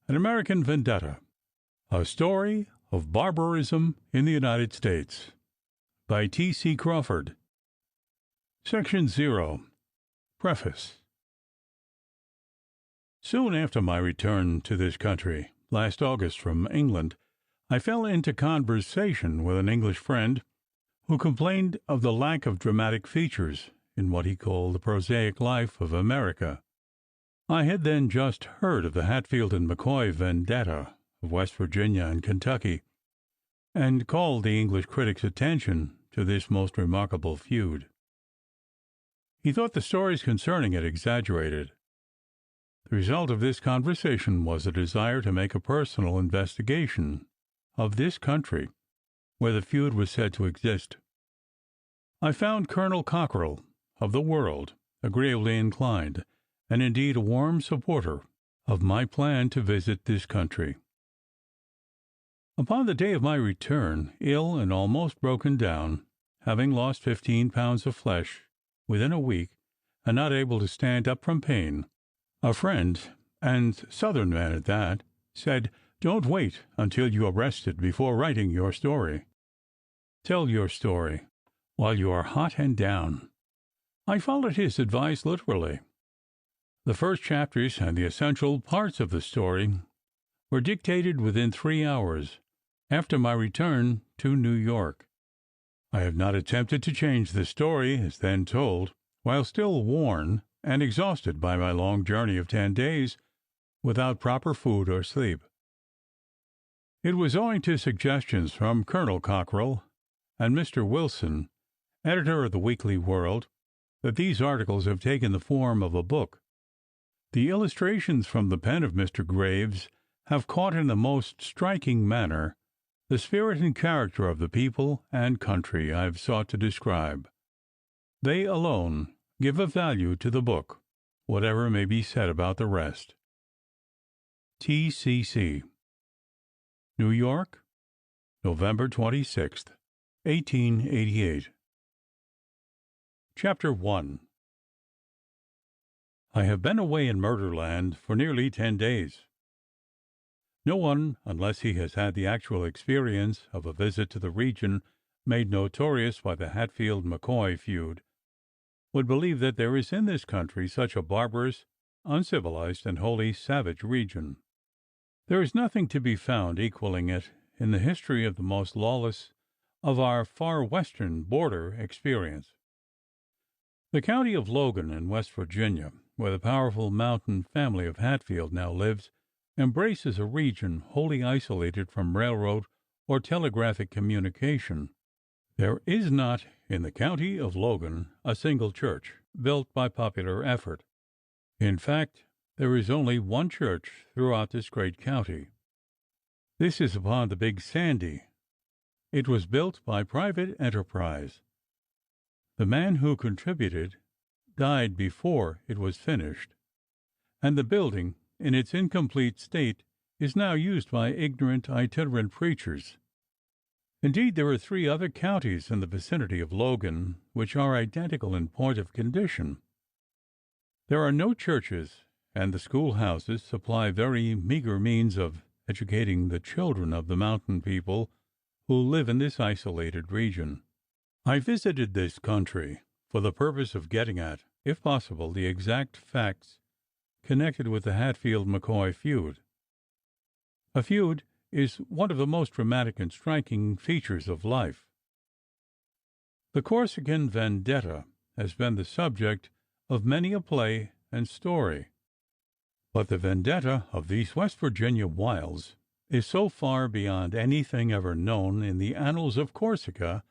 An American Vendetta, A Story of Barbarism in the United States, by T.C. Crawford. Section 0. Preface. Soon after my return to this country, last August from England, I fell into conversation with an English friend who complained of the lack of dramatic features in what he called the prosaic life of America. I had then just heard of the Hatfield and McCoy Vendetta of West Virginia and Kentucky, and called the English critic's attention to this most remarkable feud. He thought the stories concerning it exaggerated. The result of this conversation was a desire to make a personal investigation of this country where the feud was said to exist. I found Colonel Cockrell of the World agreeably inclined, and indeed a warm supporter of my plan to visit this country. Upon the day of my return, ill and almost broken down, having lost 15 pounds of flesh within a week, and not able to stand up from pain, a friend, and Southern man at that, said, "Don't wait until you are rested before writing your story. Tell your story while you are hot and down." I followed his advice literally. The first chapters and the essential parts of the story were dictated within 3 hours after my return to New York. I have not attempted to change the story as then told, while still worn and exhausted by my long journey of 10 days without proper food or sleep. It was owing to suggestions from Colonel Cockrell and Mr. Wilson, editor of the Weekly World, that these articles have taken the form of a book. The illustrations from the pen of Mr. Graves have caught in the most striking manner the spirit and character of the people and country I have sought to describe. They alone give a value to the book, whatever may be said about the rest. T.C.C. New York, November 26, 1888. Chapter 1. I have been away in Murderland for nearly 10 days. No one, unless he has had the actual experience of a visit to the region made notorious by the Hatfield-McCoy feud, would believe that there is in this country such a barbarous, uncivilized, and wholly savage region. There is nothing to be found equaling it in the history of the most lawless of our far western border experience. The county of Logan in West Virginia, where the powerful mountain family of Hatfield now lives, embraces a region wholly isolated from railroad or telegraphic communication. There is not in the county of Logan a single church built by popular effort. In fact, there is only one church throughout this great county. This is upon the Big Sandy. It was built by private enterprise. The man who contributed died before it was finished, and the building, in its incomplete state, is now used by ignorant itinerant preachers. Indeed, there are 3 other counties in the vicinity of Logan which are identical in point of condition. There are no churches, and the schoolhouses supply very meager means of educating the children of the mountain people who live in this isolated region. I visited this country for the purpose of getting at, if possible, the exact facts connected with the Hatfield-McCoy feud. A feud is one of the most dramatic and striking features of life. The Corsican Vendetta has been the subject of many a play and story, but the Vendetta of these West Virginia wilds is so far beyond anything ever known in the annals of Corsica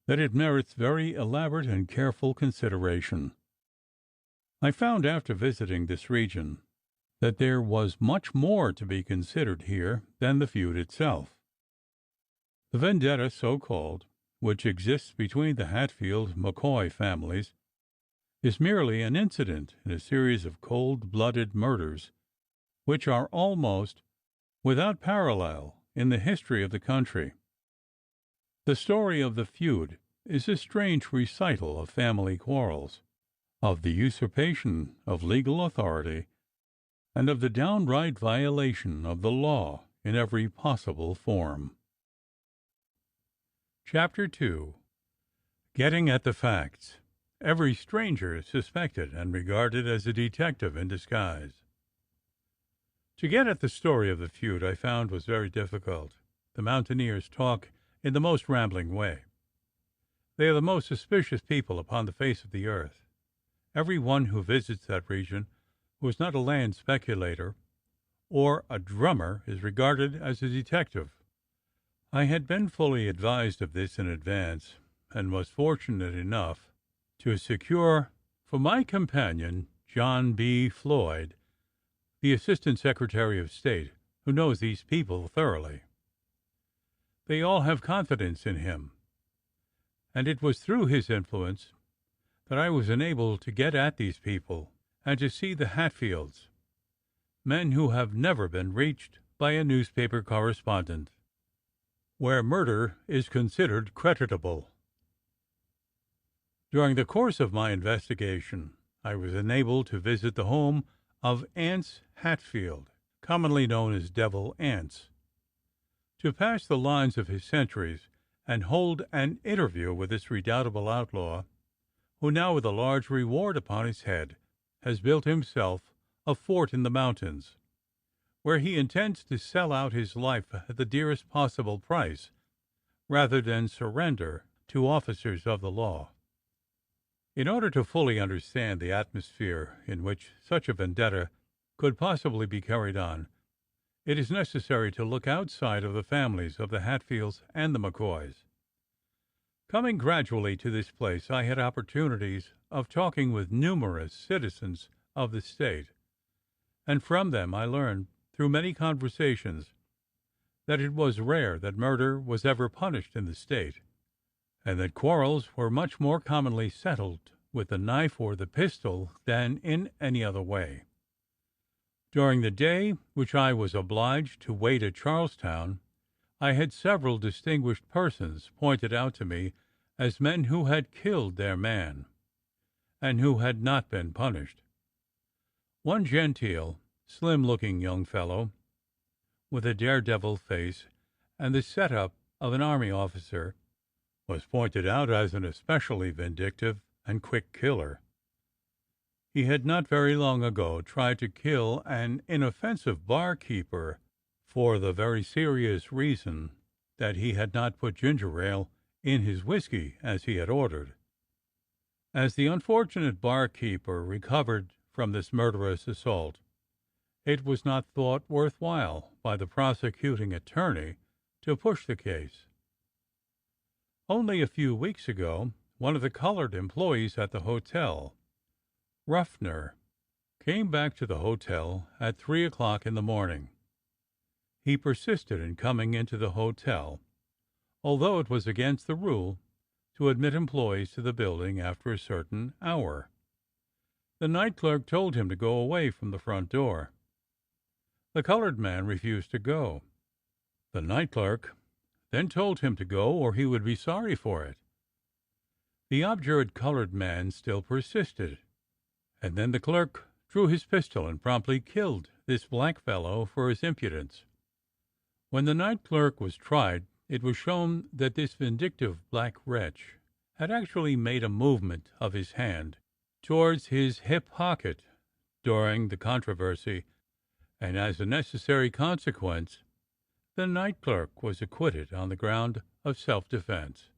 that it merits very elaborate and careful consideration. I found after visiting this region that there was much more to be considered here than the feud itself. The Vendetta, so called, which exists between the Hatfield-McCoy families, is merely an incident in a series of cold-blooded murders which are almost without parallel in the history of the country. The story of the feud is a strange recital of family quarrels, of the usurpation of legal authority, and of the downright violation of the law in every possible form. Chapter 2. Getting at the Facts. Every stranger is suspected and regarded as a detective in disguise. To get at the story of the feud I found was very difficult. The mountaineers talk in the most rambling way. They are the most suspicious people upon the face of the earth. Every one who visits that region who is not a land speculator or a drummer is regarded as a detective. I had been fully advised of this in advance, and was fortunate enough to secure for my companion John B. Floyd, the Assistant Secretary of State, who knows these people thoroughly. They all have confidence in him, and it was through his influence that I was enabled to get at these people and to see the Hatfields, men who have never been reached by a newspaper correspondent, where murder is considered creditable. During the course of my investigation, I was enabled to visit the home of Anse Hatfield, commonly known as Devil Anse, to pass the lines of his sentries and hold an interview with this redoubtable outlaw, who now, with a large reward upon his head, has built himself a fort in the mountains, where he intends to sell out his life at the dearest possible price, rather than surrender to officers of the law. In order to fully understand the atmosphere in which such a vendetta could possibly be carried on, it is necessary to look outside of the families of the Hatfields and the McCoys. Coming gradually to this place, I had opportunities of talking with numerous citizens of the state, and from them I learned, through many conversations, that it was rare that murder was ever punished in the state, and that quarrels were much more commonly settled with the knife or the pistol than in any other way. During the day which I was obliged to wait at Charlestown, I had several distinguished persons pointed out to me as men who had killed their man, and who had not been punished. One genteel, slim-looking young fellow, with a daredevil face and the set-up of an army officer, was pointed out as an especially vindictive and quick killer. He had not very long ago tried to kill an inoffensive barkeeper for the very serious reason that he had not put ginger ale in his whiskey as he had ordered. As the unfortunate barkeeper recovered from this murderous assault, it was not thought worth while by the prosecuting attorney to push the case. Only a few weeks ago, one of the colored employees at the hotel, Ruffner, came back to the hotel at 3 o'clock in the morning. He persisted in coming into the hotel, although it was against the rule to admit employees to the building after a certain hour. The night clerk told him to go away from the front door. The colored man refused to go. The night clerk then told him to go or he would be sorry for it. The obdurate colored man still persisted, and then the clerk drew his pistol and promptly killed this black fellow for his impudence. When the night clerk was tried, it was shown that this vindictive black wretch had actually made a movement of his hand towards his hip pocket during the controversy, and as a necessary consequence, the night clerk was acquitted on the ground of self-defense.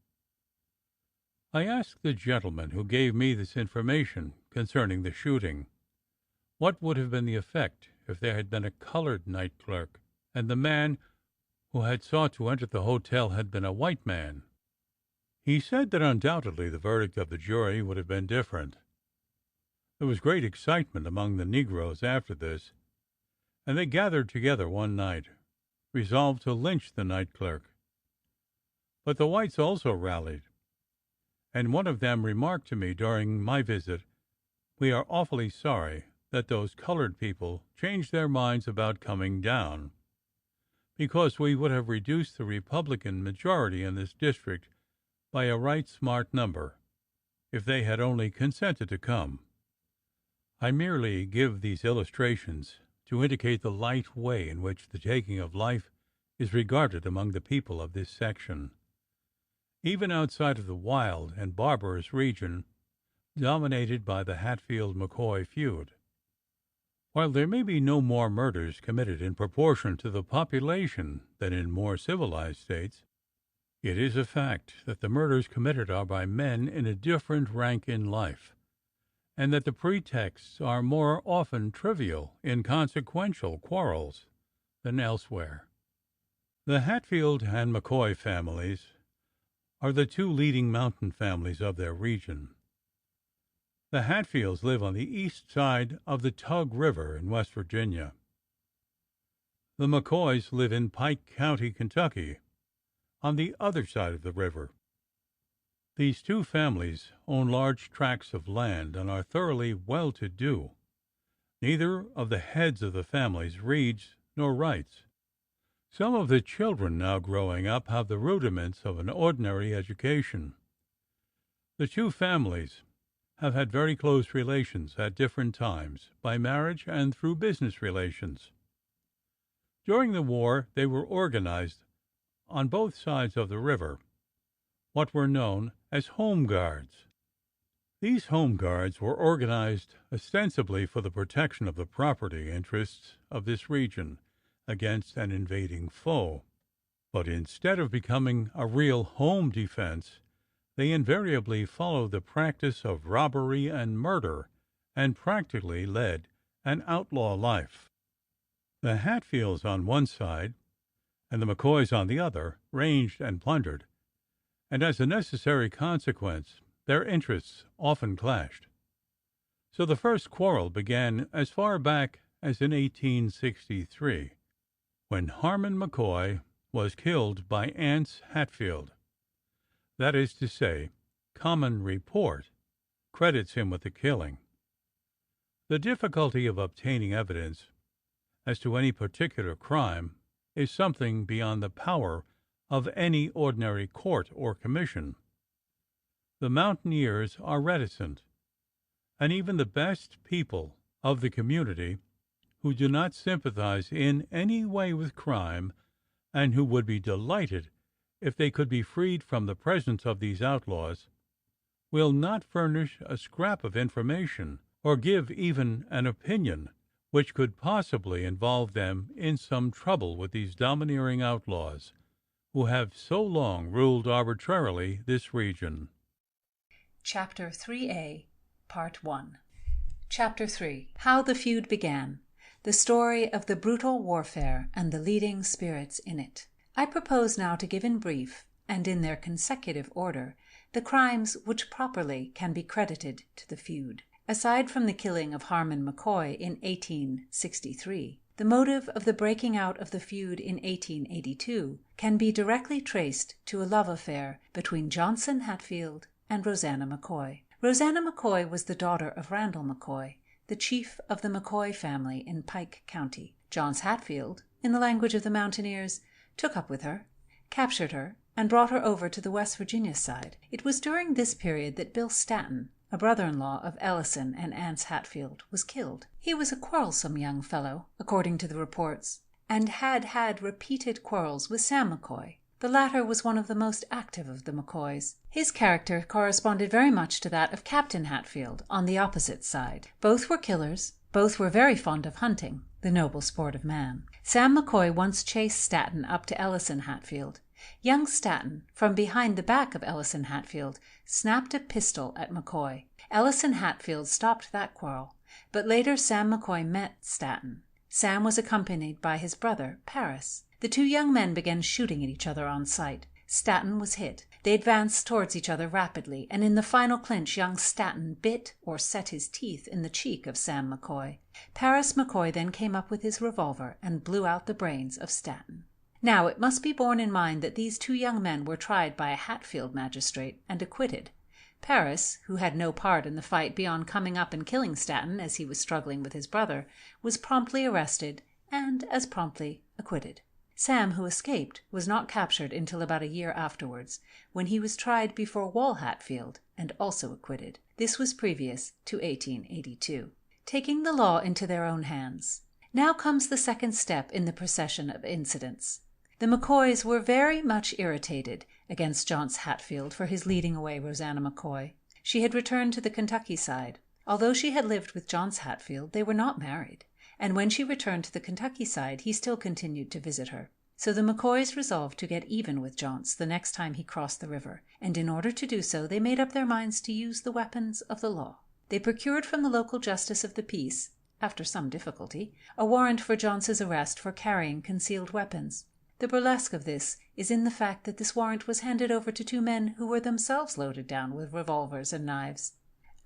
I asked the gentleman who gave me this information concerning the shooting what would have been the effect if there had been a colored night clerk and the man who had sought to enter the hotel had been a white man. He said that undoubtedly the verdict of the jury would have been different. There was great excitement among the negroes after this, and they gathered together one night, resolved to lynch the night clerk. But the whites also rallied, and one of them remarked to me during my visit, "We are awfully sorry that those colored people changed their minds about coming down, because we would have reduced the Republican majority in this district by a right smart number if they had only consented to come." I merely give these illustrations to indicate the light way in which the taking of life is regarded among the people of this section. Even outside of the wild and barbarous region dominated by the Hatfield-McCoy feud, while there may be no more murders committed in proportion to the population than in more civilized states, it is a fact that the murders committed are by men in a different rank in life, and that the pretexts are more often trivial, inconsequential quarrels than elsewhere. The Hatfield and McCoy families are the two leading mountain families of their region. The Hatfields live on the east side of the Tug River in West Virginia. The McCoys live in Pike County, Kentucky, on the other side of the river. These two families own large tracts of land and are thoroughly well-to-do. Neither of the heads of the families reads nor writes. Some of the children now growing up have the rudiments of an ordinary education. The two families have had very close relations at different times, by marriage and through business relations. During the war they were organized on both sides of the river, what were known as home guards. These home guards were organized ostensibly for the protection of the property interests of this region against an invading foe, but instead of becoming a real home defense, they invariably followed the practice of robbery and murder, and practically led an outlaw life. The Hatfields on one side and the McCoys on the other ranged and plundered, and as a necessary consequence their interests often clashed. So the first quarrel began as far back as in 1863, when Harmon McCoy was killed by Anse Hatfield. That is to say, common report credits him with the killing. The difficulty of obtaining evidence as to any particular crime is something beyond the power of any ordinary court or commission. The mountaineers are reticent, and even the best people of the community, who do not sympathize in any way with crime, and who would be delighted if they could be freed from the presence of these outlaws, will not furnish a scrap of information, or give even an opinion which could possibly involve them in some trouble with these domineering outlaws who have so long ruled arbitrarily this region. Chapter 3A, Part 1. Chapter 3. How the Feud Began. The Story of the Brutal Warfare and the Leading Spirits in It. I propose now to give in brief, and in their consecutive order, the crimes which properly can be credited to the feud. Aside from the killing of Harmon McCoy in 1863, the motive of the breaking out of the feud in 1882 can be directly traced to a love affair between Johnson Hatfield and Rosanna McCoy. Rosanna McCoy was the daughter of Randall McCoy, the chief of the McCoy family in Pike County. Johns Hatfield, in the language of the mountaineers, took up with her, captured her, and brought her over to the West Virginia side. It was during this period that Bill Stanton, a brother-in-law of Ellison and Anse Hatfield, was killed. He was a quarrelsome young fellow, according to the reports, and had had repeated quarrels with Sam McCoy. The latter was one of the most active of the McCoys. His character corresponded very much to that of Captain Hatfield on the opposite side. Both were killers, both were very fond of hunting, the noble sport of man. Sam McCoy once chased Stanton up to Ellison Hatfield. Young Stanton, from behind the back of Ellison Hatfield, snapped a pistol at McCoy. Ellison Hatfield stopped that quarrel, but later Sam McCoy met Stanton. Sam was accompanied by his brother, Paris. The two young men began shooting at each other on sight. Stanton was hit. They advanced towards each other rapidly, and in the final clinch young Stanton bit or set his teeth in the cheek of Sam McCoy. Paris McCoy then came up with his revolver and blew out the brains of Stanton. Now, it must be borne in mind that these two young men were tried by a Hatfield magistrate and acquitted. Paris, who had no part in the fight beyond coming up and killing Stanton as he was struggling with his brother, was promptly arrested and as promptly acquitted. Sam, who escaped, was not captured until about a year afterwards, when he was tried before Wall Hatfield and also acquitted. This was previous to 1882. Taking the law into their own hands. Now comes the second step in the procession of incidents. The McCoys were very much irritated against Johnce Hatfield for his leading away Rosanna McCoy. She had returned to the Kentucky side. Although she had lived with Johnce Hatfield, they were not married, and when she returned to the Kentucky side he still continued to visit her. So the McCoys resolved to get even with Johnce the next time he crossed the river, and in order to do so they made up their minds to use the weapons of the law. They procured from the local justice of the peace, after some difficulty, a warrant for Johnce's arrest for carrying concealed weapons. The burlesque of this is in the fact that this warrant was handed over to two men who were themselves loaded down with revolvers and knives.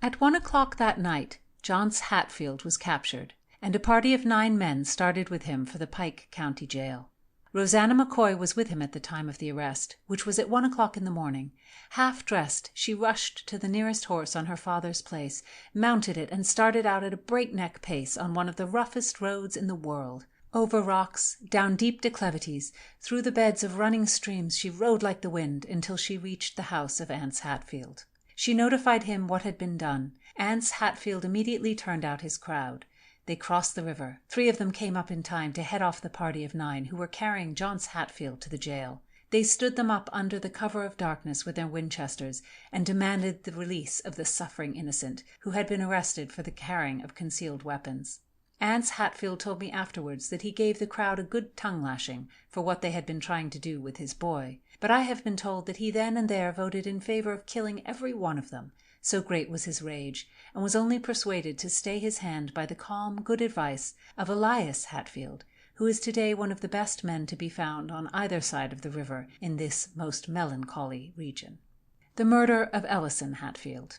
At 1 o'clock that night, Johnce Hatfield was captured, and a party of 9 men started with him for the Pike County Jail. Rosanna McCoy was with him at the time of the arrest, which was at 1 o'clock in the morning. Half dressed, she rushed to the nearest horse on her father's place, mounted it, and started out at a breakneck pace on one of the roughest roads in the world. Over rocks, down deep declivities, through the beds of running streams she rode like the wind until she reached the house of Anse Hatfield. She notified him what had been done. Anse Hatfield immediately turned out his crowd. They crossed the river. 3 of them came up in time to head off the party of 9 who were carrying Johnce Hatfield to the jail. They stood them up under the cover of darkness with their Winchesters and demanded the release of the suffering innocent who had been arrested for the carrying of concealed weapons. Anse Hatfield told me afterwards that he gave the crowd a good tongue-lashing for what they had been trying to do with his boy, but I have been told that he then and there voted in favor of killing every one of them, so great was his rage, and was only persuaded to stay his hand by the calm, good advice of Elias Hatfield, who is today one of the best men to be found on either side of the river in this most melancholy region. The murder of Ellison Hatfield.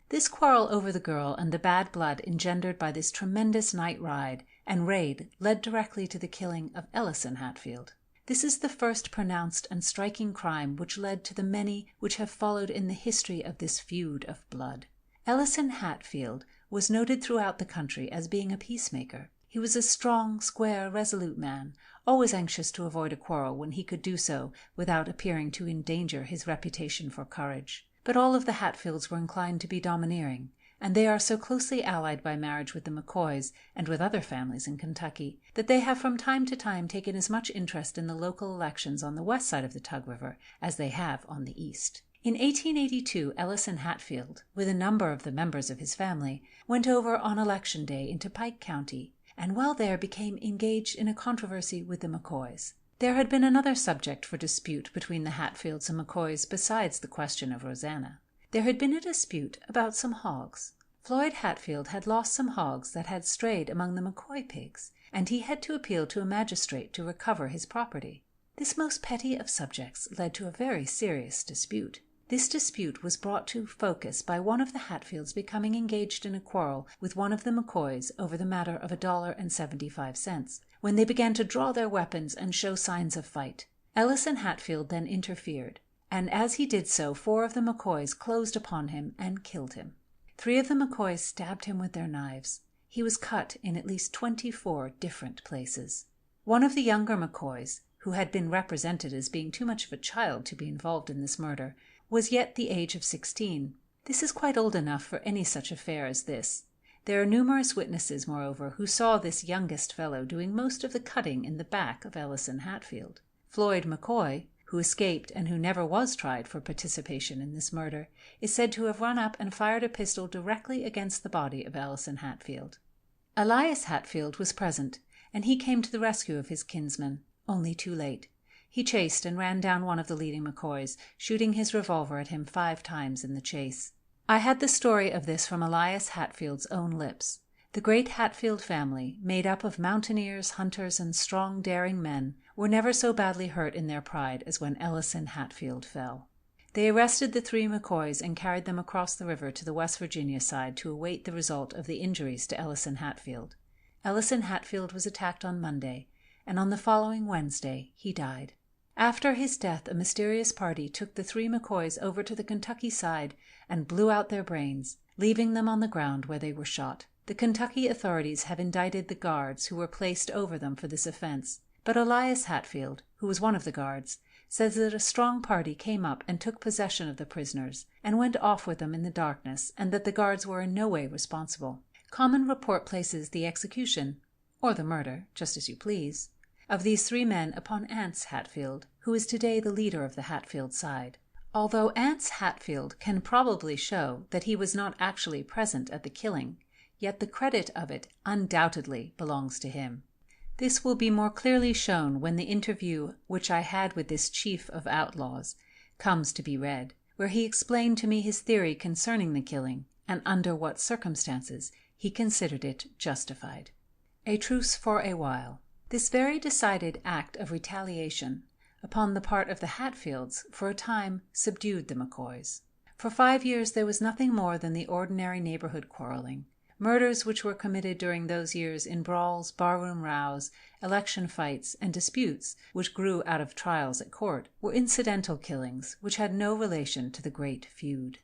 This quarrel over the girl and the bad blood engendered by this tremendous night ride and raid led directly to the killing of Ellison Hatfield. This is the first pronounced and striking crime which led to the many which have followed in the history of this feud of blood. Ellison Hatfield was noted throughout the country as being a peacemaker. He was a strong, square, resolute man, always anxious to avoid a quarrel when he could do so without appearing to endanger his reputation for courage. But all of the Hatfields were inclined to be domineering, and they are so closely allied by marriage with the McCoys and with other families in Kentucky that they have from time to time taken as much interest in the local elections on the west side of the Tug River as they have on the east. In 1882, Ellison Hatfield, with a number of the members of his family, went over on election day into Pike County, and while there became engaged in a controversy with the McCoys. There had been another subject for dispute between the Hatfields and McCoys besides the question of Rosanna. There had been a dispute about some hogs. Floyd Hatfield had lost some hogs that had strayed among the McCoy pigs, and he had to appeal to a magistrate to recover his property. This most petty of subjects led to a very serious dispute. This dispute was brought to focus by one of the Hatfields becoming engaged in a quarrel with one of the McCoys over the matter of $1.75, when they began to draw their weapons and show signs of fight. Ellison Hatfield then interfered, and as he did so 4 of the McCoys closed upon him and killed him. 3 of the McCoys stabbed him with their knives. He was cut in at least 24 different places. One of the younger McCoys, who had been represented as being too much of a child to be involved in this murder, was yet the age of 16. This is quite old enough for any such affair as this. There are numerous witnesses, moreover, who saw this youngest fellow doing most of the cutting in the back of Ellison Hatfield. Floyd McCoy, who escaped and who never was tried for participation in this murder, is said to have run up and fired a pistol directly against the body of Ellison Hatfield. Elias Hatfield was present, and he came to the rescue of his kinsman, only too late. He chased and ran down one of the leading McCoys, shooting his revolver at him 5 times in the chase. I had the story of this from Elias Hatfield's own lips. The great Hatfield family, made up of mountaineers, hunters, and strong, daring men, were never so badly hurt in their pride as when Ellison Hatfield fell. They arrested the 3 McCoys and carried them across the river to the West Virginia side to await the result of the injuries to Ellison Hatfield. Ellison Hatfield was attacked on Monday, and on the following Wednesday he died. After his death, a mysterious party took the 3 McCoys over to the Kentucky side and blew out their brains, leaving them on the ground where they were shot. The Kentucky authorities have indicted the guards who were placed over them for this offense, but Elias Hatfield, who was one of the guards, says that a strong party came up and took possession of the prisoners and went off with them in the darkness, and that the guards were in no way responsible. Common report places the execution, or the murder, just as you please, of these 3 men upon Anse Hatfield, who is today the leader of the Hatfield side. Although Anse Hatfield can probably show that he was not actually present at the killing, yet the credit of it undoubtedly belongs to him. This will be more clearly shown when the interview which I had with this chief of outlaws comes to be read, where he explained to me his theory concerning the killing, and under what circumstances he considered it justified. A truce for a while. This very decided act of retaliation upon the part of the Hatfields for a time subdued the McCoys. For 5 years there was nothing more than the ordinary neighborhood quarreling. Murders which were committed during those years in brawls, barroom rows, election fights, and disputes which grew out of trials at court were incidental killings which had no relation to the great feud.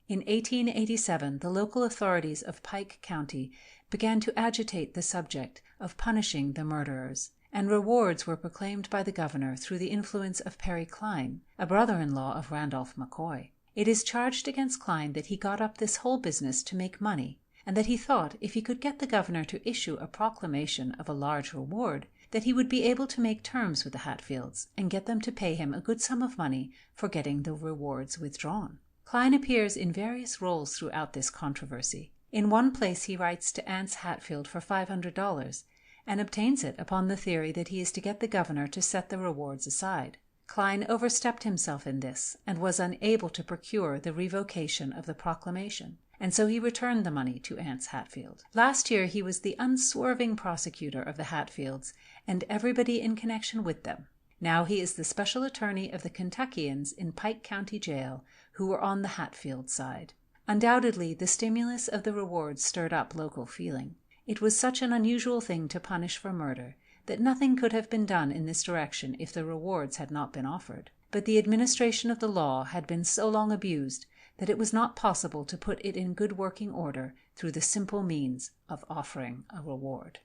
In 1887 the local authorities of Pike County began to agitate the subject of punishing the murderers, and rewards were proclaimed by the governor through the influence of Perry Cline, a brother-in-law of Randolph McCoy. It is charged against Cline that he got up this whole business to make money, and that he thought if he could get the governor to issue a proclamation of a large reward, that he would be able to make terms with the Hatfields and get them to pay him a good sum of money for getting the rewards withdrawn. Cline appears in various roles throughout this controversy. In one place he writes to Anse Hatfield for $500, and obtains it upon the theory that he is to get the governor to set the rewards aside. Cline overstepped himself in this, and was unable to procure the revocation of the proclamation, and so he returned the money to Anse Hatfield. Last year he was the unswerving prosecutor of the Hatfields and everybody in connection with them. Now he is the special attorney of the Kentuckians in Pike County Jail who were on the Hatfield side. Undoubtedly the stimulus of the rewards stirred up local feeling. It was such an unusual thing to punish for murder that nothing could have been done in this direction if the rewards had not been offered. But the administration of the law had been so long abused that it was not possible to put it in good working order through the simple means of offering a reward.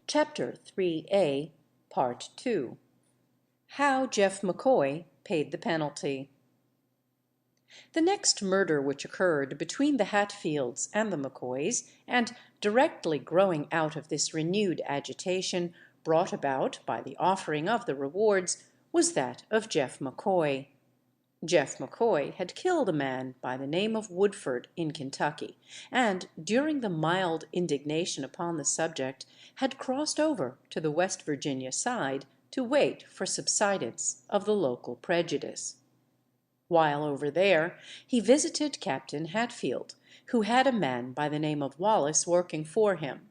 Chapter 3A, Part 2. How Jeff McCoy Paid the Penalty. The next murder which occurred between the Hatfields and the McCoys, and directly growing out of this renewed agitation brought about by the offering of the rewards, was that of Jeff McCoy. Jeff McCoy had killed a man by the name of Woodford in Kentucky, and during the mild indignation upon the subject had crossed over to the West Virginia side to wait for subsidence of the local prejudice. While over there, he visited Captain Hatfield, who had a man by the name of Wallace working for him.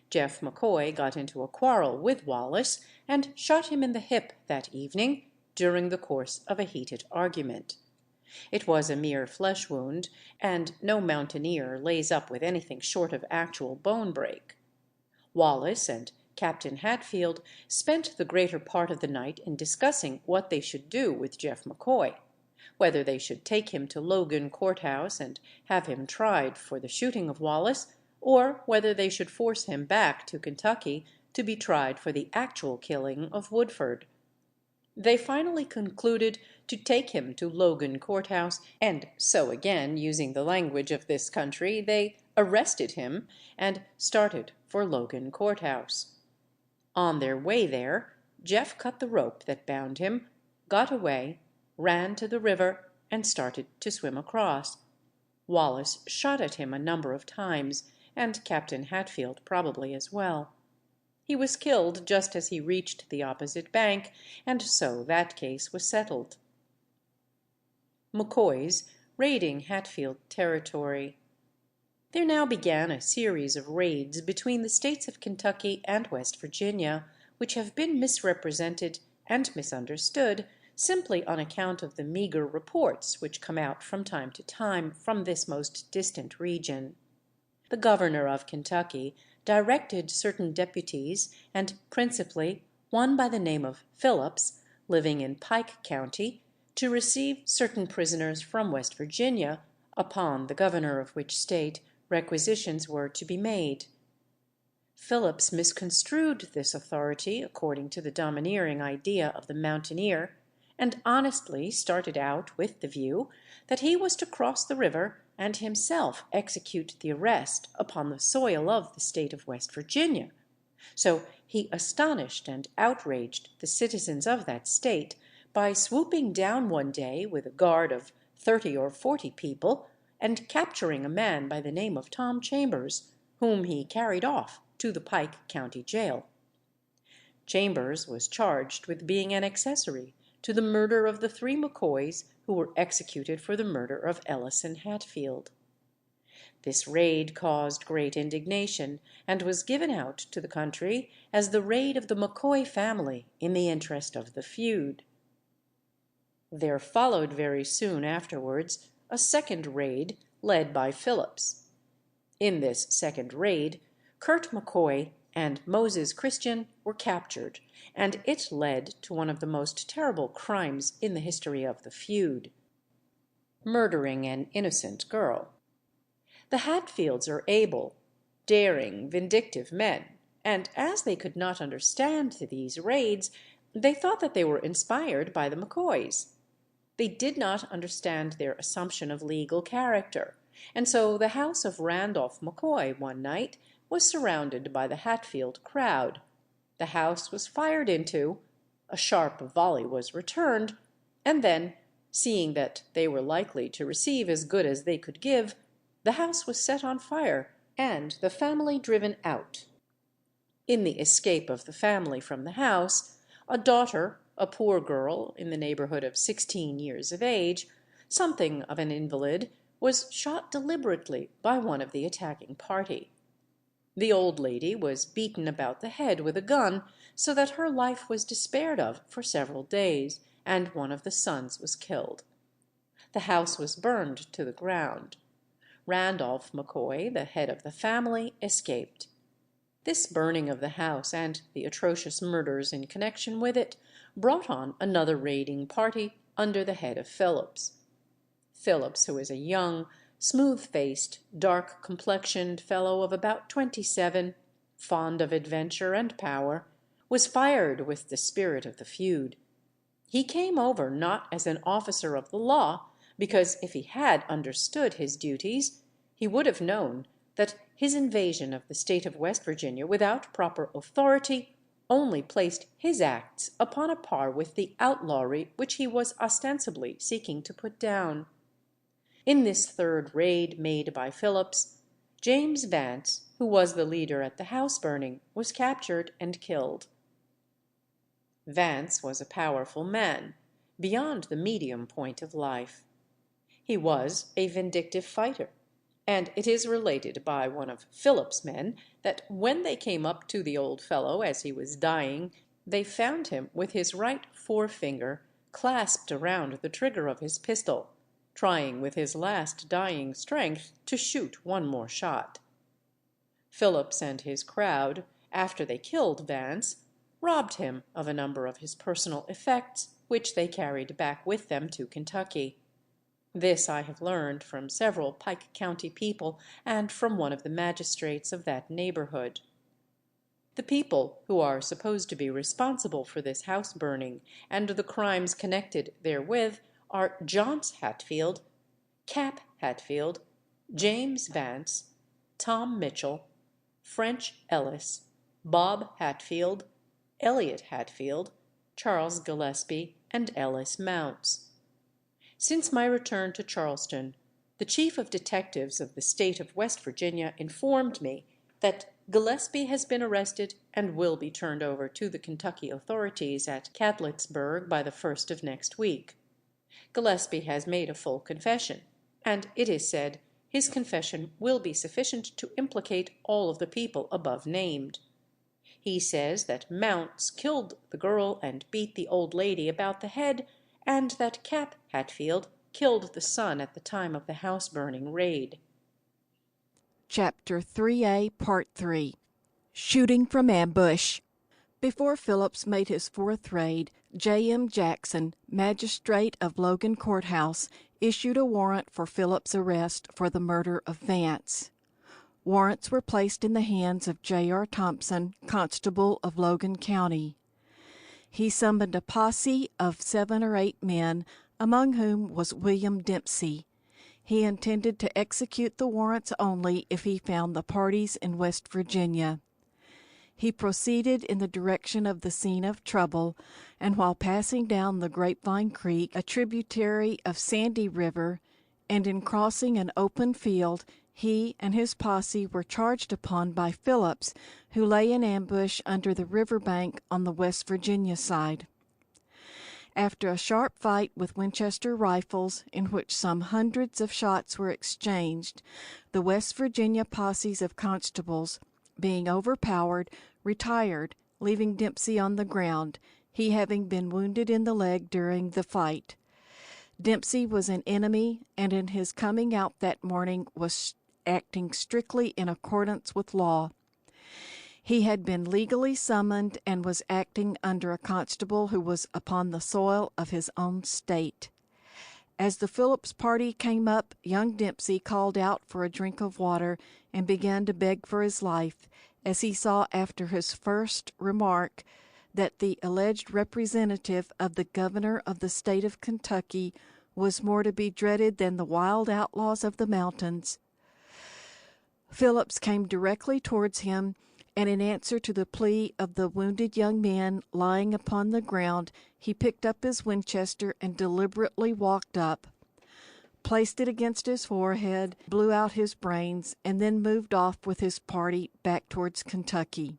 Jeff McCoy got into a quarrel with Wallace and shot him in the hip that evening during the course of a heated argument. It was a mere flesh wound, and no mountaineer lays up with anything short of actual bone break. Wallace and Captain Hatfield spent the greater part of the night in discussing what they should do with Jeff McCoy, whether they should take him to Logan Courthouse and have him tried for the shooting of Wallace, or whether they should force him back to Kentucky to be tried for the actual killing of Woodford. They finally concluded to take him to Logan Courthouse, and so again, using the language of this country, they arrested him and started for Logan Courthouse. On their way there, Jeff cut the rope that bound him, got away, ran to the river, and started to swim across. Wallace shot at him a number of times, and Captain Hatfield probably as well. He was killed just as he reached the opposite bank, and so that case was settled. McCoys raiding Hatfield territory. There now began a series of raids between the states of Kentucky and West Virginia, which have been misrepresented and misunderstood simply on account of the meager reports which come out from time to time from this most distant region. The governor of Kentucky directed certain deputies, and principally one by the name of Phillips, living in Pike County, to receive certain prisoners from West Virginia, upon the governor of which state requisitions were to be made. Phillips misconstrued this authority according to the domineering idea of the mountaineer, and honestly started out with the view that he was to cross the river and himself execute the arrest upon the soil of the state of West Virginia, So he astonished and outraged the citizens of that state by swooping down one day with a guard of 30 or 40 people, and capturing a man by the name of Tom Chambers, whom he carried off to the Pike County Jail. Chambers was charged with being an accessory to the murder of the 3 McCoys who were executed for the murder of Ellis and Hatfield. This raid caused great indignation, and was given out to the country as the raid of the McCoy family in the interest of the feud. There followed very soon afterwards a second raid led by Phillips. In this second raid, Curt McCoy and Moses Christian were captured, and it led to one of the most terrible crimes in the history of the feud: murdering an innocent girl. The Hatfields are able, daring, vindictive men, and as they could not understand these raids, they thought that they were inspired by the McCoys. They did not understand their assumption of legal character, and so the house of Randolph McCoy one night was surrounded by the Hatfield crowd. The house was fired into, a sharp volley was returned, and then, seeing that they were likely to receive as good as they could give, the house was set on fire and the family driven out. In the escape of the family from the house, a daughter, a poor girl in the neighborhood of 16 years of age, something of an invalid, was shot deliberately by one of the attacking party. The old lady was beaten about the head with a gun, so that her life was despaired of for several days, and one of the sons was killed. The house was burned to the ground. Randolph McCoy, the head of the family, escaped. This burning of the house and the atrocious murders in connection with it brought on another raiding party under the head of Phillips. Phillips, who is a young, smooth-faced, dark-complexioned fellow of about 27, fond of adventure and power, was fired with the spirit of the feud. He came over not as an officer of the law, because if he had understood his duties, he would have known that his invasion of the state of West Virginia without proper authority only placed his acts upon a par with the outlawry which he was ostensibly seeking to put down. In this third raid made by Phillips, James Vance, who was the leader at the house burning, was captured and killed. Vance was a powerful man, beyond the medium point of life. He was a vindictive fighter, and it is related by one of Philip's men that when they came up to the old fellow as he was dying, they found him with his right forefinger clasped around the trigger of his pistol, trying with his last dying strength to shoot one more shot. Phillips and his crowd, after they killed Vance, robbed him of a number of his personal effects, which they carried back with them to Kentucky. This I have learned from several Pike County people and from one of the magistrates of that neighborhood. The people who are supposed to be responsible for this house burning and the crimes connected therewith are Johns Hatfield, Cap Hatfield, James Vance, Tom Mitchell, French Ellis, Bob Hatfield, Elliot Hatfield, Charles Gillespie, and Ellis Mounts. Since my return to Charleston, the chief of detectives of the state of West Virginia informed me that Gillespie has been arrested and will be turned over to the Kentucky authorities at Catlettsburg by the 1st of next week. Gillespie has made a full confession, and it is said his confession will be sufficient to implicate all of the people above named. He says that Mounts killed the girl and beat the old lady about the head, and that Cap Hatfield killed the son at the time of the house-burning raid. Chapter 3A, Part 3. Shooting from Ambush. Before Phillips made his fourth raid, J.M. Jackson, magistrate of Logan Courthouse, issued a warrant for Phillips' arrest for the murder of Vance. Warrants were placed in the hands of J.R. Thompson, constable of Logan County. He summoned a posse of 7 or 8 men, among whom was William Dempsey. He intended to execute the warrants only if he found the parties in West Virginia. He proceeded in the direction of the scene of trouble, and while passing down the Grapevine Creek, a tributary of Sandy River, and in crossing an open field, he and his posse were charged upon by Phillips, who lay in ambush under the river bank on the West Virginia side. After a sharp fight with Winchester rifles, in which some hundreds of shots were exchanged, the West Virginia posses of constables, being overpowered, retired, leaving Dempsey on the ground, he having been wounded in the leg during the fight. Dempsey was an enemy, and in his coming out that morning was acting strictly in accordance with law. He had been legally summoned and was acting under a constable who was upon the soil of his own state. As the Phillips party came up, young Dempsey called out for a drink of water and began to beg for his life, as he saw after his first remark that the alleged representative of the governor of the state of Kentucky was more to be dreaded than the wild outlaws of the mountains. Phillips came directly towards him, and in answer to the plea of the wounded young man lying upon the ground, he picked up his Winchester and deliberately walked up, placed it against his forehead, blew out his brains, and then moved off with his party back towards Kentucky.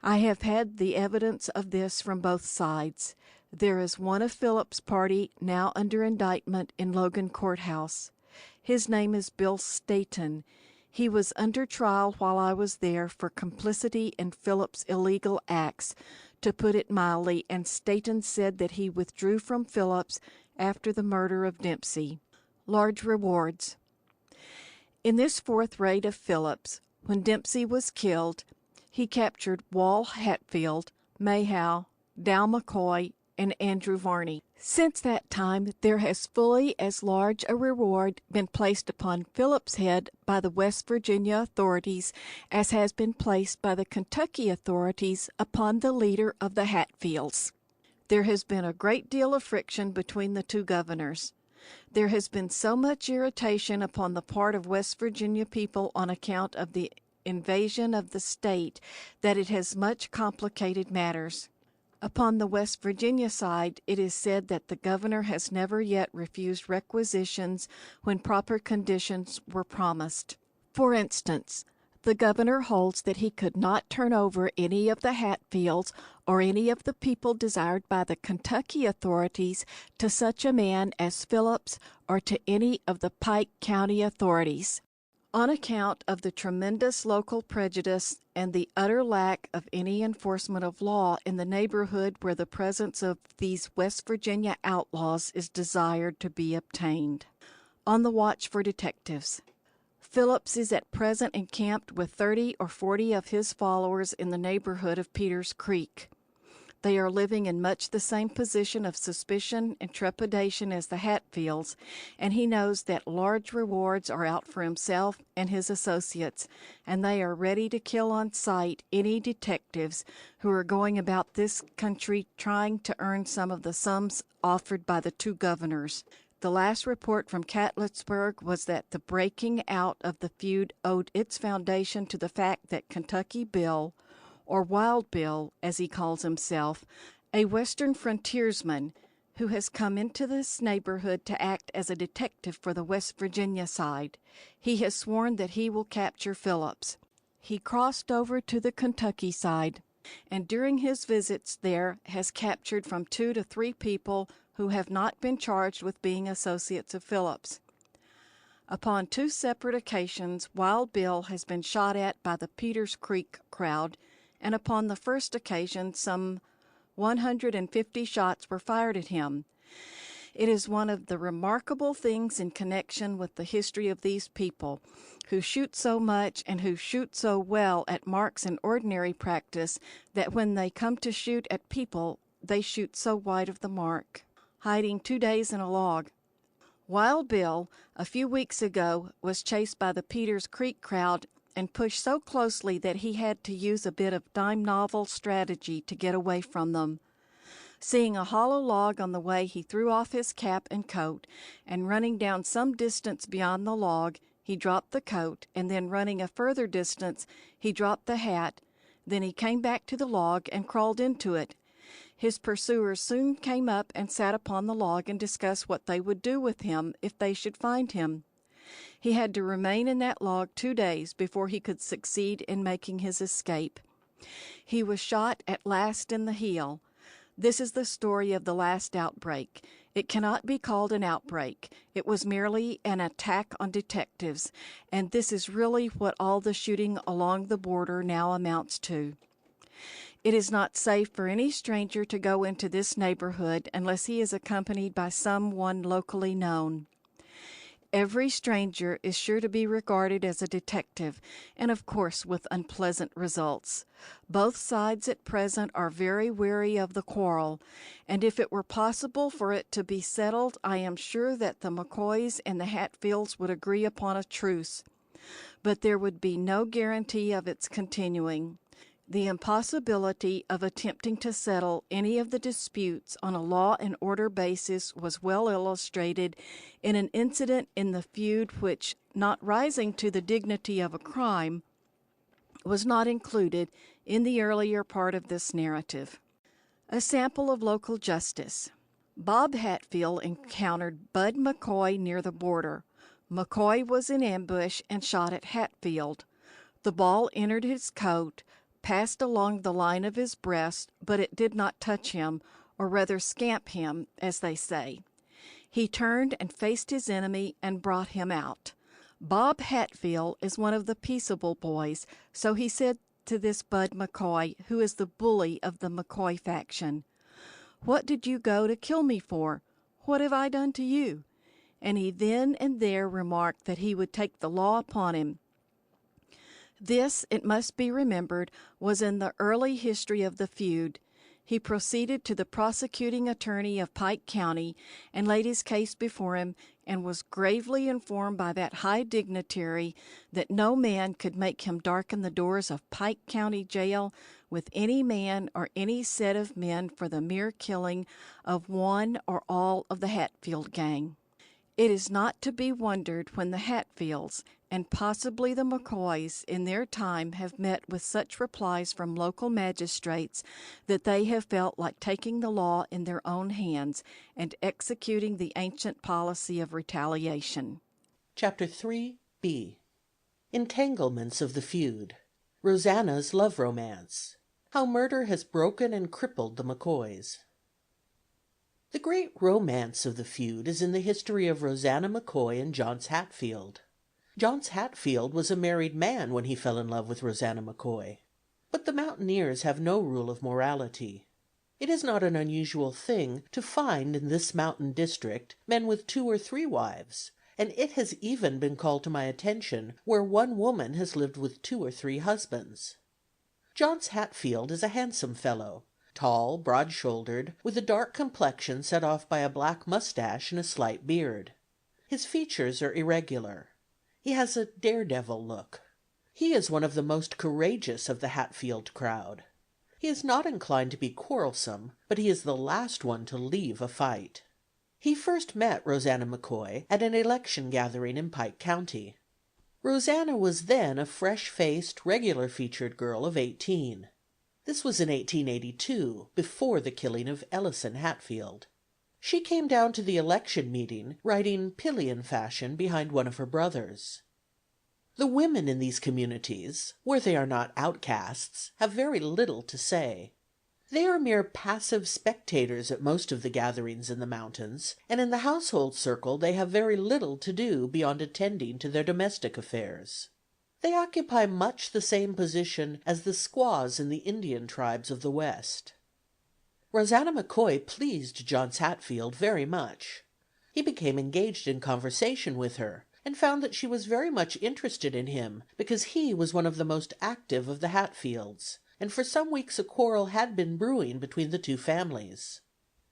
I have had the evidence of this from both sides. There is one of Phillips' party now under indictment in Logan Courthouse. His name is Bill Staton. He was under trial while I was there for complicity in Phillips' illegal acts, to put it mildly, and Staton said that he withdrew from Phillips after the murder of Dempsey. Large rewards. In this fourth raid of Phillips, when Dempsey was killed, he captured Wall Hatfield, Mayhow, Dow McCoy, and Andrew Varney. Since that time, there has fully as large a reward been placed upon Phillips' head by the West Virginia authorities as has been placed by the Kentucky authorities upon the leader of the Hatfields. There has been a great deal of friction between the two governors. There has been so much irritation upon the part of West Virginia people on account of the invasion of the state that it has much complicated matters. Upon the West Virginia side, it is said that the governor has never yet refused requisitions when proper conditions were promised. For instance, the governor holds that he could not turn over any of the Hatfields or any of the people desired by the Kentucky authorities to such a man as Phillips or to any of the Pike County authorities. On account of the tremendous local prejudice and the utter lack of any enforcement of law in the neighborhood where the presence of these West Virginia outlaws is desired to be obtained. On the watch for detectives. Phillips is at present encamped with 30 or 40 of his followers in the neighborhood of Peters Creek. They are living in much the same position of suspicion and trepidation as the Hatfields, and he knows that large rewards are out for himself and his associates, and they are ready to kill on sight any detectives who are going about this country trying to earn some of the sums offered by the two governors. The last report from Catlettsburg was that the breaking out of the feud owed its foundation to the fact that Kentucky Bill, or Wild Bill, as he calls himself, a western frontiersman who has come into this neighborhood to act as a detective for the West Virginia side. He has sworn that he will capture Phillips. He crossed over to the Kentucky side, and during his visits there has captured from 2 to 3 people who have not been charged with being associates of Phillips. Upon 2 separate occasions, Wild Bill has been shot at by the Peters Creek crowd, and upon the first occasion some 150 shots were fired at him. It is one of the remarkable things in connection with the history of these people, who shoot so much and who shoot so well at marks in ordinary practice, that when they come to shoot at people, they shoot so wide of the mark. Hiding 2 days in a log. Wild Bill, a few weeks ago, was chased by the Peters Creek crowd and pushed so closely that he had to use a bit of dime novel strategy to get away from them. Seeing a hollow log on the way, he threw off his cap and coat, and running down some distance beyond the log, He dropped the coat, and then running a further distance, he dropped the hat. Then he came back to the log and crawled into it. His pursuers soon came up and sat upon the log and discussed what they would do with him if they should find him. He had to remain in that log 2 days before he could succeed in making his escape. He was shot at last in the heel. This is the story of the last outbreak. It cannot be called an outbreak. It was merely an attack on detectives, and this is really what all the shooting along the border now amounts to. It is not safe for any stranger to go into this neighborhood unless he is accompanied by someone locally known. Every stranger is sure to be regarded as a detective, and of course with unpleasant results. Both sides at present are very weary of the quarrel, and if it were possible for it to be settled, I am sure that the McCoys and the Hatfields would agree upon a truce. But there would be no guarantee of its continuing. The impossibility of attempting to settle any of the disputes on a law and order basis was well illustrated in an incident in the feud which, not rising to the dignity of a crime, was not included in the earlier part of this narrative. A sample of local justice. Bob Hatfield encountered Bud McCoy near the border. McCoy was in ambush and shot at Hatfield. The ball entered his coat, passed along the line of his breast, but it did not touch him, or rather scamp him, as they say. He turned and faced his enemy and brought him out. Bob Hatfield is one of the peaceable boys, so he said to this Bud McCoy, who is the bully of the McCoy faction, "What did you go to kill me for? What have I done to you?" And he then and there remarked that he would take the law upon him. This, it must be remembered, was in the early history of the feud. He proceeded to the prosecuting attorney of Pike County and laid his case before him, and was gravely informed by that high dignitary that no man could make him darken the doors of Pike County jail with any man or any set of men for the mere killing of one or all of the Hatfield gang. It is not to be wondered when the Hatfields, and possibly the McCoys, in their time have met with such replies from local magistrates that they have felt like taking the law in their own hands and executing the ancient policy of retaliation. Chapter 3b. Entanglements of the Feud. Rosanna's Love Romance. How Murder Has Broken and Crippled the McCoys. The great romance of the feud is in the history of Rosanna McCoy and John Hatfield. John Hatfield was a married man when he fell in love with Rosanna McCoy. But the mountaineers have no rule of morality. It is not an unusual thing to find in this mountain district men with 2 or 3 wives, and it has even been called to my attention where one woman has lived with 2 or 3 husbands. John Hatfield is a handsome fellow, tall, broad-shouldered, with a dark complexion set off by a black mustache and a slight beard. His features are irregular. He has a daredevil look. He is one of the most courageous of the Hatfield crowd. He is not inclined to be quarrelsome, but he is the last one to leave a fight. He first met Rosanna McCoy at an election gathering in Pike County. Rosanna was then a fresh-faced, regular-featured girl of 18. This was in 1882, before the killing of Ellison Hatfield. She came down to the election meeting, riding pillion fashion behind one of her brothers. The women in these communities, where they are not outcasts, have very little to say. They are mere passive spectators at most of the gatherings in the mountains, and in the household circle they have very little to do beyond attending to their domestic affairs. They occupy much the same position as the squaws in the Indian tribes of the West. Rosanna McCoy pleased John Hatfield very much. He became engaged in conversation with her, and found that she was very much interested in him because he was one of the most active of the Hatfields, and for some weeks a quarrel had been brewing between the 2 families.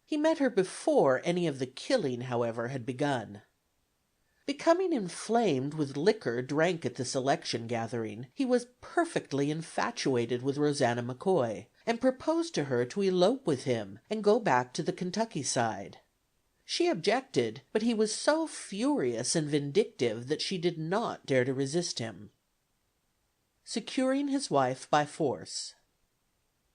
He met her before any of the killing, however, had begun. Becoming inflamed with liquor drank at this election gathering, he was perfectly infatuated with Rosanna McCoy, and proposed to her to elope with him and go back to the Kentucky side. She objected, but he was so furious and vindictive that she did not dare to resist him. Securing his wife by force.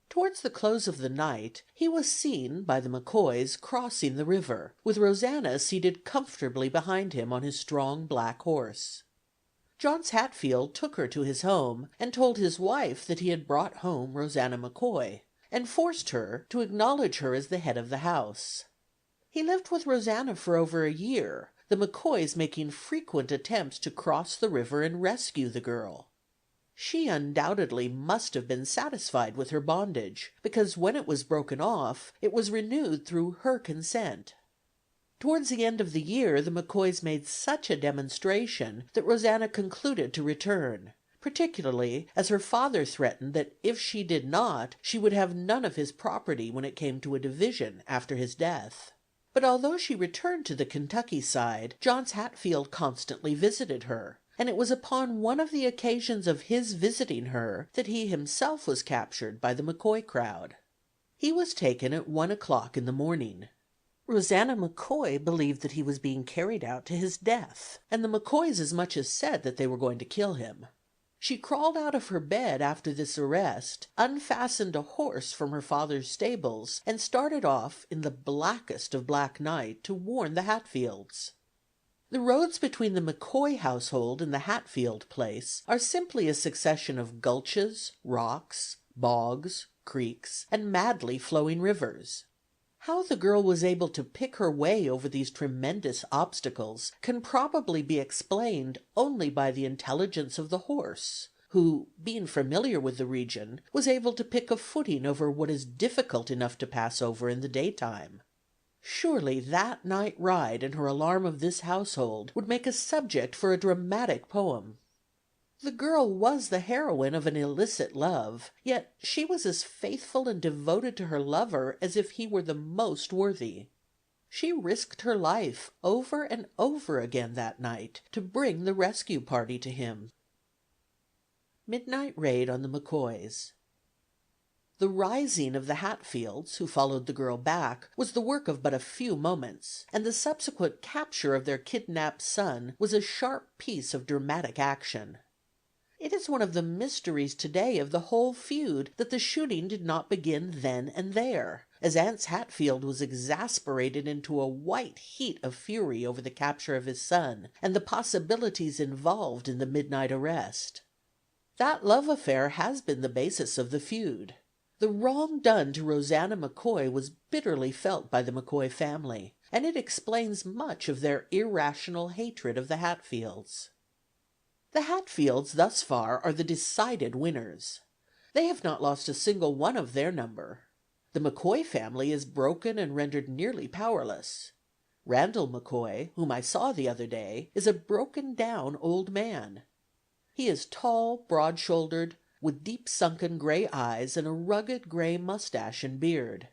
Towards the close of the night he was seen by the McCoys crossing the river, with Rosanna seated comfortably behind him on his strong black horse. Johns Hatfield took her to his home, and told his wife that he had brought home Rosanna McCoy, and forced her to acknowledge her as the head of the house. He lived with Rosanna for over a year, the McCoys making frequent attempts to cross the river and rescue the girl. She undoubtedly must have been satisfied with her bondage, because when it was broken off, it was renewed through her consent. Towards the end of the year the McCoys made such a demonstration that Rosanna concluded to return, particularly as her father threatened that if she did not, she would have none of his property when it came to a division after his death. But although she returned to the Kentucky side, Johns Hatfield constantly visited her, and it was upon one of the occasions of his visiting her that he himself was captured by the McCoy crowd. He was taken at 1 o'clock in the morning. Rosanna McCoy believed that he was being carried out to his death, and the McCoys as much as said that they were going to kill him. She crawled out of her bed after this arrest, unfastened a horse from her father's stables, and started off in the blackest of black night to warn the Hatfields. The roads between the McCoy household and the Hatfield place are simply a succession of gulches, rocks, bogs, creeks, and madly flowing rivers. How the girl was able to pick her way over these tremendous obstacles can probably be explained only by the intelligence of the horse, who, being familiar with the region, was able to pick a footing over what is difficult enough to pass over in the daytime. Surely that night ride and her alarm of this household would make a subject for a dramatic poem. The girl was the heroine of an illicit love, yet she was as faithful and devoted to her lover as if he were the most worthy. She risked her life over and over again that night to bring the rescue party to him. Midnight raid on the McCoys. The rising of the Hatfields, who followed the girl back, was the work of but a few moments, and the subsequent capture of their kidnapped son was a sharp piece of dramatic action. It is one of the mysteries today of the whole feud that the shooting did not begin then and there, as Anse Hatfield was exasperated into a white heat of fury over the capture of his son and the possibilities involved in the midnight arrest. That love affair has been the basis of the feud. The wrong done to Rosanna McCoy was bitterly felt by the McCoy family, and it explains much of their irrational hatred of the Hatfields. The Hatfields thus far are the decided winners. They have not lost a single one of their number. The McCoy family is broken and rendered nearly powerless. Randall McCoy, whom I saw the other day, is a broken down old man. He is tall, broad-shouldered, with deep sunken gray eyes and a rugged gray mustache and beard.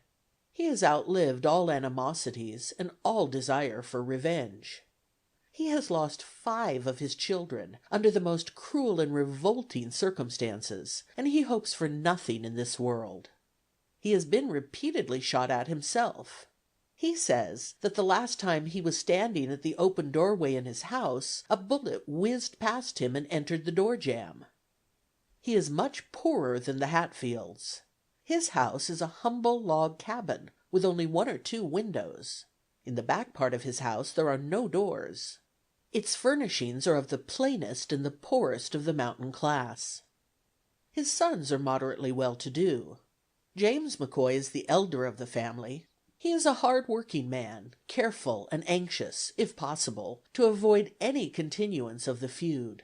He has outlived all animosities and all desire for revenge. He has lost 5 of his children under the most cruel and revolting circumstances, and he hopes for nothing in this world. He has been repeatedly shot at himself. He says that the last time he was standing at the open doorway in his house, a bullet whizzed past him and entered the door jamb. He is much poorer than the Hatfields. His house is a humble log cabin with only 1 or 2 windows. In the back part of his house there are no doors. Its furnishings are of the plainest and the poorest of the mountain class. His sons are moderately well to do. James McCoy is the elder of the family. He is a hard-working man, careful and anxious, if possible, to avoid any continuance of the feud.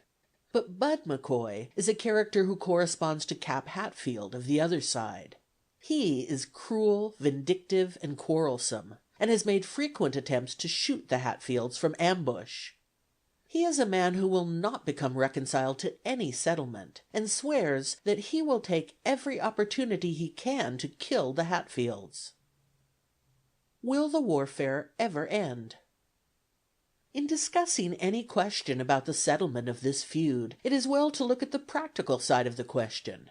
But Bud McCoy is a character who corresponds to Cap Hatfield of the other side. He is cruel, vindictive, and quarrelsome, and has made frequent attempts to shoot the Hatfields from ambush. He is a man who will not become reconciled to any settlement, and swears that he will take every opportunity he can to kill the Hatfields. Will the warfare ever end? In discussing any question about the settlement of this feud, it is well to look at the practical side of the question.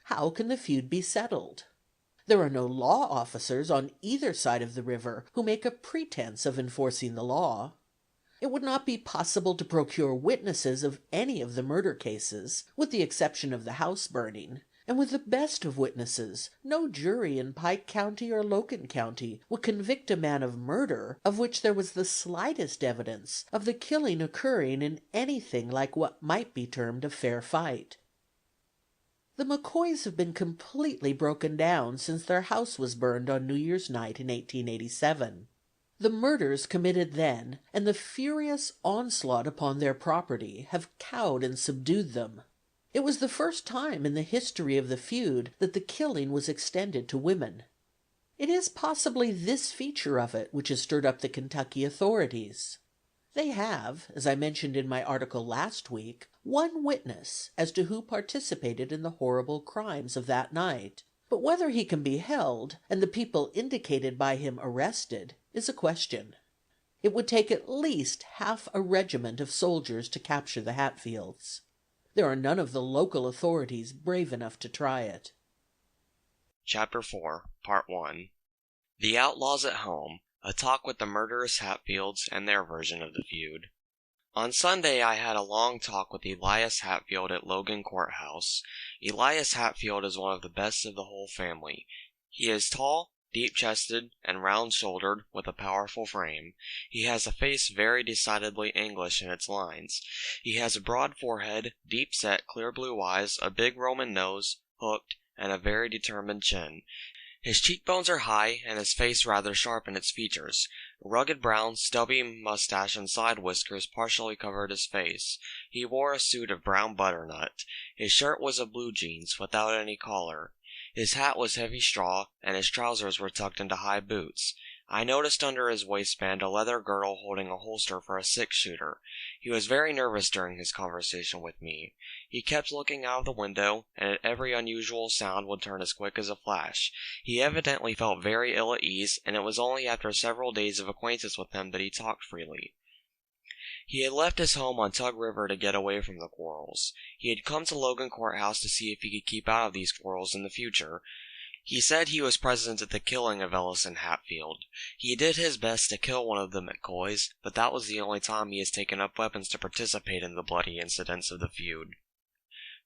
How can the feud be settled? There are no law officers on either side of the river who make a pretense of enforcing the law. It would not be possible to procure witnesses of any of the murder cases, with the exception of the house burning, and with the best of witnesses, no jury in Pike County or Logan County would convict a man of murder of which there was the slightest evidence of the killing occurring in anything like what might be termed a fair fight. The McCoys have been completely broken down since their house was burned on New Year's night in 1887. The murders committed then and the furious onslaught upon their property have cowed and subdued them. It was the first time in the history of the feud that the killing was extended to women. It is possibly this feature of it which has stirred up the Kentucky authorities. They have, as I mentioned in my article last week, one witness as to who participated in the horrible crimes of that night, but whether he can be held and the people indicated by him arrested is a question. It would take at least half a regiment of soldiers to capture the Hatfields. There are none of the local authorities brave enough to try it. Chapter 4, Part 1. The Outlaws at Home, a talk with the murderous Hatfields and their version of the feud. On Sunday I had a long talk with Elias Hatfield at Logan Courthouse. Elias Hatfield is one of the best of the whole family. He is tall, deep-chested, and round-shouldered, with a powerful frame. He has a face very decidedly English in its lines. He has a broad forehead, deep-set, clear blue eyes, a big Roman nose, hooked, and a very determined chin. His cheekbones are high, and his face rather sharp in its features. A rugged brown, stubby mustache and side whiskers partially covered his face. He wore a suit of brown butternut. His shirt was of blue jeans, without any collar. His hat was heavy straw, and his trousers were tucked into high boots. I noticed under his waistband a leather girdle holding a holster for a six-shooter. He was very nervous during his conversation with me. He kept looking out of the window, and at every unusual sound would turn as quick as a flash. He evidently felt very ill at ease, and it was only after several days of acquaintance with him that he talked freely. He had left his home on Tug River to get away from the quarrels. He had come to Logan Courthouse to see if he could keep out of these quarrels in the future. He said he was present at the killing of Ellison Hatfield. He did his best to kill one of the McCoys, but that was the only time he has taken up weapons to participate in the bloody incidents of the feud.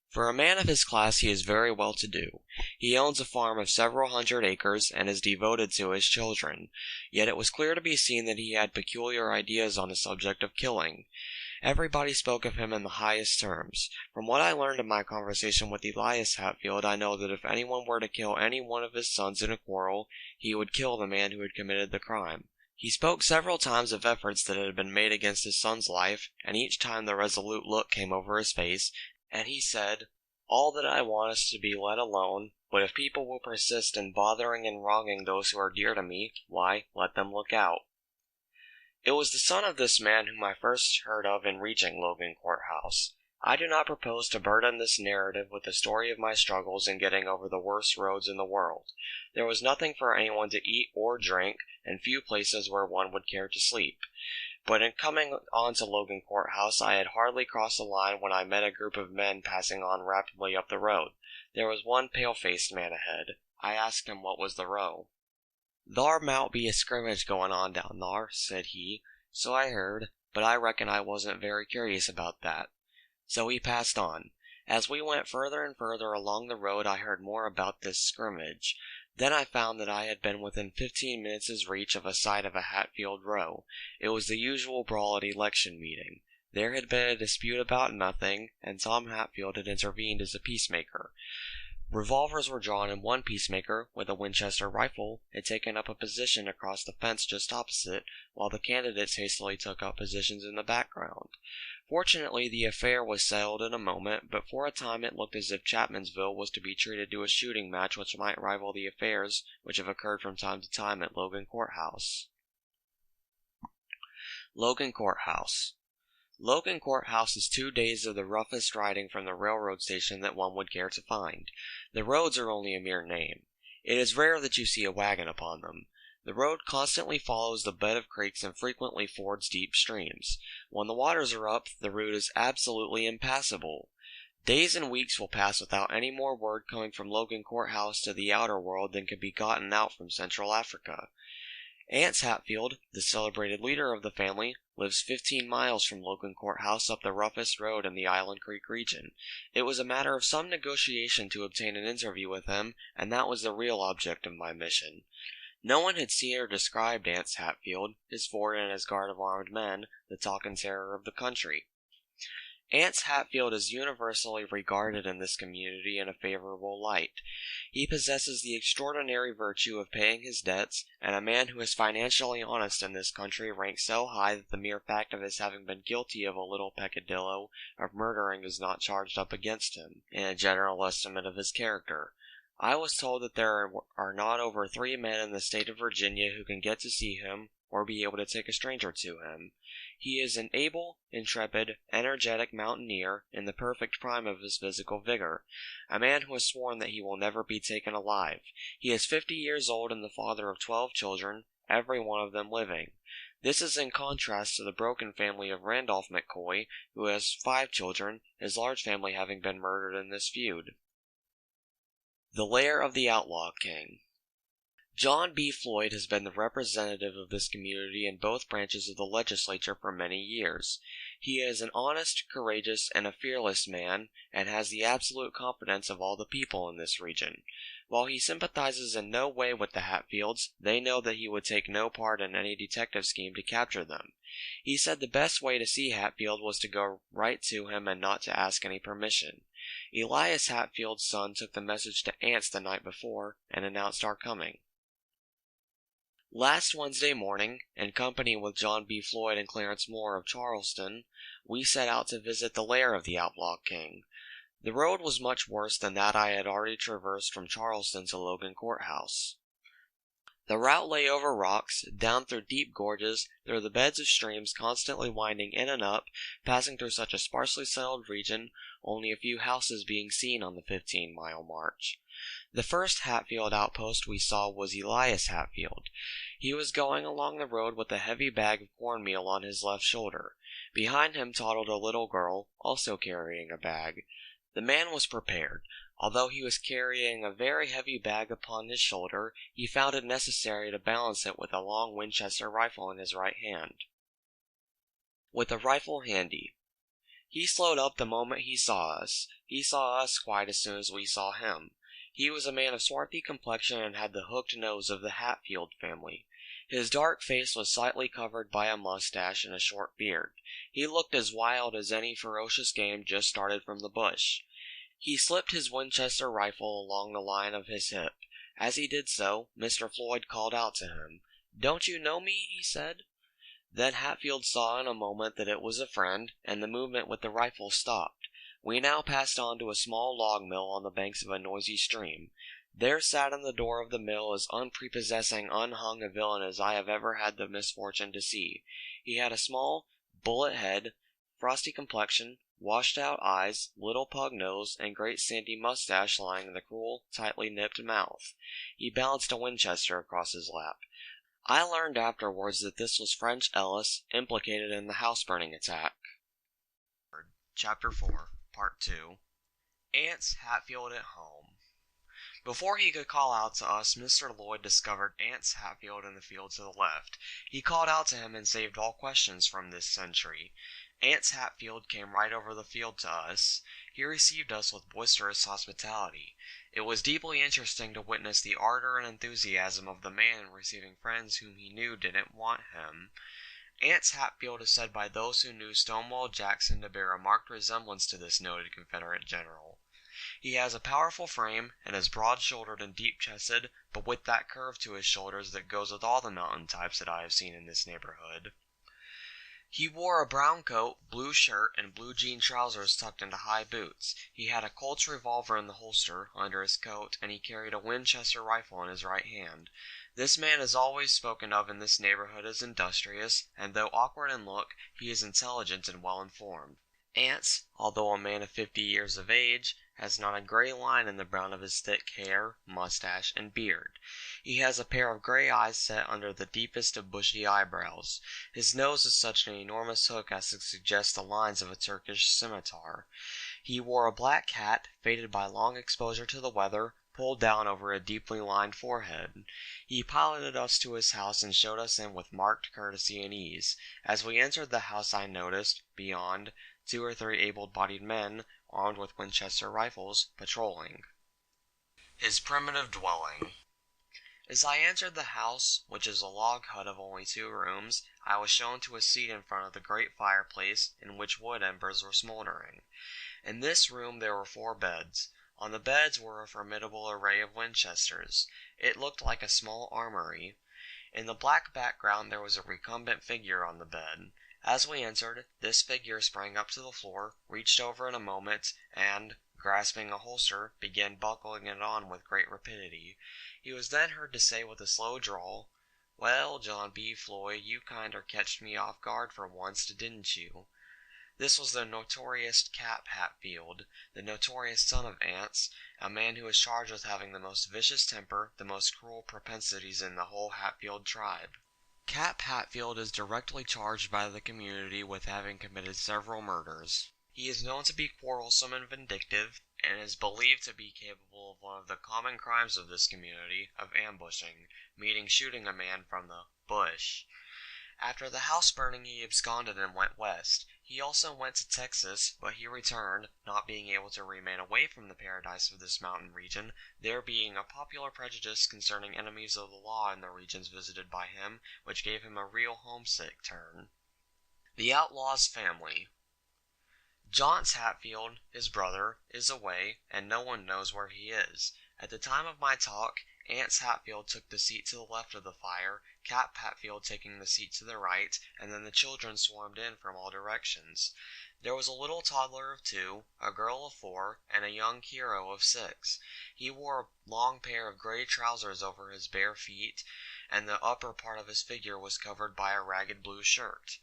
For a man of his class he is very well to do. He owns a farm of several hundred acres, and is devoted to his children. Yet it was clear to be seen that he had peculiar ideas on the subject of killing. Everybody spoke of him in the highest terms. From what I learned in my conversation with Elias Hatfield, I know that if anyone were to kill any one of his sons in a quarrel, he would kill the man who had committed the crime. He spoke several times of efforts that had been made against his son's life, and each time the resolute look came over his face, and he said, "All that I want is to be let alone, but if people will persist in bothering and wronging those who are dear to me, why, let them look out." It was the son of this man whom I first heard of in reaching Logan Courthouse. I do not propose to burden this narrative with the story of my struggles in getting over the worst roads in the world. There was nothing for anyone to eat or drink, and few places where one would care to sleep. But in coming on to Logan Courthouse, I had hardly crossed the line when I met a group of men passing on rapidly up the road. There was one pale-faced man ahead. I asked him what was the row. "Thar mout be a scrimmage goin' on down thar," said he. "So I heard, but I reckon I wasn't very curious about that." So he passed on. As we went further and further along the road I heard more about this scrimmage. Then I found that I had been within 15 minutes' reach of a sight of a Hatfield row. It was the usual brawl at election meeting. There had been a dispute about nothing, and Tom Hatfield had intervened as a peacemaker. Revolvers were drawn, and one peacemaker, with a Winchester rifle, had taken up a position across the fence just opposite, while the candidates hastily took up positions in the background. Fortunately, the affair was settled in a moment, but for a time it looked as if Chapmansville was to be treated to a shooting match which might rival the affairs which have occurred from time to time at Logan Courthouse. Logan Courthouse. Logan Courthouse is 2 days of the roughest riding from the railroad station that one would care to find. The roads are only a mere name. It is rare that you see a wagon upon them. The road constantly follows the bed of creeks and frequently fords deep streams. When the waters are up, the route is absolutely impassable. Days and weeks will pass without any more word coming from Logan Courthouse to the outer world than can be gotten out from Central Africa. Anse Hatfield, the celebrated leader of the family, lives 15 miles from Logan Courthouse up the roughest road in the Island Creek region. It was a matter of some negotiation to obtain an interview with him, and that was the real object of my mission. No one had seen or described Anse Hatfield, his fort and his guard of armed men, the talk and terror of the country. Anse Hatfield is universally regarded in this community in a favorable light. He possesses the extraordinary virtue of paying his debts, and a man who is financially honest in this country ranks so high that the mere fact of his having been guilty of a little peccadillo of murdering is not charged up against him, in a general estimate of his character. I was told that there are not over 3 men in the state of Virginia who can get to see him, or be able to take a stranger to him. He is an able, intrepid, energetic mountaineer in the perfect prime of his physical vigor, a man who has sworn that he will never be taken alive. He is 50 years old and the father of 12 children, every one of them living. This is in contrast to the broken family of Randolph McCoy, who has 5 children, his large family having been murdered in this feud. The Lair of the Outlaw King. John B. Floyd has been the representative of this community in both branches of the legislature for many years. He is an honest, courageous, and a fearless man, and has the absolute confidence of all the people in this region. While he sympathizes in no way with the Hatfields, they know that he would take no part in any detective scheme to capture them. He said the best way to see Hatfield was to go right to him and not to ask any permission. Elias Hatfield's son took the message to Anse the night before and announced our coming. Last Wednesday morning, in company with John B. Floyd and Clarence Moore of Charleston, we set out to visit the lair of the Outlaw King. The road was much worse than that I had already traversed from Charleston to Logan Courthouse. The route lay over rocks, down through deep gorges, through the beds of streams constantly winding in and up, passing through such a sparsely settled region, only a few houses being seen on the 15-mile march. The first Hatfield outpost we saw was Elias Hatfield. He was going along the road with a heavy bag of cornmeal on his left shoulder. Behind him toddled a little girl, also carrying a bag. The man was prepared. Although he was carrying a very heavy bag upon his shoulder, he found it necessary to balance it with a long Winchester rifle in his right hand. With the rifle handy. He slowed up the moment he saw us. He saw us quite as soon as we saw him. He was a man of swarthy complexion and had the hooked nose of the Hatfield family. His dark face was slightly covered by a mustache and a short beard. He looked as wild as any ferocious game just started from the bush. He slipped his Winchester rifle along the line of his hip. As he did so, Mr. Floyd called out to him. "Don't you know me?" he said. Then Hatfield saw in a moment that it was a friend, and the movement with the rifle stopped. We now passed on to a small log mill on the banks of a noisy stream. There sat in the door of the mill as unprepossessing, unhung a villain as I have ever had the misfortune to see. He had a small, bullet head, frosty complexion, washed-out eyes, little pug nose, and great sandy mustache lying in the cruel, tightly nipped mouth. He balanced a Winchester across his lap. I learned afterwards that this was French Ellis, implicated in the house-burning attack. Chapter 4, Part 2. Anse Hatfield at home. Before he could call out to us, Mr. Lloyd discovered Anse Hatfield in the field to the left. He called out to him and saved all questions from this sentry. Anse Hatfield came right over the field to us. He received us with boisterous hospitality. It was deeply interesting to witness the ardor and enthusiasm of the man in receiving friends whom he knew didn't want him. Anse Hatfield is said by those who knew Stonewall Jackson to bear a marked resemblance to this noted Confederate general. He has a powerful frame, and is broad-shouldered and deep-chested, but with that curve to his shoulders that goes with all the mountain types that I have seen in this neighborhood. He wore a brown coat, blue shirt, and blue jean trousers tucked into high boots. He had a Colt's revolver in the holster under his coat, and he carried a Winchester rifle in his right hand. This man is always spoken of in this neighborhood as industrious, and though awkward in look, he is intelligent and well-informed. Anse, although a man of 50 years of age, has not a gray line in the brown of his thick hair, mustache, and beard. He has a pair of gray eyes set under the deepest of bushy eyebrows. His nose is such an enormous hook as to suggest the lines of a Turkish scimitar. He wore a black hat, faded by long exposure to the weather, pulled down over a deeply lined forehead. He piloted us to his house and showed us in with marked courtesy and ease. As we entered the house I noticed, beyond, 2 or 3 able-bodied men, armed with Winchester rifles, patrolling. His primitive dwelling. As I entered the house, which is a log hut of only 2 rooms, I was shown to a seat in front of the great fireplace, in which wood embers were smoldering. In this room there were 4 beds. On the beds were a formidable array of Winchesters. It looked like a small armory. In the black background there was a recumbent figure on the bed. As we entered, this figure sprang up to the floor, reached over in a moment, and, grasping a holster, began buckling it on with great rapidity. He was then heard to say with a slow drawl, "Well, John B. Floyd, you kinder ketched me off guard for once, didn't you?" This was the notorious Cap Hatfield, the notorious son of Anse, a man who was charged with having the most vicious temper, the most cruel propensities in the whole Hatfield tribe. Cap Hatfield is directly charged by the community with having committed several murders. He is known to be quarrelsome and vindictive, and is believed to be capable of one of the common crimes of this community, of ambushing, meaning shooting a man from the bush. After the house burning he absconded and went west. He also went to Texas, but he returned, not being able to remain away from the paradise of this mountain region, there being a popular prejudice concerning enemies of the law in the regions visited by him, which gave him a real homesick turn. The outlaw's family. Johns Hatfield, his brother, is away, and no one knows where he is. At the time of my talk, Anse Hatfield took the seat to the left of the fire, Cap Hatfield taking the seat to the right, and then the children swarmed in from all directions. There was a little toddler of 2, a girl of 4, and a young hero of 6. He wore a long pair of gray trousers over his bare feet, and the upper part of his figure was covered by a ragged blue shirt.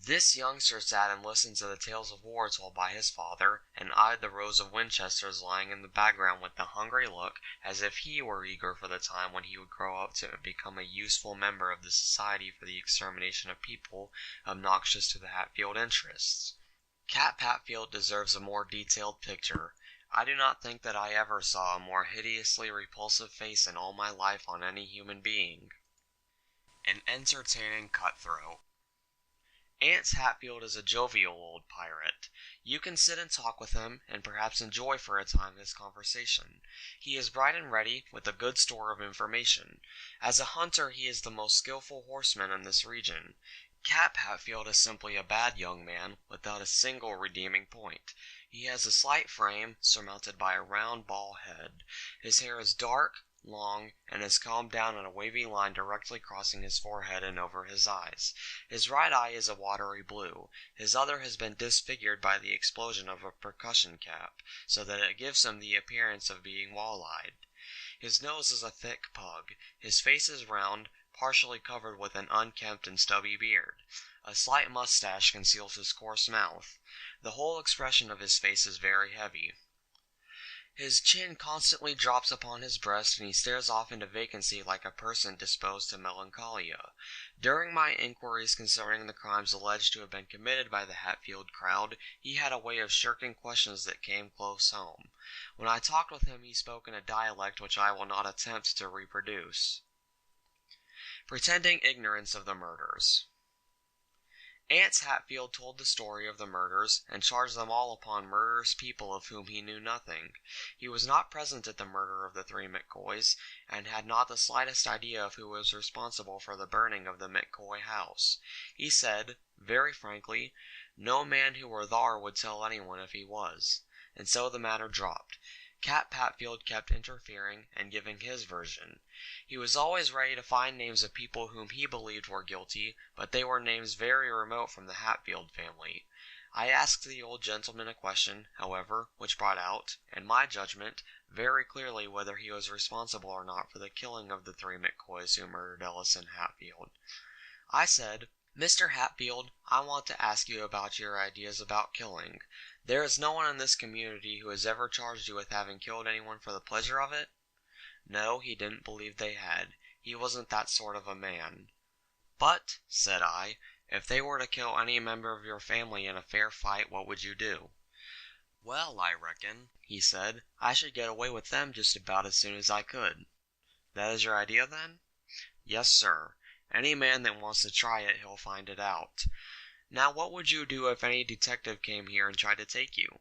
This youngster sat and listened to the tales of war told by his father, and eyed the rows of Winchesters lying in the background with a hungry look, as if he were eager for the time when he would grow up to become a useful member of the Society for the Extermination of People obnoxious to the Hatfield interests. Cap Hatfield deserves a more detailed picture. I do not think that I ever saw a more hideously repulsive face in all my life on any human being. An entertaining cutthroat. Anse Hatfield is a jovial old pirate. You can sit and talk with him, and perhaps enjoy for a time his conversation. He is bright and ready, with a good store of information. As a hunter he is the most skillful horseman in this region. Cap Hatfield is simply a bad young man, without a single redeeming point. He has a slight frame, surmounted by a round ball head. His hair is dark, long, and is combed down in a wavy line directly crossing his forehead and over his eyes. His right eye is a watery blue. His other has been disfigured by the explosion of a percussion cap, so that it gives him the appearance of being wall-eyed. His nose is a thick pug. His face is round, partially covered with an unkempt and stubby beard. A slight mustache conceals his coarse mouth. The whole expression of his face is very heavy. His chin constantly drops upon his breast, and he stares off into vacancy like a person disposed to melancholia. During my inquiries concerning the crimes alleged to have been committed by the Hatfield crowd, he had a way of shirking questions that came close home. When I talked with him he spoke in a dialect which I will not attempt to reproduce. Pretending ignorance of the murders. Anse Hatfield told the story of the murders, and charged them all upon murderous people of whom he knew nothing. He was not present at the murder of the 3 McCoys, and had not the slightest idea of who was responsible for the burning of the McCoy house. He said, very frankly, no man who were thar would tell anyone if he was. And so the matter dropped. Cap Hatfield kept interfering and giving his version. He was always ready to find names of people whom he believed were guilty, but they were names very remote from the Hatfield family. I asked the old gentleman a question, however, which brought out, in my judgment, very clearly whether he was responsible or not for the killing of the 3 McCoys who murdered Ellison Hatfield. I said, "Mr. Hatfield, I want to ask you about your ideas about killing. There is no one in this community who has ever charged you with having killed anyone for the pleasure of it?" No, he didn't believe they had. He wasn't that sort of a man. "But," said I, "if they were to kill any member of your family in a fair fight, what would you do?" "Well, I reckon," he said, "I should get away with them just about as soon as I could." "That is your idea, then?" "Yes, sir. Any man that wants to try it, he'll find it out. Now what would you do if any detective came here and tried to take you?"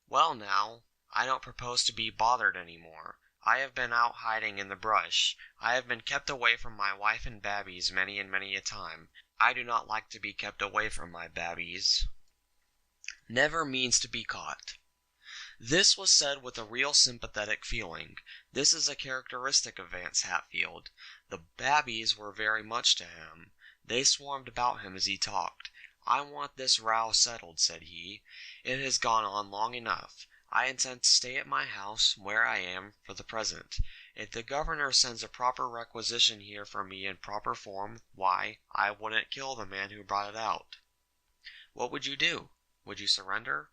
"Well, now, I don't propose to be bothered any more. I have been out hiding in the brush. I have been kept away from my wife and babbies many and many a time. I do not like to be kept away from my babbies. Never means to be caught." This was said with a real sympathetic feeling. This is a characteristic of Anse Hatfield. The babbies were very much to him. They swarmed about him as he talked. "I want this row settled," said he. "It has gone on long enough. I intend to stay at my house, where I am, for the present. If the governor sends a proper requisition here for me in proper form, why, I wouldn't kill the man who brought it out." "What would you do? Would you surrender?"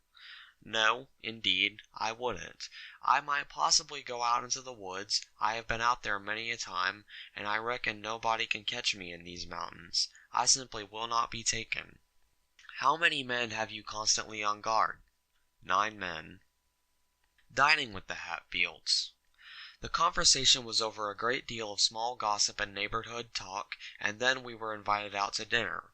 "No, indeed, I wouldn't. I might possibly go out into the woods. I have been out there many a time, and I reckon nobody can catch me in these mountains. I simply will not be taken." "How many men have you constantly on guard?" "9 men." Dining with the Hatfields. The conversation was over a great deal of small gossip and neighborhood talk, and then we were invited out to dinner.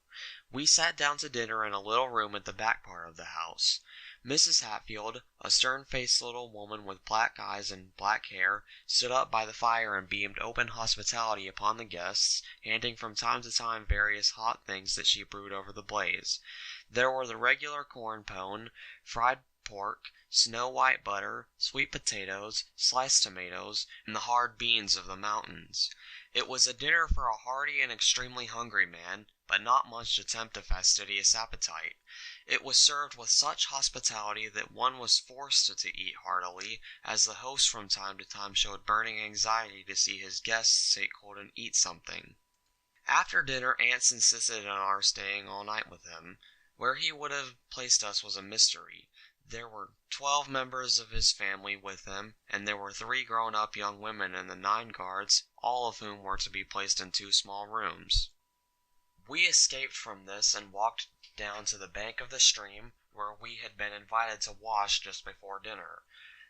We sat down to dinner in a little room at the back part of the house. Mrs. Hatfield, a stern-faced little woman with black eyes and black hair, stood up by the fire and beamed open hospitality upon the guests, handing from time to time various hot things that she brewed over the blaze. There were the regular corn pone, fried pork, snow-white butter, sweet potatoes, sliced tomatoes, and the hard beans of the mountains. It was a dinner for a hearty and extremely hungry man, but not much to tempt a fastidious appetite. It was served with such hospitality that one was forced to eat heartily, as the host from time to time showed burning anxiety to see his guests take hold and eat something. After dinner Anse insisted on our staying all night with him. Where he would have placed us was a mystery. There were 12 members of his family with him, and there were 3 grown-up young women and the 9 guards, all of whom were to be placed in 2 small rooms. We escaped from this and walked down to the bank of the stream, where we had been invited to wash just before dinner.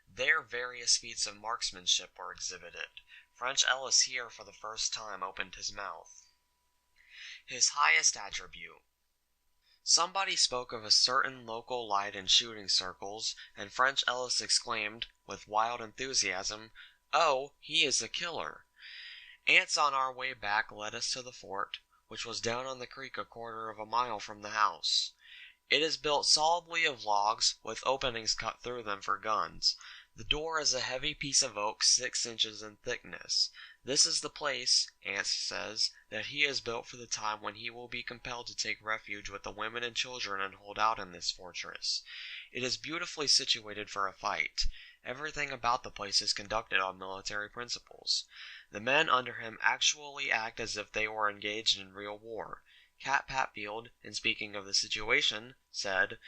There various feats of marksmanship were exhibited. French Ellis here for the first time opened his mouth. His highest attribute. Somebody spoke of a certain local light in shooting circles, and French Ellis exclaimed, with wild enthusiasm, "Oh, he is a killer!" Ants on our way back led us to the fort, which was down on the creek a quarter of a mile from the house. It is built solidly of logs, with openings cut through them for guns. The door is a heavy piece of oak 6 inches in thickness. This is the place, Anse says, that he has built for the time when he will be compelled to take refuge with the women and children and hold out in this fortress. It is beautifully situated for a fight. Everything about the place is conducted on military principles. The men under him actually act as if they were engaged in real war. Cap Hatfield, in speaking of the situation, said,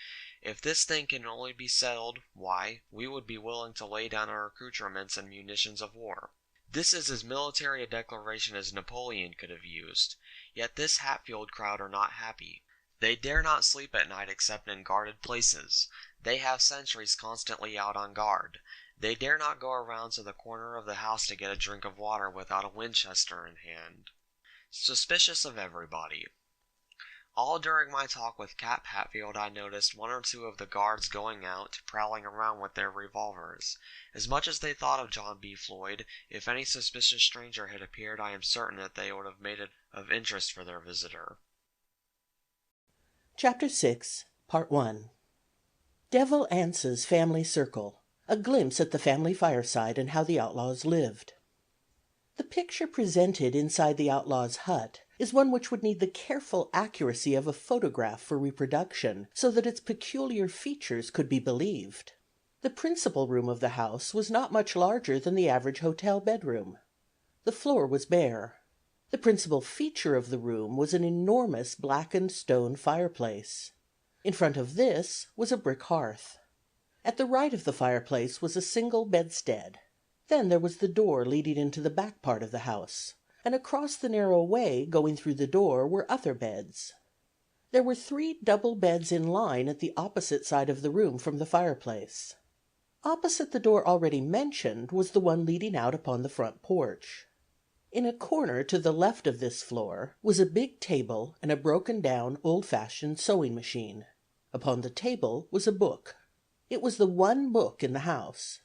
"If this thing can only be settled, why, we would be willing to lay down our accoutrements and munitions of war." This is as military a declaration as Napoleon could have used. Yet this Hatfield crowd are not happy. They dare not sleep at night except in guarded places. They have sentries constantly out on guard. They dare not go around to the corner of the house to get a drink of water without a Winchester in hand. Suspicious of everybody. All during my talk with Cap Hatfield I noticed 1 or 2 of the guards going out, prowling around with their revolvers. As much as they thought of John B. Floyd, if any suspicious stranger had appeared I am certain that they would have made it of interest for their visitor. Chapter 6, Part 1. Devil Anse's Family Circle. A glimpse at the family fireside and how the outlaws lived. The picture presented inside the outlaw's hut is one which would need the careful accuracy of a photograph for reproduction, so that its peculiar features could be believed. The principal room of the house was not much larger than the average hotel bedroom. The floor was bare. The principal feature of the room was an enormous blackened stone fireplace. In front of this was a brick hearth. At the right of the fireplace was a single bedstead. Then there was the door leading into the back part of the house, and across the narrow way going through the door were other beds. There were 3 double beds in line at the opposite side of the room from the fireplace. Opposite the door already mentioned was the one leading out upon the front porch. In a corner to the left of this floor was a big table and a broken down old-fashioned sewing machine. Upon the table was a book. It was the one book in the house.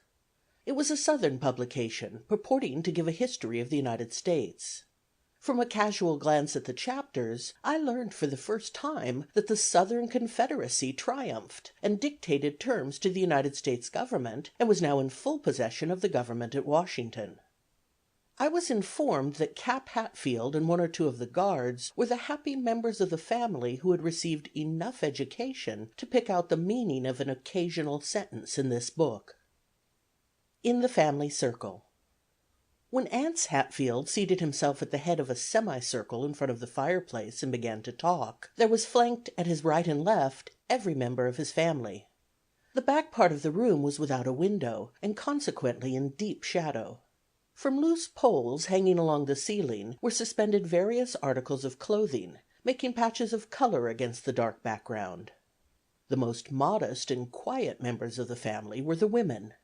It was a Southern publication purporting to give a history of the United States. From a casual glance at the chapters, I learned for the first time that the Southern Confederacy triumphed and dictated terms to the United States government and was now in full possession of the government at Washington. I was informed that Cap Hatfield and 1 or 2 of the guards were the happy members of the family who had received enough education to pick out the meaning of an occasional sentence in this book. In the Family Circle. When Anse Hatfield seated himself at the head of a semicircle in front of the fireplace and began to talk, there was flanked at his right and left every member of his family. The back part of the room was without a window, and consequently in deep shadow. From loose poles hanging along the ceiling were suspended various articles of clothing, making patches of color against the dark background. The most modest and quiet members of the family were the women.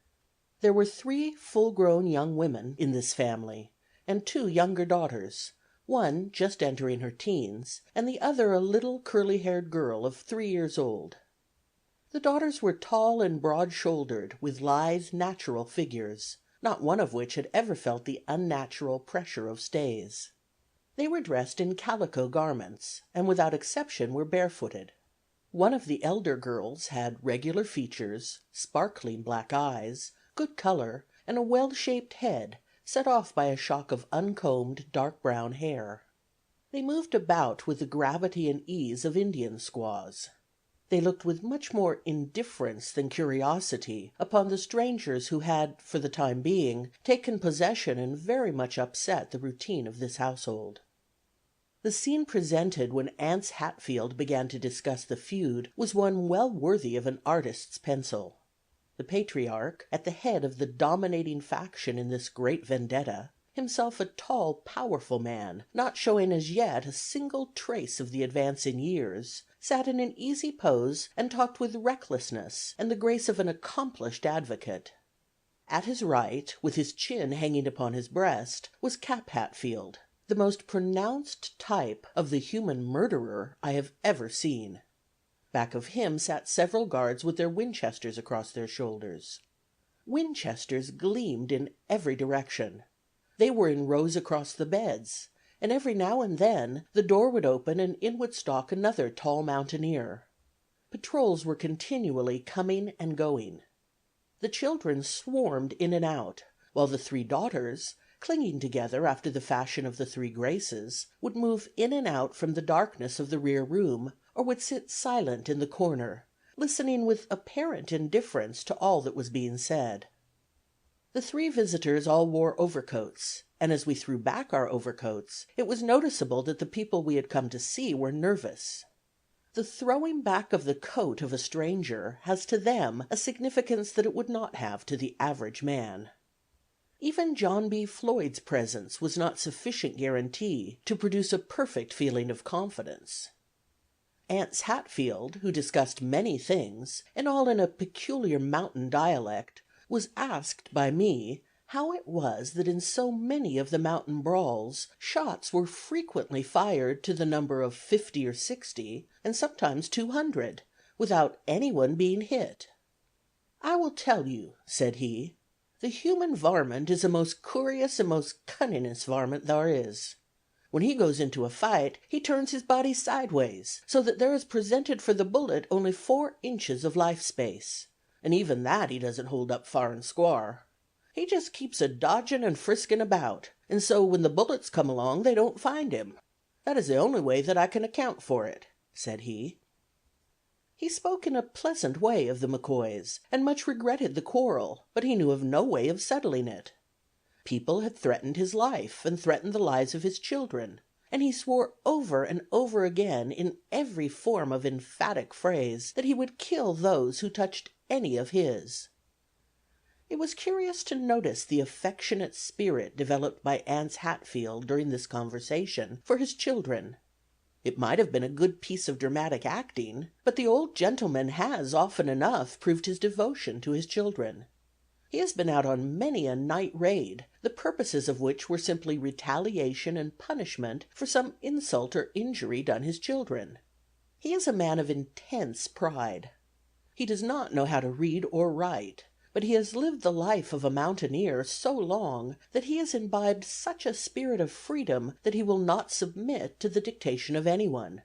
There were 3 full-grown young women in this family, and 2 younger daughters, one just entering her teens, and the other a little curly-haired girl of 3 years old. The daughters were tall and broad-shouldered, with lithe, natural figures, not one of which had ever felt the unnatural pressure of stays. They were dressed in calico garments, and without exception were barefooted. One of the elder girls had regular features, sparkling black eyes, good color, and a well-shaped head, set off by a shock of uncombed dark brown hair. They moved about with the gravity and ease of Indian squaws. They looked with much more indifference than curiosity upon the strangers who had, for the time being, taken possession and very much upset the routine of this household. The scene presented when Anse Hatfield began to discuss the feud was one well worthy of an artist's pencil. The patriarch, at the head of the dominating faction in this great vendetta, himself a tall, powerful man, not showing as yet a single trace of the advance in years, sat in an easy pose and talked with recklessness and the grace of an accomplished advocate. At his right, with his chin hanging upon his breast, was Cap Hatfield, the most pronounced type of the human murderer I have ever seen. Back of him sat several guards with their Winchesters across their shoulders. Winchesters gleamed in every direction. They were in rows across the beds, and every now and then the door would open and in would stalk another tall mountaineer. Patrols were continually coming and going. The children swarmed in and out, while the 3 daughters, clinging together after the fashion of the 3 Graces, would move in and out from the darkness of the rear room, or would sit silent in the corner, listening with apparent indifference to all that was being said. The 3 visitors all wore overcoats, and as we threw back our overcoats, it was noticeable that the people we had come to see were nervous. The throwing back of the coat of a stranger has to them a significance that it would not have to the average man. Even John B. Floyd's presence was not sufficient guarantee to produce a perfect feeling of confidence. Anse Hatfield, who discussed many things, and all in a peculiar mountain dialect, was asked by me how it was that in so many of the mountain brawls shots were frequently fired to the number of 50 or 60, and sometimes 200, without anyone being hit. "I will tell you," said he, "the human varmint is the most curious and most cunningest varmint thar is. When he goes into a fight, he turns his body sideways, so that there is presented for the bullet only 4 inches of life space, and even that he doesn't hold up far and squar. He just keeps a dodgin' and friskin' about, and so when the bullets come along they don't find him. That is the only way that I can account for it," said he. He spoke in a pleasant way of the McCoys, and much regretted the quarrel, but he knew of no way of settling it. People had threatened his life and threatened the lives of his children, and he swore over and over again in every form of emphatic phrase that he would kill those who touched any of his. It was curious to notice the affectionate spirit developed by Anse Hatfield during this conversation for his children. It might have been a good piece of dramatic acting, but the old gentleman has often enough proved his devotion to his children. He has been out on many a night raid, the purposes of which were simply retaliation and punishment for some insult or injury done his children. He is a man of intense pride. He does not know how to read or write, but he has lived the life of a mountaineer so long that he has imbibed such a spirit of freedom that he will not submit to the dictation of anyone.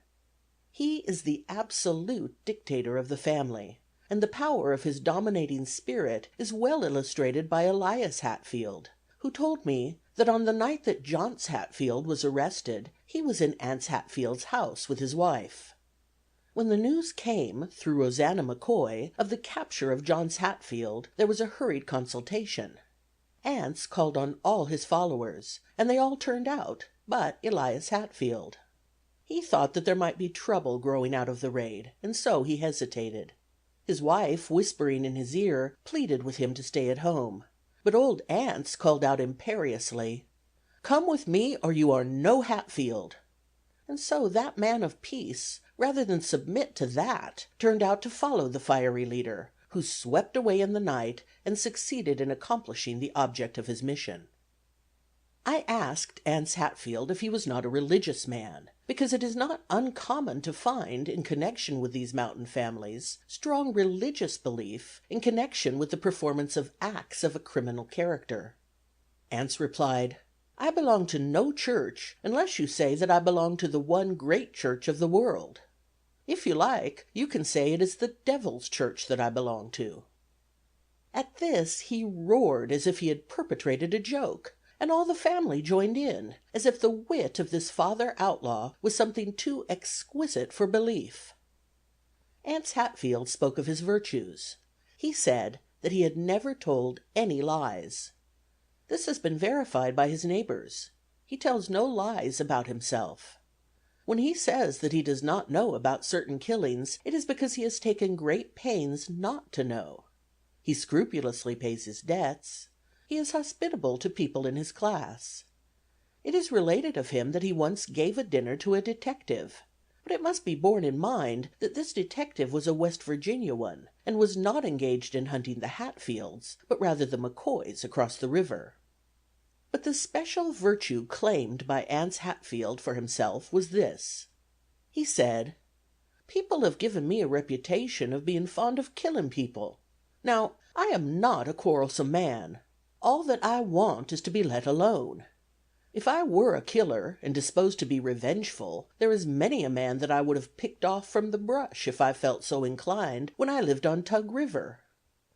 He is the absolute dictator of the family, and the power of his dominating spirit is well illustrated by Elias Hatfield, who told me that on the night that Johns Hatfield was arrested he was in Anse Hatfield's house with his wife. When the news came, through Rosanna McCoy, of the capture of Johns Hatfield, there was a hurried consultation. Anse called on all his followers, and they all turned out, but Elias Hatfield. He thought that there might be trouble growing out of the raid, and so he hesitated. His wife, whispering in his ear, pleaded with him to stay at home, but old Anse called out imperiously, "Come with me, or you are no Hatfield." And so that man of peace, rather than submit to that, turned out to follow the fiery leader, who swept away in the night and succeeded in accomplishing the object of his mission. I asked Anse Hatfield if he was not a religious man, because it is not uncommon to find, in connection with these mountain families, strong religious belief in connection with the performance of acts of a criminal character. Anse replied, "I belong to no church unless you say that I belong to the one great church of the world. If you like, you can say it is the devil's church that I belong to." At this he roared as if he had perpetrated a joke, and all the family joined in, as if the wit of this father outlaw was something too exquisite for belief. Anse Hatfield spoke of his virtues. He said that he had never told any lies. This has been verified by his neighbors. He tells no lies about himself. When he says that he does not know about certain killings, it is because he has taken great pains not to know. He scrupulously pays his debts. He is hospitable to people in his class. It is related of him that he once gave a dinner to a detective, but it must be borne in mind that this detective was a West Virginia one, and was not engaged in hunting the Hatfields, but rather the McCoys across the river. But the special virtue claimed by Anse Hatfield for himself was this. He said, "People have given me a reputation of being fond of killing people. Now, I am not a quarrelsome man. All that I want is to be let alone. If I were a killer, and disposed to be revengeful, there is many a man that I would have picked off from the brush if I felt so inclined when I lived on Tug River.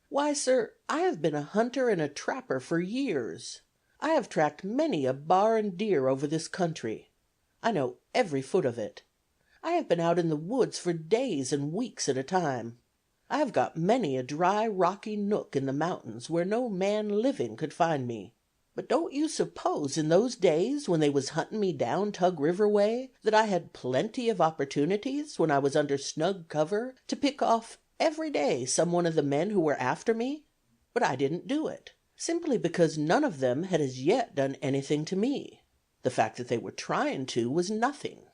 Why, sir, I have been a hunter and a trapper for years. I have tracked many a bar and deer over this country. I know every foot of it. I have been out in the woods for days and weeks at a time. I have got many a dry, rocky nook in the mountains where no man living could find me. But don't you suppose in those days when they was hunting me down Tug River way that I had plenty of opportunities, when I was under snug cover, to pick off every day some one of the men who were after me? But I didn't do it, simply because none of them had as yet done anything to me. The fact that they were trying to was nothing."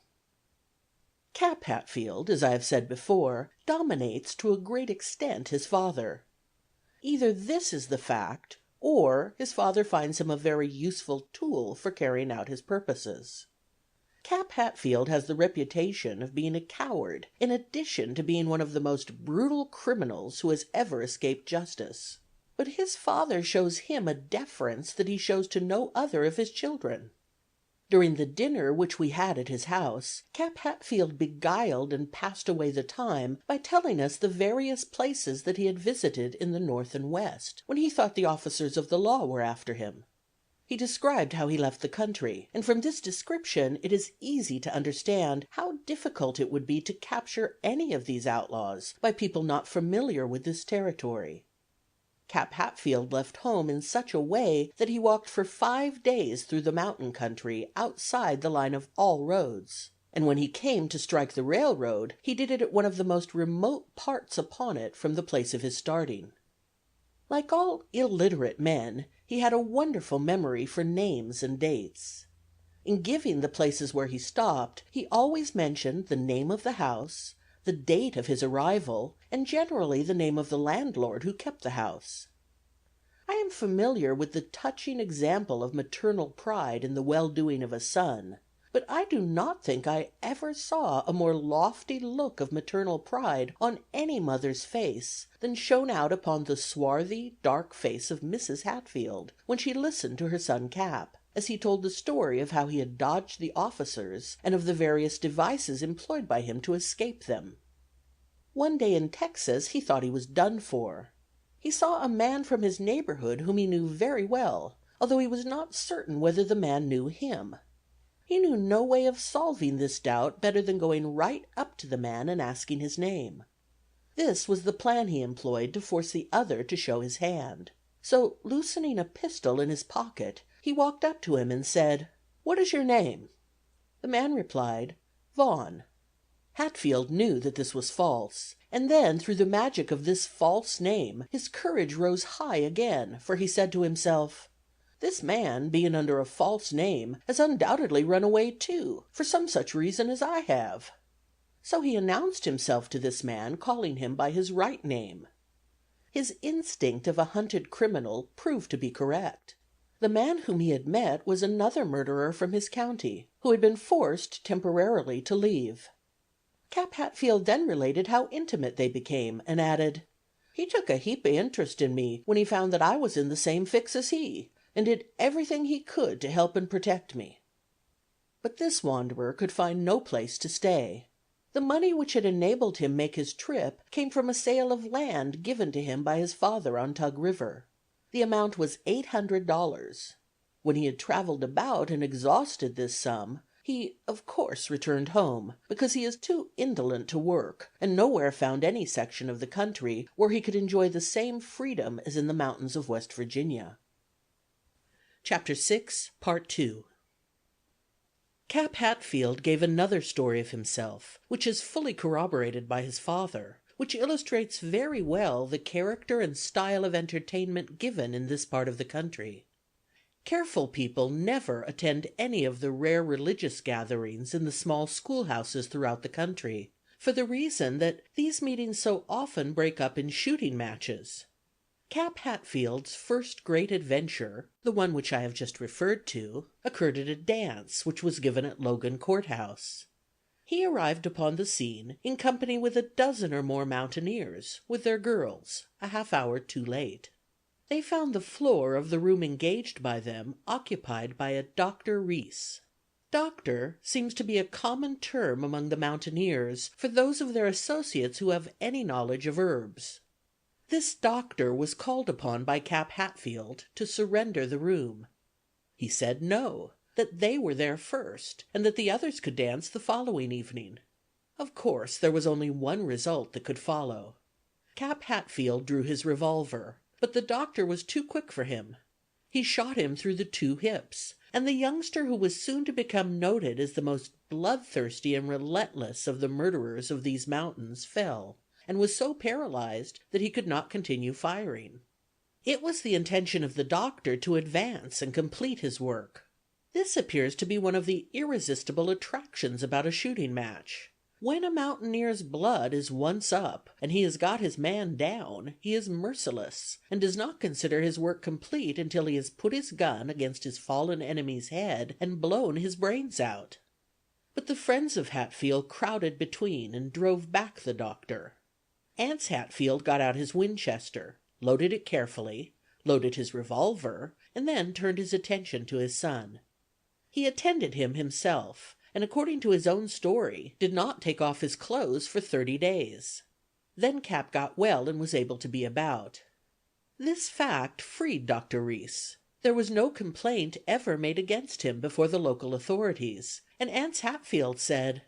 Cap Hatfield, as I have said before, dominates to a great extent his father. Either this is the fact, or his father finds him a very useful tool for carrying out his purposes. Cap Hatfield has the reputation of being a coward, in addition to being one of the most brutal criminals who has ever escaped justice. But his father shows him a deference that he shows to no other of his children. During the dinner which we had at his house, Cap Hatfield beguiled and passed away the time by telling us the various places that he had visited in the North and West, when he thought the officers of the law were after him. He described how he left the country, and from this description it is easy to understand how difficult it would be to capture any of these outlaws by people not familiar with this territory. Cap Hatfield left home in such a way that he walked for 5 days through the mountain country outside the line of all roads, and when he came to strike the railroad he did it at one of the most remote parts upon it from the place of his starting. Like all illiterate men, he had a wonderful memory for names and dates. in giving the places where he stopped, he always mentioned the name of the house, the date of his arrival, and generally the name of the landlord who kept the house. I am familiar with the touching example of maternal pride in the well-doing of a son, but I do not think I ever saw a more lofty look of maternal pride on any mother's face than shone out upon the swarthy, dark face of Mrs. Hatfield when she listened to her son Cap, as he told the story of how he had dodged the officers and of the various devices employed by him to escape them. One day in Texas he thought he was done for. He saw a man from his neighborhood whom he knew very well, although he was not certain whether the man knew him. He knew no way of solving this doubt better than going right up to the man and asking his name. This was the plan he employed to force the other to show his hand. So, loosening a pistol in his pocket, he walked up to him and said, "What is your name?" The man replied, "Vaughn." Hatfield knew that this was false, and then through the magic of this false name his courage rose high again, for he said to himself, "This man, being under a false name, has undoubtedly run away too, for some such reason as I have." So he announced himself to this man, calling him by his right name. His instinct of a hunted criminal proved to be correct. The man whom he had met was another murderer from his county, who had been forced temporarily to leave. Cap Hatfield then related how intimate they became, and added, "He took a heap of interest in me when he found that I was in the same fix as he, and did everything he could to help and protect me." But this wanderer could find no place to stay. The money which had enabled him make his trip came from a sale of land given to him by his father on Tug River. The amount was $800. When he had traveled about and exhausted this sum, he, of course, returned home, because he is too indolent to work, and nowhere found any section of the country where he could enjoy the same freedom as in the mountains of West Virginia. Chapter 6, Part 2. Cap Hatfield gave another story of himself, which is fully corroborated by his father, which illustrates very well the character and style of entertainment given in this part of the country. Careful people never attend any of the rare religious gatherings in the small schoolhouses throughout the country, for the reason that these meetings so often break up in shooting matches. Cap Hatfield's first great adventure, the one which I have just referred to, occurred at a dance which was given at Logan Courthouse. He arrived upon the scene in company with a dozen or more mountaineers, with their girls, a half hour too late. They found the floor of the room engaged by them occupied by a Dr. Reese. Doctor seems to be a common term among the mountaineers for those of their associates who have any knowledge of herbs. This doctor was called upon by Cap Hatfield to surrender the room. He said no, that they were there first, and that the others could dance the following evening. Of course there was only one result that could follow. Cap Hatfield drew his revolver, but the doctor was too quick for him. He shot him through the two hips, and the youngster who was soon to become noted as the most bloodthirsty and relentless of the murderers of these mountains fell, and was so paralyzed that he could not continue firing. It was the intention of the doctor to advance and complete his work. This appears to be one of the irresistible attractions about a shooting match. When a mountaineer's blood is once up, and he has got his man down, he is merciless, and does not consider his work complete until he has put his gun against his fallen enemy's head and blown his brains out. But the friends of Hatfield crowded between and drove back the doctor. Anse Hatfield got out his Winchester, loaded it carefully, loaded his revolver, and then turned his attention to his son. He attended him himself, and according to his own story, did not take off his clothes for 30 days. Then Cap got well and was able to be about. This fact freed Dr. Reese. There was no complaint ever made against him before the local authorities, and Anse Hatfield said,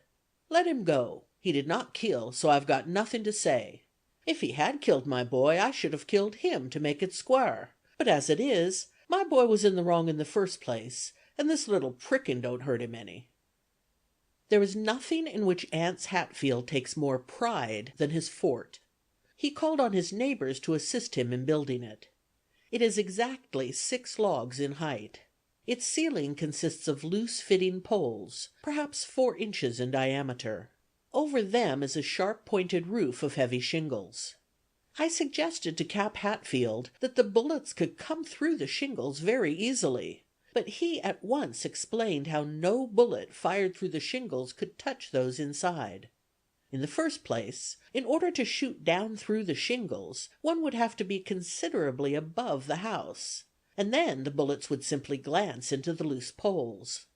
"Let him go. He did not kill, so I've got nothing to say. If he had killed my boy, I should have killed him to make it square. But as it is, my boy was in the wrong in the first place, and this little pricking don't hurt him any." There is nothing in which Anse Hatfield takes more pride than his fort. He called on his neighbors to assist him in building it. It is exactly 6 logs in height. Its ceiling consists of loose-fitting poles, perhaps 4 inches in diameter. Over them is a sharp-pointed roof of heavy shingles. I suggested to Cap Hatfield that the bullets could come through the shingles very easily, but he at once explained how no bullet fired through the shingles could touch those inside. In the first place, in order to shoot down through the shingles, one would have to be considerably above the house, and then the bullets would simply glance into the loose poles.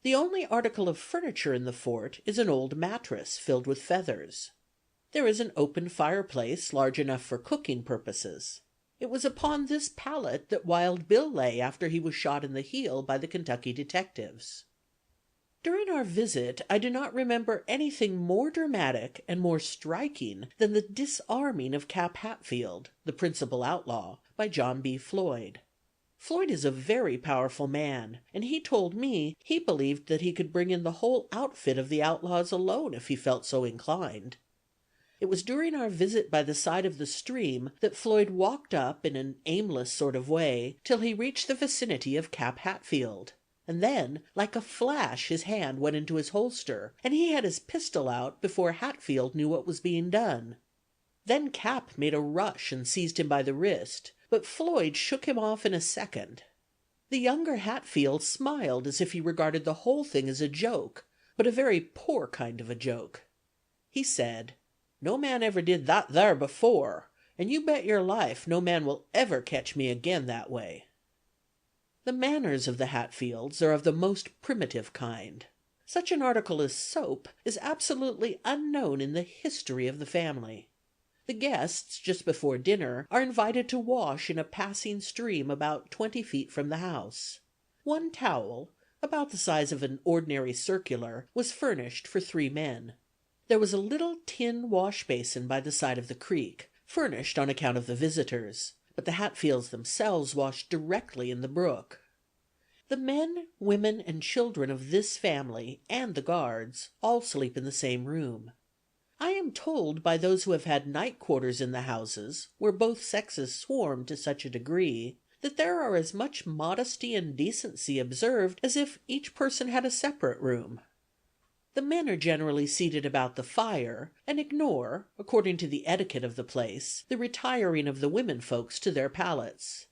The only article of furniture in the fort is an old mattress filled with feathers. There is an open fireplace large enough for cooking purposes. It was upon this pallet that Wild Bill lay after he was shot in the heel by the Kentucky detectives. During our visit I do not remember anything more dramatic and more striking than the disarming of Cap Hatfield, the principal outlaw, by John B. Floyd. Floyd is a very powerful man, and he told me he believed that he could bring in the whole outfit of the outlaws alone if he felt so inclined. It was during our visit by the side of the stream that Floyd walked up in an aimless sort of way till he reached the vicinity of Cap Hatfield, and then like a flash his hand went into his holster, and he had his pistol out before Hatfield knew what was being done. Then Cap made a rush and seized him by the wrist, but Floyd shook him off in a second. The younger Hatfield smiled as if he regarded the whole thing as a joke, but a very poor kind of a joke. He said, "No man ever did that thar before, and you bet your life no man will ever catch me again that way." The manners of the Hatfields are of the most primitive kind. Such an article as soap is absolutely unknown in the history of the family. The guests, just before dinner, are invited to wash in a passing stream about 20 feet from the house. One towel, about the size of an ordinary circular, was furnished for 3 men. There was a little tin wash basin by the side of the creek, furnished on account of the visitors, but the Hatfields themselves washed directly in the brook. The men, women, and children of this family, and the guards, all sleep in the same room. I am told by those who have had night quarters in the houses, where both sexes swarm to such a degree, that there are as much modesty and decency observed as if each person had a separate room. The men are generally seated about the fire, and ignore, according to the etiquette of the place, the retiring of the women folks to their pallets.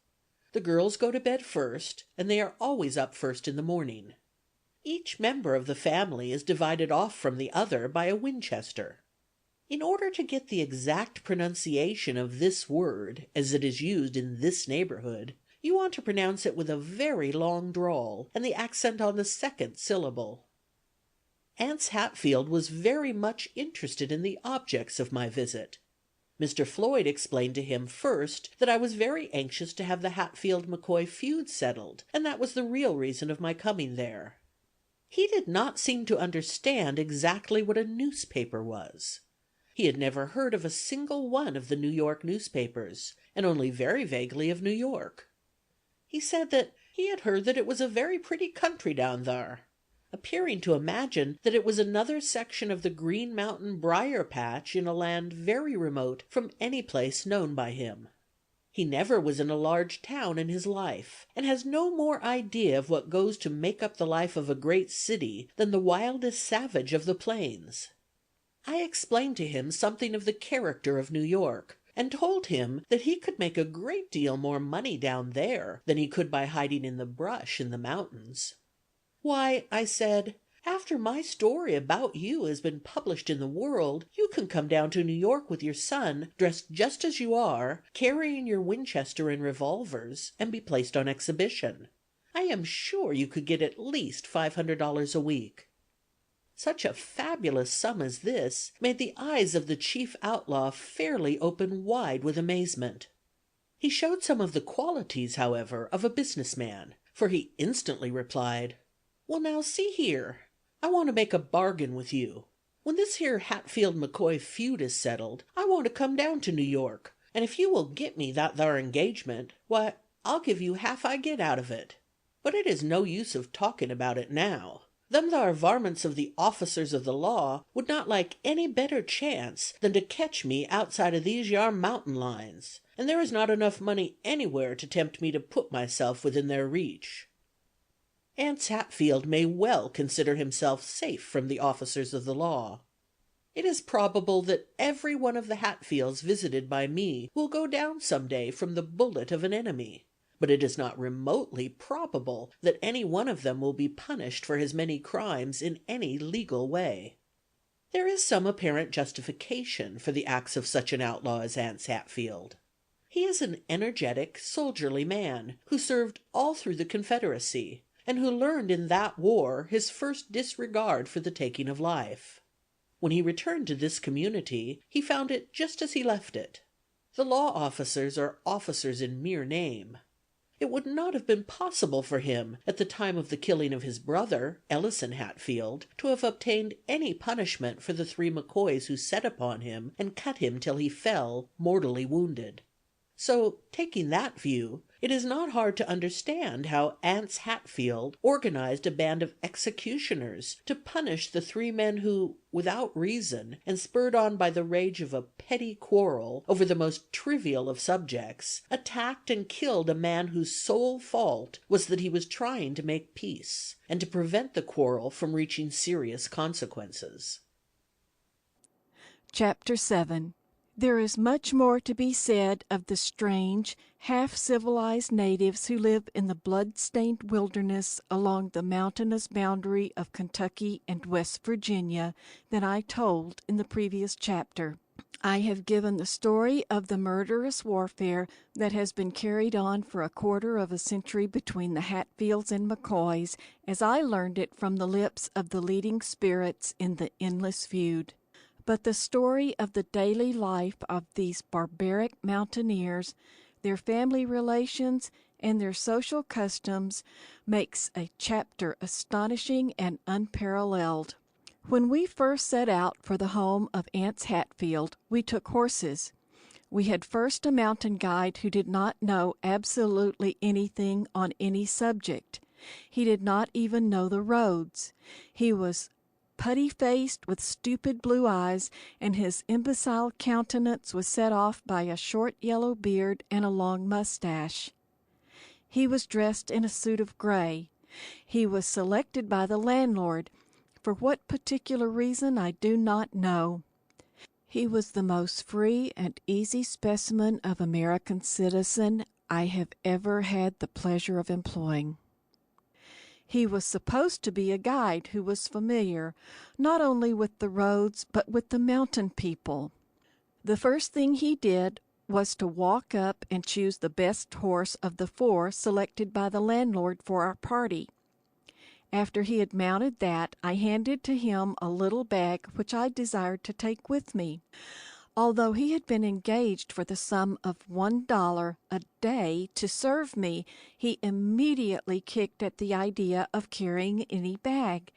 The girls go to bed first, and they are always up first in the morning. Each member of the family is divided off from the other by a Winchester. In order to get the exact pronunciation of this word, as it is used in this neighborhood, you want to pronounce it with a very long drawl, and the accent on the second syllable. Anse Hatfield was very much interested in the objects of my visit. Mr. Floyd explained to him first that I was very anxious to have the Hatfield-McCoy feud settled, and that was the real reason of my coming there. He did not seem to understand exactly what a newspaper was. He had never heard of a single one of the New York newspapers, and only very vaguely of New York. He said that he had heard that it was a very pretty country down thar, appearing to imagine that it was another section of the Green Mountain briar patch in a land very remote from any place known by him. He never was in a large town in his life, and has no more idea of what goes to make up the life of a great city than the wildest savage of the plains. I explained to him something of the character of New York, and told him that he could make a great deal more money down there than he could by hiding in the brush in the mountains. "Why," I said, "after my story about you has been published in the world, you can come down to New York with your son, dressed just as you are, carrying your Winchester and revolvers, and be placed on exhibition. I am sure you could get at least $500 a week." Such a fabulous sum as this made the eyes of the chief outlaw fairly open wide with amazement. He showed some of the qualities, however, of a business man, for he instantly replied, "Well, now, see here, I want to make a bargain with you. When this here Hatfield-McCoy feud is settled, I want to come down to New York, and if you will get me that thar engagement, why, I'll give you half I get out of it. But it is no use of talking about it now. Them thar varmints of the officers of the law would not like any better chance than to catch me outside of these yar mountain lines, and there is not enough money anywhere to tempt me to put myself within their reach. Anse Hatfield may well consider himself safe from the officers of the law. It is probable that every one of the Hatfields visited by me will go down some day from the bullet of an enemy, but it is not remotely probable that any one of them will be punished for his many crimes in any legal way. There is some apparent justification for the acts of such an outlaw as Anse Hatfield. He is an energetic, soldierly man, who served all through the Confederacy, and who learned in that war his first disregard for the taking of life. When he returned to this community, he found it just as he left it. The law officers are officers in mere name. It would not have been possible for him, at the time of the killing of his brother, Ellison Hatfield, to have obtained any punishment for the 3 McCoys who set upon him and cut him till he fell, mortally wounded. So, taking that view, it is not hard to understand how Anse Hatfield organized a band of executioners to punish the 3 men who, without reason, and spurred on by the rage of a petty quarrel over the most trivial of subjects, attacked and killed a man whose sole fault was that he was trying to make peace, and to prevent the quarrel from reaching serious consequences. Chapter 7. There is much more to be said of the strange, half-civilized natives who live in the blood-stained wilderness along the mountainous boundary of Kentucky and West Virginia than I told in the previous chapter. I have given the story of the murderous warfare that has been carried on for a quarter of a century between the Hatfields and McCoys, as I learned it from the lips of the leading spirits in the endless feud. But the story of the daily life of these barbaric mountaineers, their family relations, and their social customs makes a chapter astonishing and unparalleled. When we first set out for the home of Anse Hatfield, we took horses. We had first a mountain guide who did not know absolutely anything on any subject. He did not even know the roads. He was putty-faced with stupid blue eyes, and his imbecile countenance was set off by a short yellow beard and a long mustache. He was dressed in a suit of gray. He was selected by the landlord. For what particular reason I do not know. He was the most free and easy specimen of American citizen I have ever had the pleasure of employing. He was supposed to be a guide who was familiar, not only with the roads, but with the mountain people. The first thing he did was to walk up and choose the best horse of the 4 selected by the landlord for our party. After he had mounted that, I handed to him a little bag which I desired to take with me. Although he had been engaged for the sum of $1 a day to serve me, he immediately kicked at the idea of carrying any bag.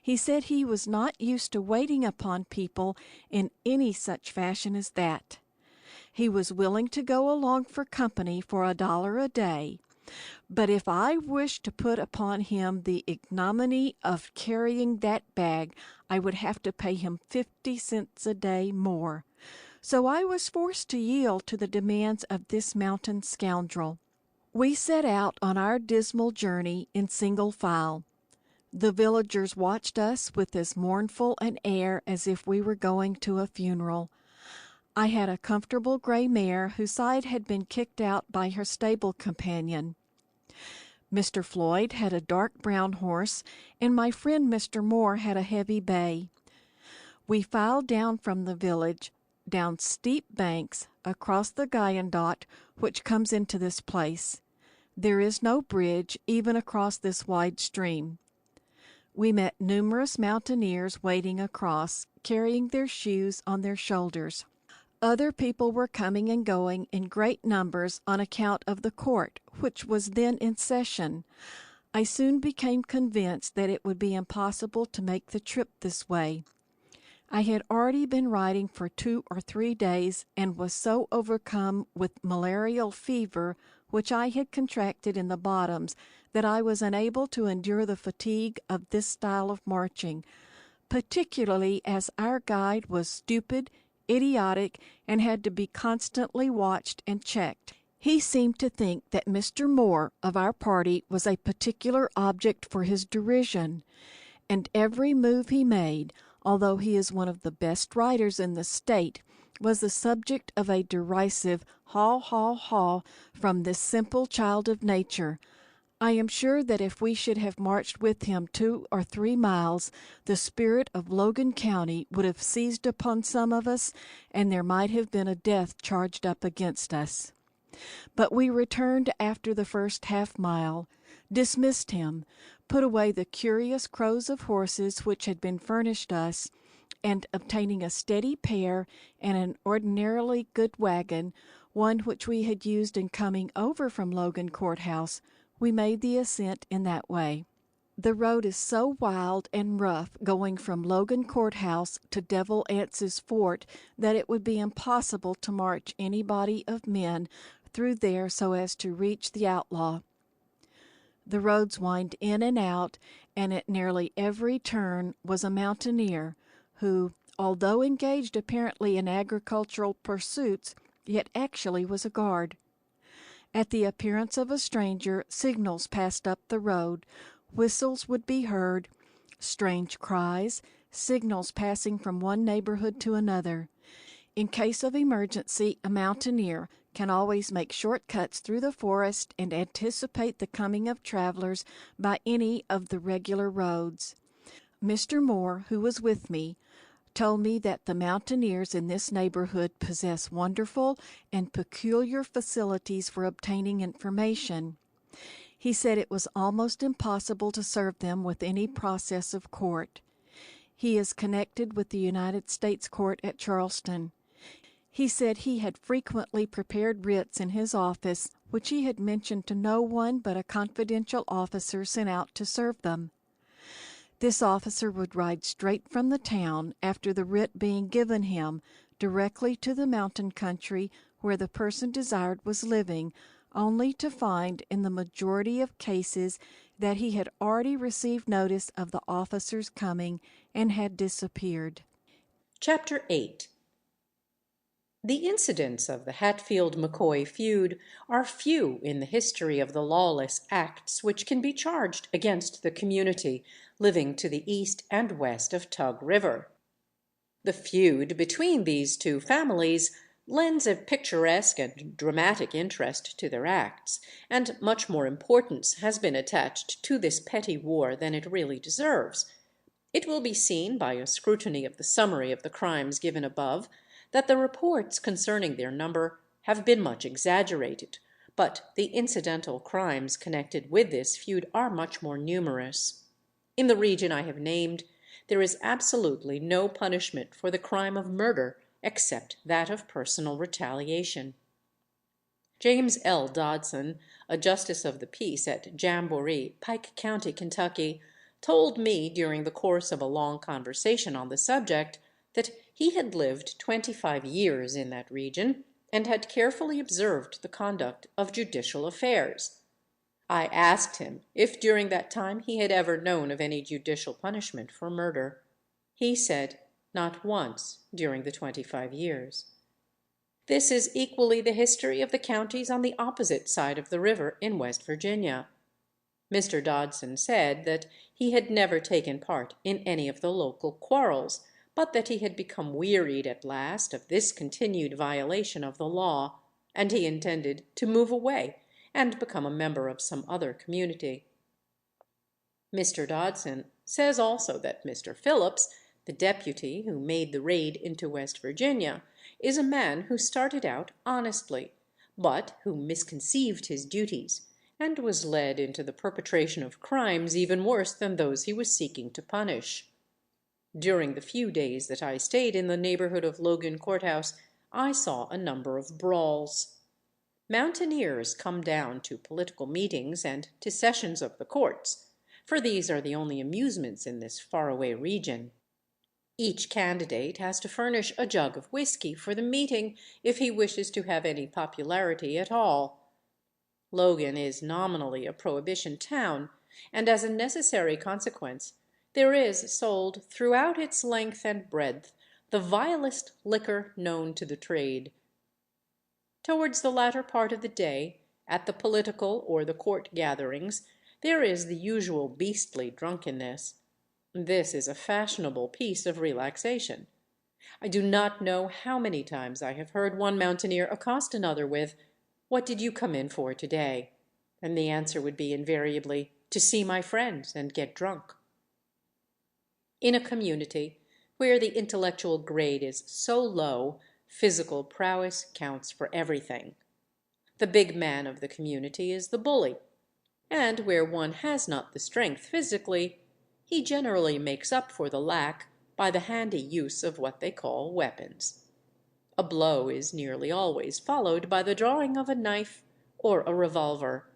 He said he was not used to waiting upon people in any such fashion as that. He was willing to go along for company for $1 a day, but if I wished to put upon him the ignominy of carrying that bag, I would have to pay him 50 cents a day more. So I was forced to yield to the demands of this mountain scoundrel. We set out on our dismal journey in single file. The villagers watched us with as mournful an air as if we were going to a funeral. I had a comfortable gray mare whose side had been kicked out by her stable companion. Mr. Floyd had a dark brown horse, and my friend Mr. Moore had a heavy bay. We filed down from the village, down steep banks, across the Guyandotte, which comes into this place. There is no bridge, even across this wide stream. We met numerous mountaineers wading across, carrying their shoes on their shoulders. Other people were coming and going in great numbers on account of the court, which was then in session. I soon became convinced that it would be impossible to make the trip this way. I had already been riding for 2 or 3 days, and was so overcome with malarial fever, which I had contracted in the bottoms, that I was unable to endure the fatigue of this style of marching, particularly as our guide was stupid, idiotic, and had to be constantly watched and checked. He seemed to think that Mr. Moore of our party was a particular object for his derision, and every move he made, although he is one of the best writers in the state, was the subject of a derisive haw, haw, haw from this simple child of nature. I am sure that if we should have marched with him 2 or 3 miles, the spirit of Logan County would have seized upon some of us, and there might have been a death charged up against us. But we returned after the first half-mile, dismissed him, put away the curious crows of horses which had been furnished us, and obtaining a steady pair and an ordinarily good wagon, one which we had used in coming over from Logan Courthouse, we made the ascent in that way. The road is so wild and rough going from Logan Courthouse to Devil Anse's fort that it would be impossible to march any body of men through there so as to reach the outlaw. The roads wind in and out, and at nearly every turn was a mountaineer who, although engaged apparently in agricultural pursuits, yet actually was a guard. At the appearance of a stranger, signals passed up the road, whistles would be heard, strange cries, signals passing from one neighborhood to another. In case of emergency, a mountaineer can always make short cuts through the forest and anticipate the coming of travelers by any of the regular roads. Mr. Moore, who was with me, told me that the mountaineers in this neighborhood possess wonderful and peculiar facilities for obtaining information. He said it was almost impossible to serve them with any process of court. He is connected with the United States Court at Charleston. He said he had frequently prepared writs in his office which he had mentioned to no one but a confidential officer sent out to serve them. This officer would ride straight from the town, after the writ being given him, directly to the mountain country where the person desired was living, only to find in the majority of cases that he had already received notice of the officer's coming and had disappeared. Chapter 8. The incidents of the Hatfield-McCoy feud are few in the history of the lawless acts which can be charged against the community living to the east and west of Tug River. The feud between these two families lends a picturesque and dramatic interest to their acts, and much more importance has been attached to this petty war than it really deserves. It will be seen by a scrutiny of the summary of the crimes given above that the reports concerning their number have been much exaggerated, but the incidental crimes connected with this feud are much more numerous. In the region I have named, there is absolutely no punishment for the crime of murder except that of personal retaliation. James L. Dodson, a justice of the peace at Jamboree, Pike County, Kentucky, told me during the course of a long conversation on the subject that he had lived 25 years in that region and had carefully observed the conduct of judicial affairs. I asked him if during that time he had ever known of any judicial punishment for murder. He said not once during the 25 years. This is equally the history of the counties on the opposite side of the river in West Virginia. Mr. Dodson said that he had never taken part in any of the local quarrels, but that he had become wearied at last of this continued violation of the law, and he intended to move away and become a member of some other community. Mr. Dodson says also that Mr. Phillips, the deputy who made the raid into West Virginia, is a man who started out honestly, but who misconceived his duties, and was led into the perpetration of crimes even worse than those he was seeking to punish. During the few days that I stayed in the neighborhood of Logan Courthouse, I saw a number of brawls. Mountaineers come down to political meetings and to sessions of the courts, for these are the only amusements in this faraway region. Each candidate has to furnish a jug of whiskey for the meeting if he wishes to have any popularity at all. Logan is nominally a prohibition town, and as a necessary consequence, there is sold throughout its length and breadth the vilest liquor known to the trade. Towards the latter part of the day, at the political or the court gatherings, there is the usual beastly drunkenness. This is a fashionable piece of relaxation. I do not know how many times I have heard one mountaineer accost another with, "What did you come in for today?" And the answer would be invariably, "To see my friends and get drunk." In a community where the intellectual grade is so low, physical prowess counts for everything. The big man of the community is the bully, and where one has not the strength physically, he generally makes up for the lack by the handy use of what they call weapons. A blow is nearly always followed by the drawing of a knife or a revolver.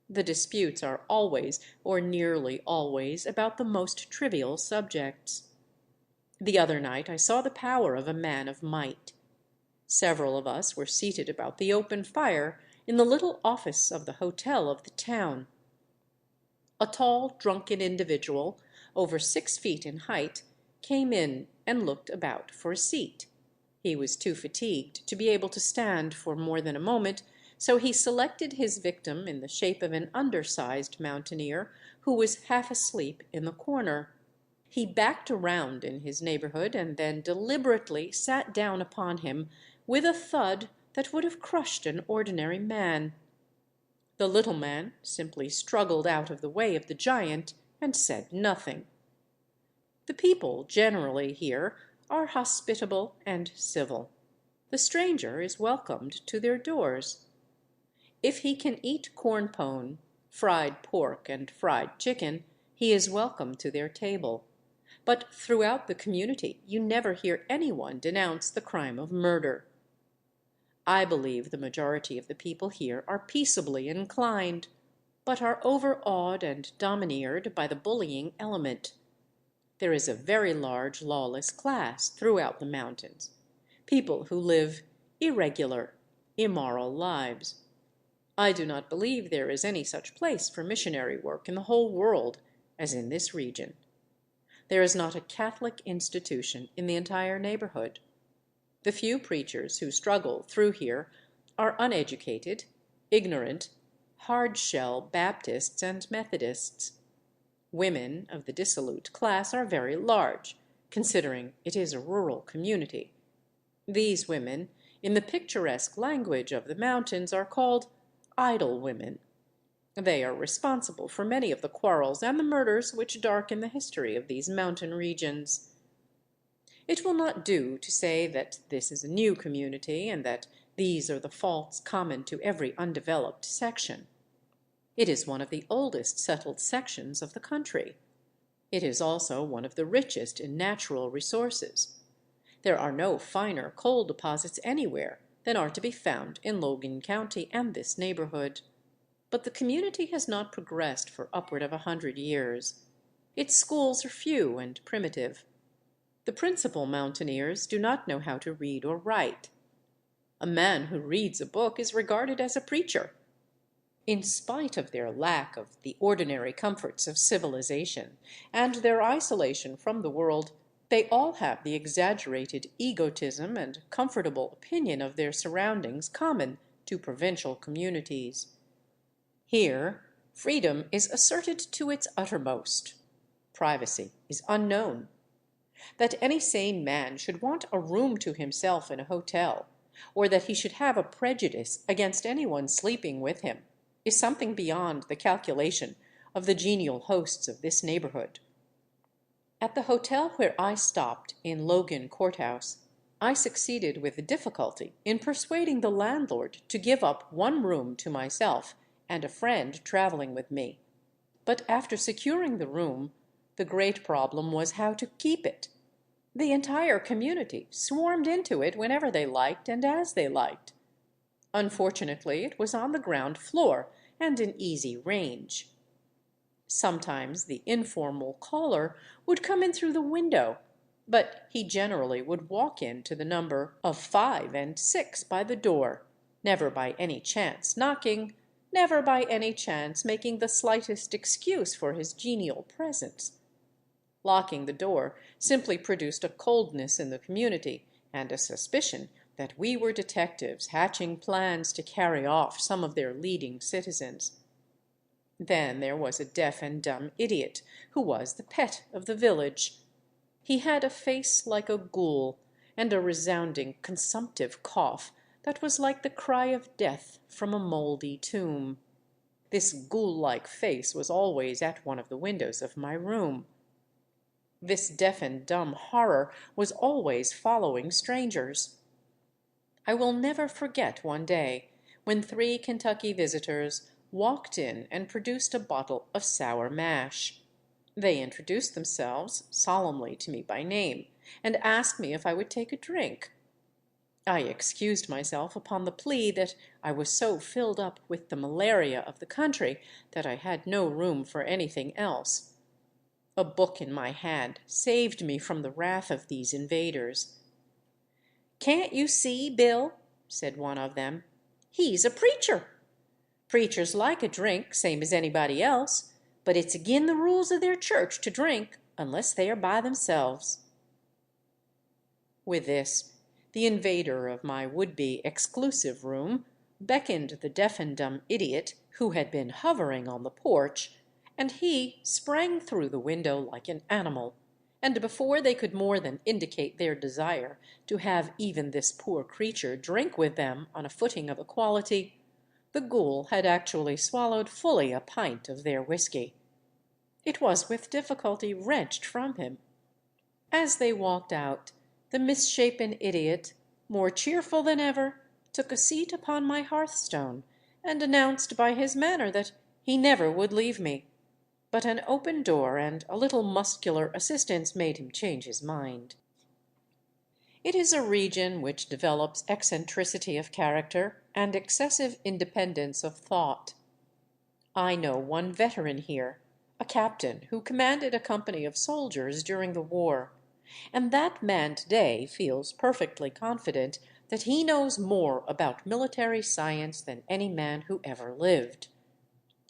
The disputes are always, or nearly always, about the most trivial subjects. The other night I saw the power of a man of might. Several of us were seated about the open fire in the little office of the hotel of the town. A tall, drunken individual, over 6 feet in height, came in and looked about for a seat. He was too fatigued to be able to stand for more than a moment, so he selected his victim in the shape of an undersized mountaineer who was half asleep in the corner. He backed around in his neighborhood and then deliberately sat down upon him with a thud that would have crushed an ordinary man. The little man simply struggled out of the way of the giant and said nothing. The people generally here are hospitable and civil. The stranger is welcomed to their doors. If he can eat corn pone, fried pork, and fried chicken, he is welcome to their table. But throughout the community you never hear anyone denounce the crime of murder. I believe the majority of the people here are peaceably inclined, but are overawed and domineered by the bullying element. There is a very large lawless class throughout the mountains, people who live irregular, immoral lives. I do not believe there is any such place for missionary work in the whole world as in this region. There is not a Catholic institution in the entire neighborhood. The few preachers who struggle through here are uneducated, ignorant, hard-shell Baptists and Methodists. Women of the dissolute class are very large, considering it is a rural community. These women, in the picturesque language of the mountains, are called idle women. They are responsible for many of the quarrels and the murders which darken the history of these mountain regions. It will not do to say that this is a new community and that these are the faults common to every undeveloped section. It is one of the oldest settled sections of the country. It is also one of the richest in natural resources. There are no finer coal deposits anywhere than are to be found in Logan County and this neighborhood. But the community has not progressed for upward of 100 years. Its schools are few and primitive. The principal mountaineers do not know how to read or write. A man who reads a book is regarded as a preacher. In spite of their lack of the ordinary comforts of civilization and their isolation from the world, they all have the exaggerated egotism and comfortable opinion of their surroundings common to provincial communities. Here, freedom is asserted to its uttermost. Privacy is unknown. That any sane man should want a room to himself in a hotel, or that he should have a prejudice against anyone sleeping with him, is something beyond the calculation of the genial hosts of this neighborhood. At the hotel where I stopped in Logan Courthouse, I succeeded with difficulty in persuading the landlord to give up one room to myself and a friend traveling with me. But after securing the room, the great problem was how to keep it. The entire community swarmed into it whenever they liked and as they liked. Unfortunately, it was on the ground floor and in easy range. Sometimes the informal caller would come in through the window, but he generally would walk in to the number of 5 and 6 by the door, never by any chance knocking, never by any chance making the slightest excuse for his genial presence. Locking the door simply produced a coldness in the community and a suspicion that we were detectives hatching plans to carry off some of their leading citizens. Then there was a deaf and dumb idiot who was the pet of the village. He had a face like a ghoul, and a resounding consumptive cough that was like the cry of death from a mouldy tomb. This ghoul-like face was always at one of the windows of my room. This deaf and dumb horror was always following strangers. I will never forget one day when 3 Kentucky visitors walked in and produced a bottle of sour mash. They introduced themselves solemnly to me by name, and asked me if I would take a drink. I excused myself upon the plea that I was so filled up with the malaria of the country that I had no room for anything else. A book in my hand saved me from the wrath of these invaders. "Can't you see, Bill?" said one of them. "He's a preacher. Preachers like a drink, same as anybody else, but it's agin the rules of their church to drink unless they are by themselves." With this, the invader of my would-be exclusive room beckoned the deaf and dumb idiot who had been hovering on the porch, and he sprang through the window like an animal, and before they could more than indicate their desire to have even this poor creature drink with them on a footing of equality, the ghoul had actually swallowed fully a pint of their whiskey. It was with difficulty wrenched from him. As they walked out, the misshapen idiot, more cheerful than ever, took a seat upon my hearthstone, and announced by his manner that he never would leave me. But an open door and a little muscular assistance made him change his mind. It is a region which develops eccentricity of character and excessive independence of thought. I know one veteran here, a captain who commanded a company of soldiers during the war, and that man today feels perfectly confident that he knows more about military science than any man who ever lived.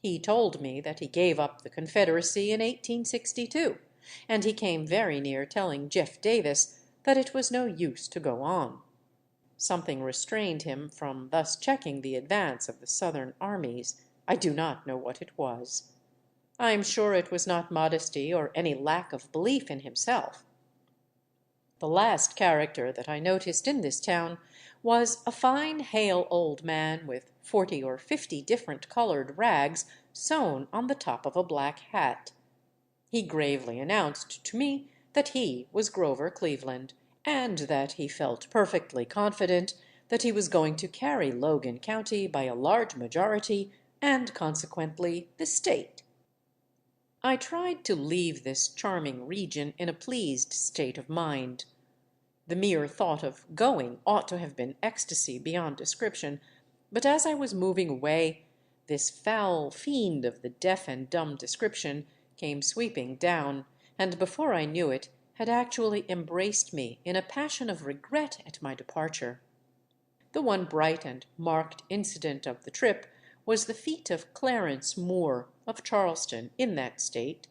He told me that he gave up the Confederacy in 1862, and he came very near telling Jeff Davis that it was no use to go on. Something restrained him from thus checking the advance of the Southern armies. I do not know what it was. I am sure it was not modesty or any lack of belief in himself. The last character that I noticed in this town was a fine, hale old man with 40 or 50 different colored rags sewn on the top of a black hat. He gravely announced to me that he was Grover Cleveland, and that he felt perfectly confident that he was going to carry Logan County by a large majority, and consequently the state. I tried to leave this charming region in a pleased state of mind. The mere thought of going ought to have been ecstasy beyond description, but as I was moving away, this foul fiend of the deaf and dumb description came sweeping down, and before I knew it, had actually embraced me in a passion of regret at my departure. The one bright and marked incident of the trip was the feat of Clarence Moore, of Charleston, in that state,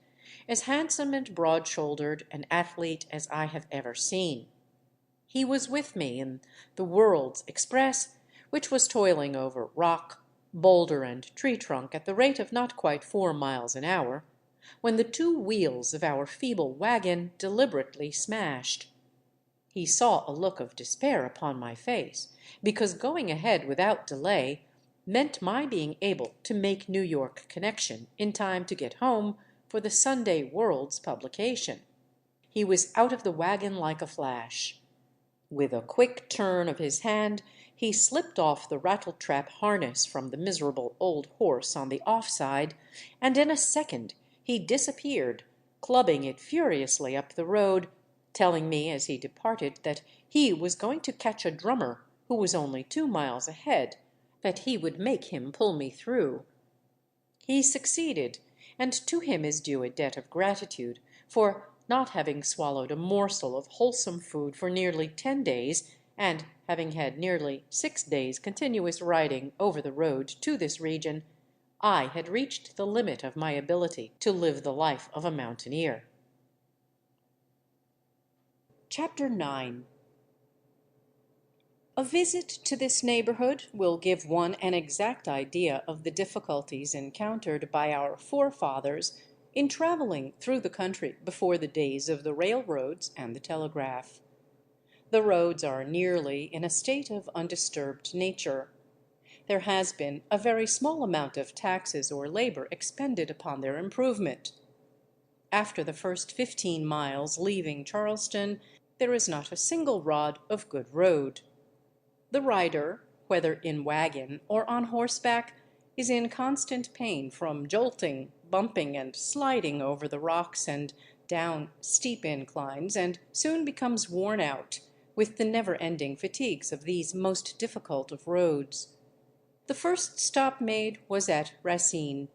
as handsome and broad-shouldered an athlete as I have ever seen. He was with me in the World's Express, which was toiling over rock, boulder, and tree trunk at the rate of not quite 4 miles an hour, when the 2 wheels of our feeble wagon deliberately smashed. He saw a look of despair upon my face, because going ahead without delay meant my being able to make New York connection in time to get home for the Sunday World's publication. He was out of the wagon like a flash. With a quick turn of his hand, he slipped off the rattletrap harness from the miserable old horse on the off-side, and in a second he disappeared, clubbing it furiously up the road, telling me as he departed that he was going to catch a drummer who was only 2 miles ahead, that he would make him pull me through. He succeeded, and to him is due a debt of gratitude, for not having swallowed a morsel of wholesome food for nearly 10 days, and having had nearly 6 days' continuous riding over the road to this region, I had reached the limit of my ability to live the life of a mountaineer. Chapter 9. A visit to this neighborhood will give one an exact idea of the difficulties encountered by our forefathers in traveling through the country before the days of the railroads and the telegraph. The roads are nearly in a state of undisturbed nature. There has been a very small amount of taxes or labor expended upon their improvement. After the first 15 miles leaving Charleston, there is not a single rod of good road. The rider, whether in wagon or on horseback, is in constant pain from jolting, bumping, and sliding over the rocks and down steep inclines, and soon becomes worn out with the never-ending fatigues of these most difficult of roads. The first stop made was at Racine.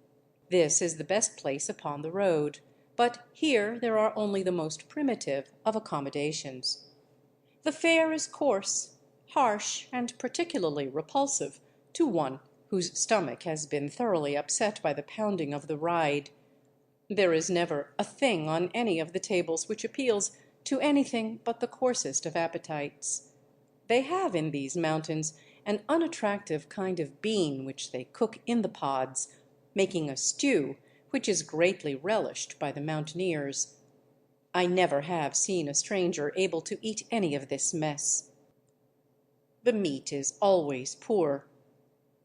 This is the best place upon the road, but here there are only the most primitive of accommodations. The fare is coarse, harsh, and particularly repulsive to one whose stomach has been thoroughly upset by the pounding of the ride. There is never a thing on any of the tables which appeals to anything but the coarsest of appetites. They have in these mountains an unattractive kind of bean which they cook in the pods, making a stew which is greatly relished by the mountaineers. I never have seen a stranger able to eat any of this mess. The meat is always poor.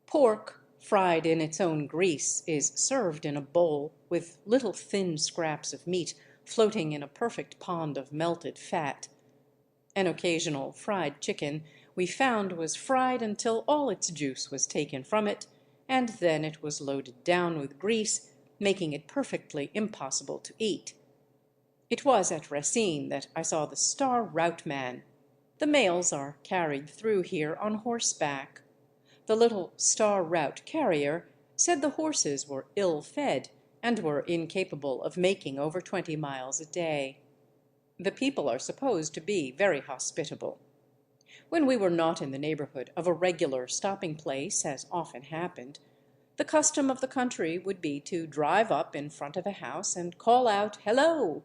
Pork, fried in its own grease, is served in a bowl, with little thin scraps of meat floating in a perfect pond of melted fat. An occasional fried chicken we found was fried until all its juice was taken from it, and then it was loaded down with grease, making it perfectly impossible to eat. It was at Racine that I saw the star route man. The mails are carried through here on horseback. The little star route carrier said the horses were ill-fed and were incapable of making over 20 miles a day. The people are supposed to be very hospitable. When we were not in the neighborhood of a regular stopping place, as often happened, the custom of the country would be to drive up in front of a house and call out, "Hello!"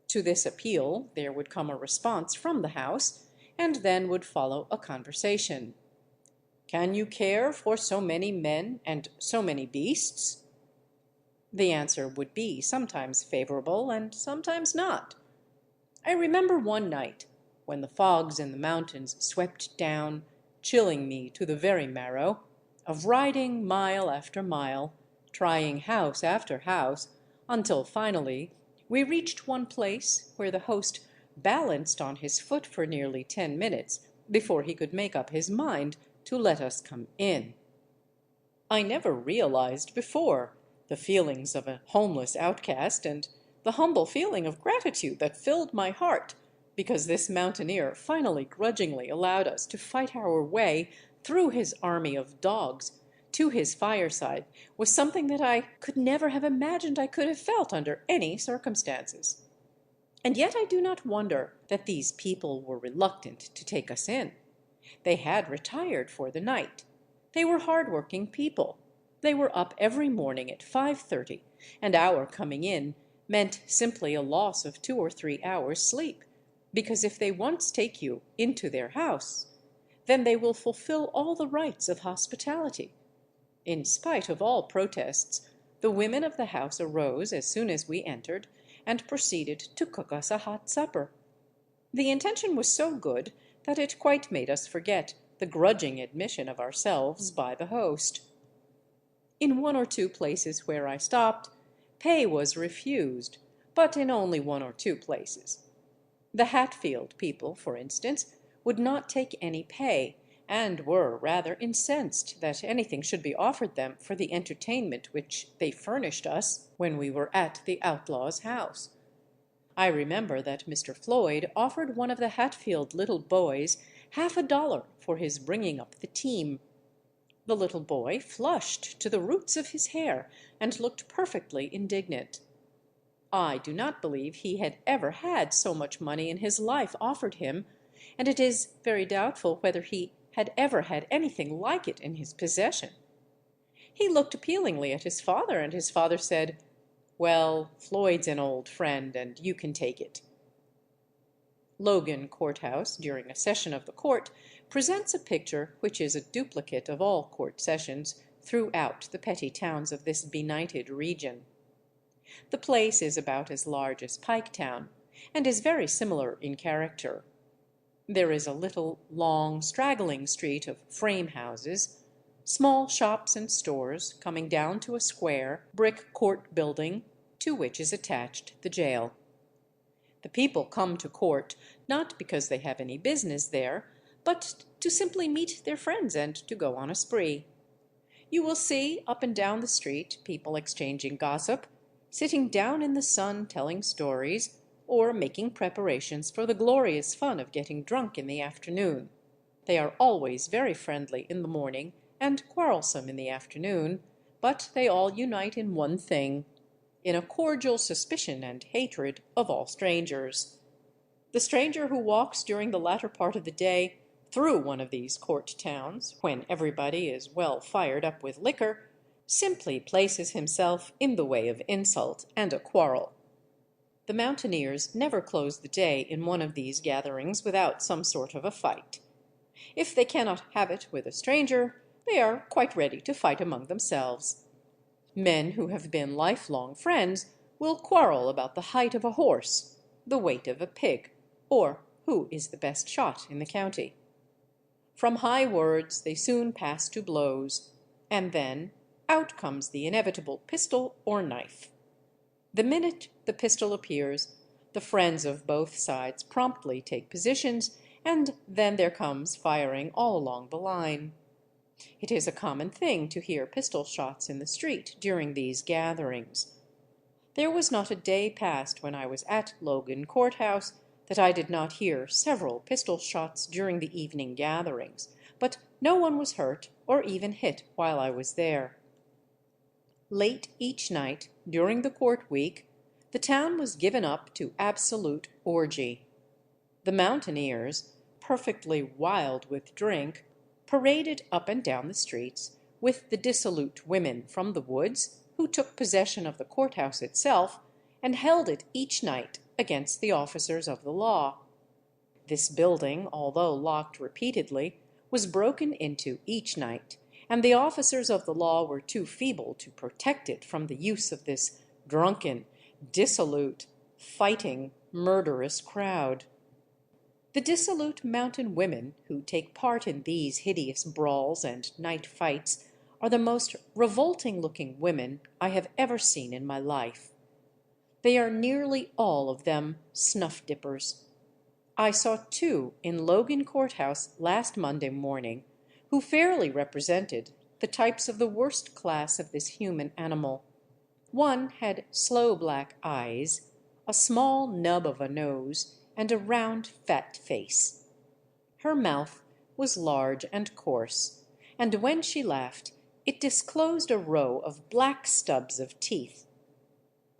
To this appeal there would come a response from the house, and then would follow a conversation. "Can you care for so many men and so many beasts?" The answer would be sometimes favorable and sometimes not. I remember one night, when the fogs in the mountains swept down, chilling me to the very marrow, of riding mile after mile, trying house after house, until finally we reached one place where the host balanced on his foot for nearly 10 minutes before he could make up his mind to let us come in. I never realized before the feelings of a homeless outcast and the humble feeling of gratitude that filled my heart because this mountaineer finally grudgingly allowed us to fight our way through his army of dogs to his fireside was something that I could never have imagined I could have felt under any circumstances. And yet I do not wonder that these people were reluctant to take us in. They had retired for the night. They were hard-working people. They were up every morning at 5:30, and our coming in meant simply a loss of 2 or 3 hours' sleep, because if they once take you into their house, then they will fulfill all the rites of hospitality. In spite of all protests, the women of the house arose as soon as we entered and proceeded to cook us a hot supper. The intention was so good that it quite made us forget the grudging admission of ourselves by the host. In 1 or 2 places where I stopped, pay was refused, but in only 1 or 2 places. The Hatfield people, for instance, would not take any pay, and were rather incensed that anything should be offered them for the entertainment which they furnished us when we were at the outlaw's house. I remember that Mr. Floyd offered one of the Hatfield little boys $50 for his bringing up the team. The little boy flushed to the roots of his hair and looked perfectly indignant. I do not believe he had ever had so much money in his life offered him, and it is very doubtful whether he had ever had anything like it in his possession. He looked appealingly at his father, and his father said, "Well, Floyd's an old friend, and you can take it." Logan Courthouse, during a session of the court, presents a picture which is a duplicate of all court sessions throughout the petty towns of this benighted region. The place is about as large as Piketown, and is very similar in character. There is a little, long, straggling street of frame houses, small shops and stores, coming down to a square, brick court building, to which is attached the jail. The people come to court, not because they have any business there, but to simply meet their friends and to go on a spree. You will see, up and down the street, people exchanging gossip, sitting down in the sun telling stories, or making preparations for the glorious fun of getting drunk in the afternoon. They are always very friendly in the morning and quarrelsome in the afternoon, but they all unite in one thing, in a cordial suspicion and hatred of all strangers. The stranger who walks during the latter part of the day through one of these court towns, when everybody is well fired up with liquor, simply places himself in the way of insult and a quarrel. The mountaineers never close the day in one of these gatherings without some sort of a fight. If they cannot have it with a stranger, they are quite ready to fight among themselves. Men who have been lifelong friends will quarrel about the height of a horse, the weight of a pig, or who is the best shot in the county. From high words they soon pass to blows, and then out comes the inevitable pistol or knife. The minute the pistol appears, the friends of both sides promptly take positions, and then there comes firing all along the line. It is a common thing to hear pistol shots in the street during these gatherings. There was not a day passed when I was at Logan Courthouse that I did not hear several pistol shots during the evening gatherings, but no one was hurt or even hit while I was there. Late each night, during the court week, the town was given up to absolute orgy. The mountaineers, perfectly wild with drink, paraded up and down the streets, with the dissolute women from the woods, who took possession of the courthouse itself, and held it each night against the officers of the law. This building, although locked repeatedly, was broken into each night, and the officers of the law were too feeble to protect it from the use of this drunken, dissolute, fighting, murderous crowd. The dissolute mountain women who take part in these hideous brawls and night fights are the most revolting-looking women I have ever seen in my life. They are nearly all of them snuff-dippers. I saw two in Logan Courthouse last Monday morning who fairly represented the types of the worst class of this human animal. One had sloe black eyes, a small nub of a nose, and a round, fat face. Her mouth was large and coarse, and when she laughed, it disclosed a row of black stubs of teeth.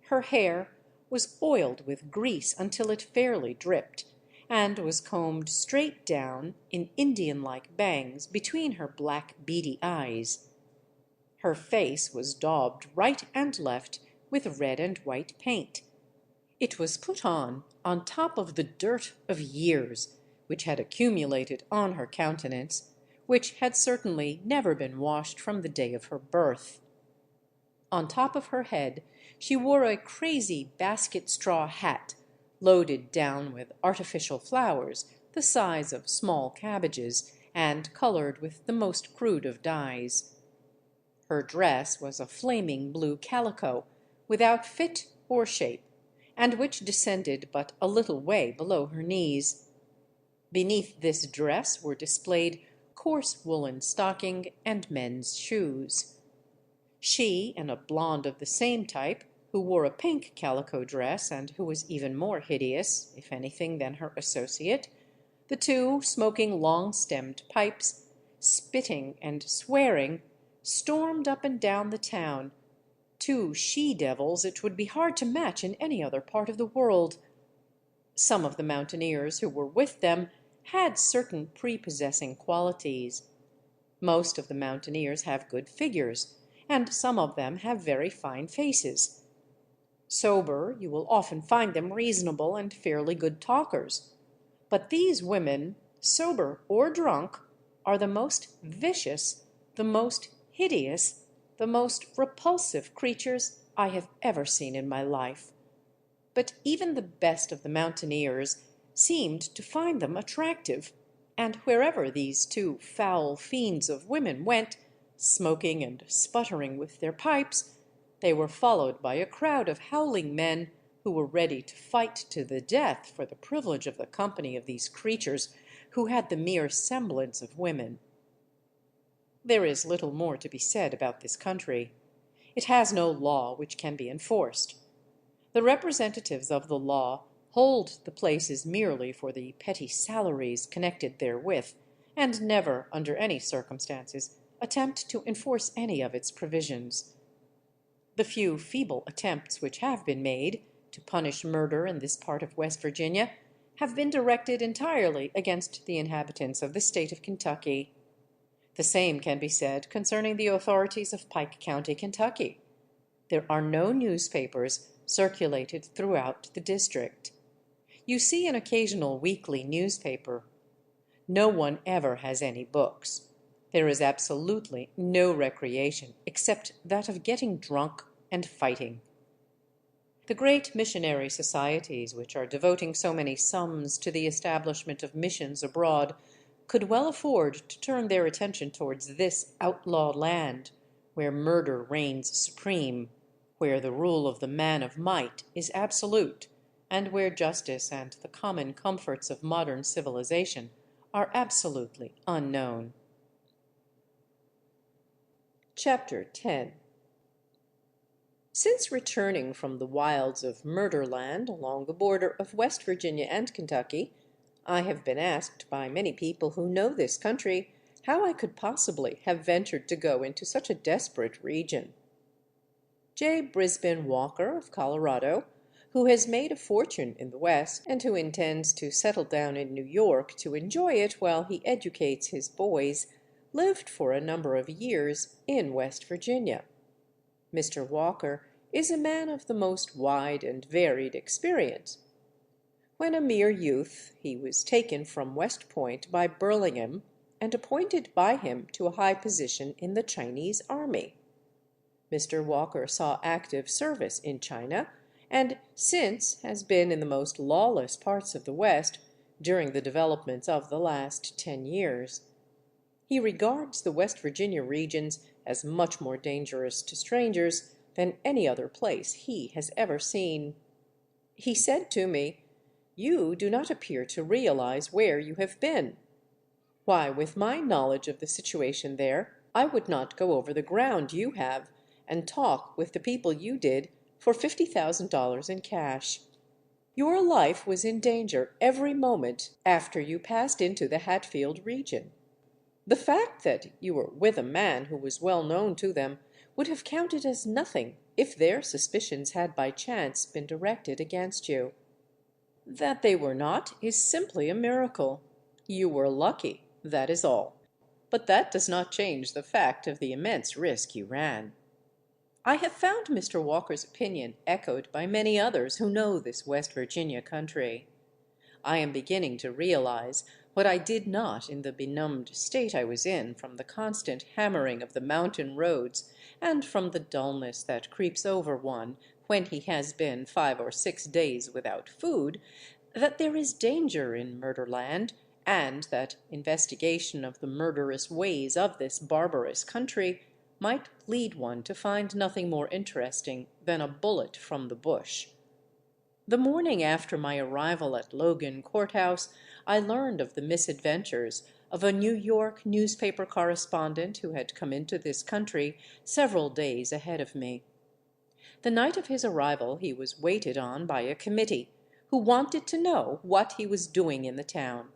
Her hair was oiled with grease until it fairly dripped, and was combed straight down in Indian-like bangs between her black, beady eyes. Her face was daubed right and left with red and white paint. It was put on top of the dirt of years which had accumulated on her countenance, which had certainly never been washed from the day of her birth. On top of her head she wore a crazy basket-straw hat, loaded down with artificial flowers the size of small cabbages, and colored with the most crude of dyes. Her dress was a flaming blue calico, without fit or shape, and which descended but a little way below her knees. Beneath this dress were displayed coarse woolen stocking and men's shoes. She and a blonde of the same type, who wore a pink calico dress and who was even more hideous, if anything, than her associate, the two smoking long-stemmed pipes, spitting and swearing, stormed up and down the town, two she-devils it would be hard to match in any other part of the world. Some of the mountaineers who were with them had certain prepossessing qualities. Most of the mountaineers have good figures, and some of them have very fine faces. Sober, you will often find them reasonable and fairly good talkers. But these women, sober or drunk, are the most vicious, the most hideous, the most repulsive creatures I have ever seen in my life. But even the best of the mountaineers seemed to find them attractive, and wherever these two foul fiends of women went, smoking and sputtering with their pipes, they were followed by a crowd of howling men who were ready to fight to the death for the privilege of the company of these creatures who had the mere semblance of women. There is little more to be said about this country. It has no law which can be enforced. The representatives of the law hold the places merely for the petty salaries connected therewith, and never, under any circumstances, attempt to enforce any of its provisions. The few feeble attempts which have been made to punish murder in this part of West Virginia have been directed entirely against the inhabitants of the state of Kentucky. The same can be said concerning the authorities of Pike County, Kentucky. There are no newspapers circulated throughout the district. You see an occasional weekly newspaper. No one ever has any books. There is absolutely no recreation except that of getting drunk and fighting. The great missionary societies which are devoting so many sums to the establishment of missions abroad could well afford to turn their attention towards this outlaw land, where murder reigns supreme, where the rule of the man of might is absolute, and where justice and the common comforts of modern civilization are absolutely unknown. Chapter 10. Since returning from the wilds of Murderland along the border of West Virginia and Kentucky, I have been asked by many people who know this country how I could possibly have ventured to go into such a desperate region. J. Brisbane Walker, of Colorado, who has made a fortune in the West, and who intends to settle down in New York to enjoy it while he educates his boys, lived for a number of years in West Virginia. Mr. Walker is a man of the most wide and varied experience. When a mere youth, he was taken from West Point by Burlingham and appointed by him to a high position in the Chinese army. Mr. Walker saw active service in China, and since has been in the most lawless parts of the West during the developments of the last 10 years. He regards the West Virginia regions as much more dangerous to strangers than any other place he has ever seen. He said to me, "You do not appear to realize where you have been. Why, with my knowledge of the situation there, I would not go over the ground you have and talk with the people you did for $50,000 in cash. Your life was in danger every moment after you passed into the Hatfield region. The fact that you were with a man who was well known to them would have counted as nothing if their suspicions had by chance been directed against you. That they were not is simply a miracle. You were lucky, that is all. But that does not change the fact of the immense risk you ran." I have found Mr. Walker's opinion echoed by many others who know this West Virginia country. I am beginning to realize what I did not in the benumbed state I was in from the constant hammering of the mountain roads and from the dullness that creeps over one when he has been 5 or 6 days without food, that there is danger in Murderland, and that investigation of the murderous ways of this barbarous country might lead one to find nothing more interesting than a bullet from the bush. The morning after my arrival at Logan Courthouse, I learned of the misadventures of a New York newspaper correspondent who had come into this country several days ahead of me. The night of his arrival he was waited on by a committee who wanted to know what he was doing in the town.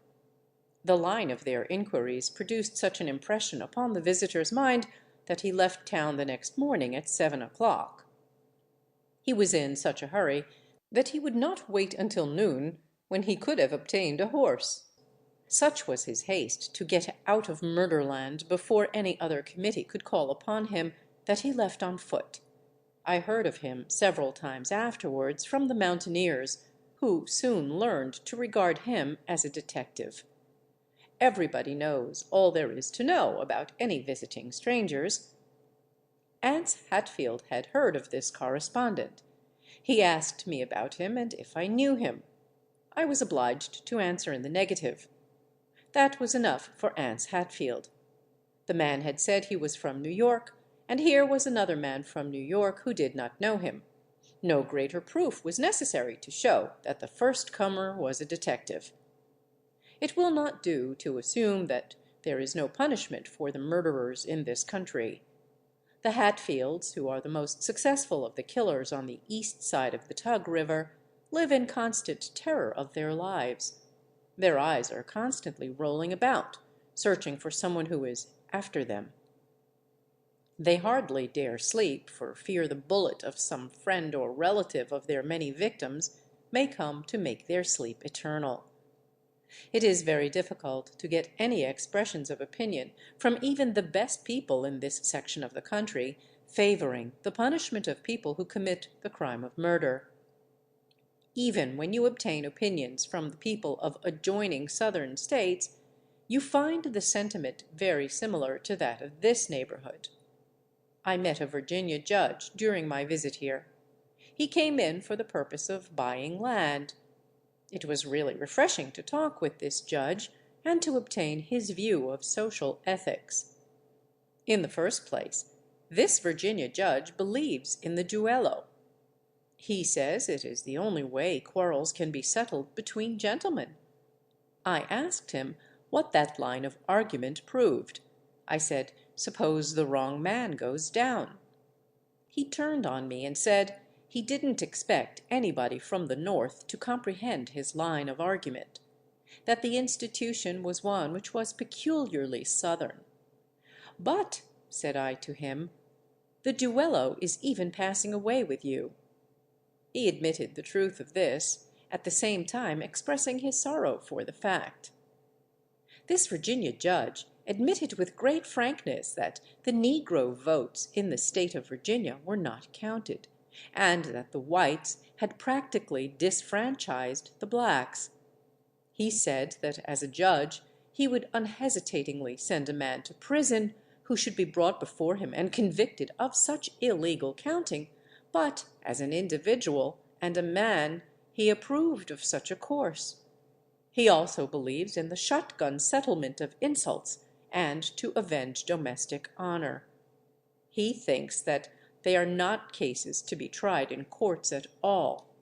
The line of their inquiries produced such an impression upon the visitor's mind that he left town the next morning at 7 o'clock. He was in such a hurry that he would not wait until noon, when he could have obtained a horse. Such was his haste to get out of Murderland before any other committee could call upon him, that he left on foot. I heard of him several times afterwards from the mountaineers, who soon learned to regard him as a detective. Everybody knows all there is to know about any visiting strangers. Anse Hatfield had heard of this correspondent. He asked me about him and if I knew him. I was obliged to answer in the negative. That was enough for Anse Hatfield. The man had said he was from New York, and here was another man from New York who did not know him. No greater proof was necessary to show that the first comer was a detective. It will not do to assume that there is no punishment for the murderers in this country. The Hatfields, who are the most successful of the killers on the east side of the Tug River, live in constant terror of their lives. Their eyes are constantly rolling about, searching for someone who is after them. They hardly dare sleep for fear the bullet of some friend or relative of their many victims may come to make their sleep eternal. It is very difficult to get any expressions of opinion from even the best people in this section of the country favoring the punishment of people who commit the crime of murder. Even when you obtain opinions from the people of adjoining Southern states, you find the sentiment very similar to that of this neighborhood. I met a Virginia judge during my visit here. He came in for the purpose of buying land. It was really refreshing to talk with this judge and to obtain his view of social ethics. In the first place, this Virginia judge believes in the duello. He says it is the only way quarrels can be settled between gentlemen. I asked him what that line of argument proved. I said, suppose the wrong man goes down. He turned on me and said he didn't expect anybody from the North to comprehend his line of argument, that the institution was one which was peculiarly Southern. But, said I to him, the duello is even passing away with you. He admitted the truth of this, at the same time expressing his sorrow for the fact. This Virginia judge admitted with great frankness that the Negro votes in the state of Virginia were not counted, and that the whites had practically disfranchised the blacks. He said that as a judge he would unhesitatingly send a man to prison who should be brought before him and convicted of such illegal counting, but as an individual and a man he approved of such a course. He also believes in the shotgun settlement of insults and to avenge domestic honor. He thinks that they are not cases to be tried in courts at all.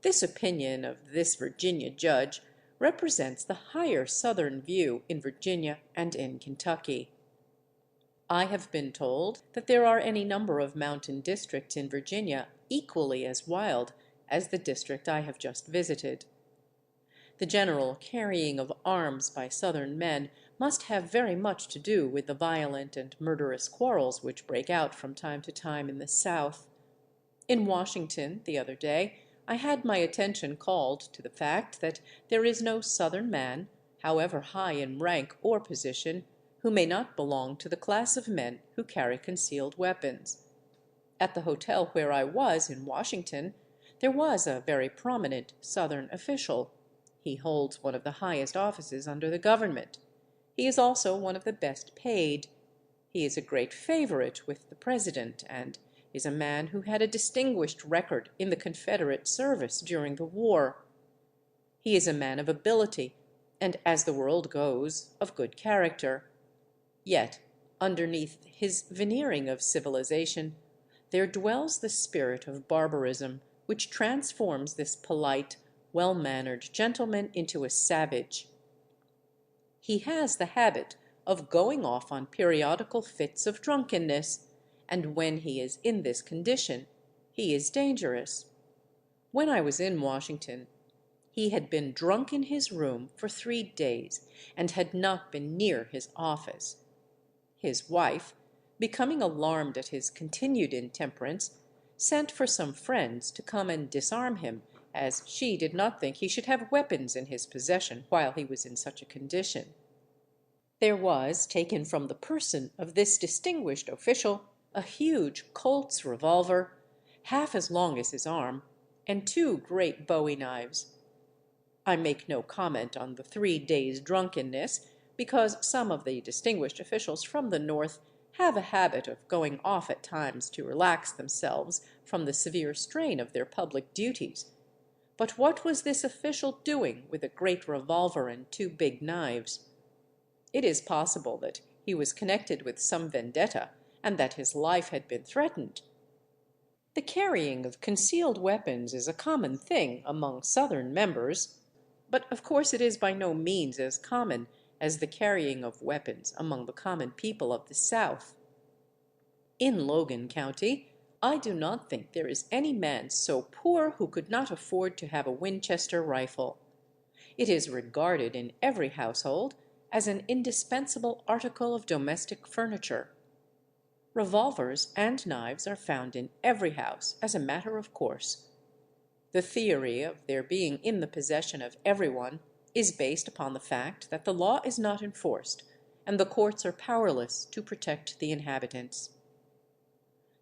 This opinion of this Virginia judge represents the higher Southern view in Virginia and in Kentucky. I have been told that there are any number of mountain districts in Virginia equally as wild as the district I have just visited. The general carrying of arms by Southern men must have very much to do with the violent and murderous quarrels which break out from time to time in the South. In Washington, the other day, I had my attention called to the fact that there is no Southern man, however high in rank or position, who may not belong to the class of men who carry concealed weapons. At the hotel where I was in Washington, there was a very prominent Southern official. He holds one of the highest offices under the government. He is also one of the best paid. He is a great favorite with the president and is a man who had a distinguished record in the Confederate service during the war. He is a man of ability and, as the world goes, of good character. Yet, underneath his veneering of civilization, there dwells the spirit of barbarism which transforms this polite, well-mannered gentleman into a savage. He has the habit of going off on periodical fits of drunkenness, and when he is in this condition, he is dangerous. When I was in Washington, he had been drunk in his room for 3 days and had not been near his office. His wife, becoming alarmed at his continued intemperance, sent for some friends to come and disarm him, as she did not think he should have weapons in his possession while he was in such a condition. There was taken from the person of this distinguished official a huge Colt's revolver, half as long as his arm, and 2 great bowie knives. I make no comment on the 3 days' drunkenness, because some of the distinguished officials from the North have a habit of going off at times to relax themselves from the severe strain of their public duties. But what was this official doing with a great revolver and 2 big knives? It is possible that he was connected with some vendetta, and that his life had been threatened. The carrying of concealed weapons is a common thing among Southern members, but of course it is by no means as common as the carrying of weapons among the common people of the South. In Logan County, I do not think there is any man so poor who could not afford to have a Winchester rifle. It is regarded in every household as an indispensable article of domestic furniture. Revolvers and knives are found in every house as a matter of course. The theory of their being in the possession of everyone is based upon the fact that the law is not enforced, and the courts are powerless to protect the inhabitants.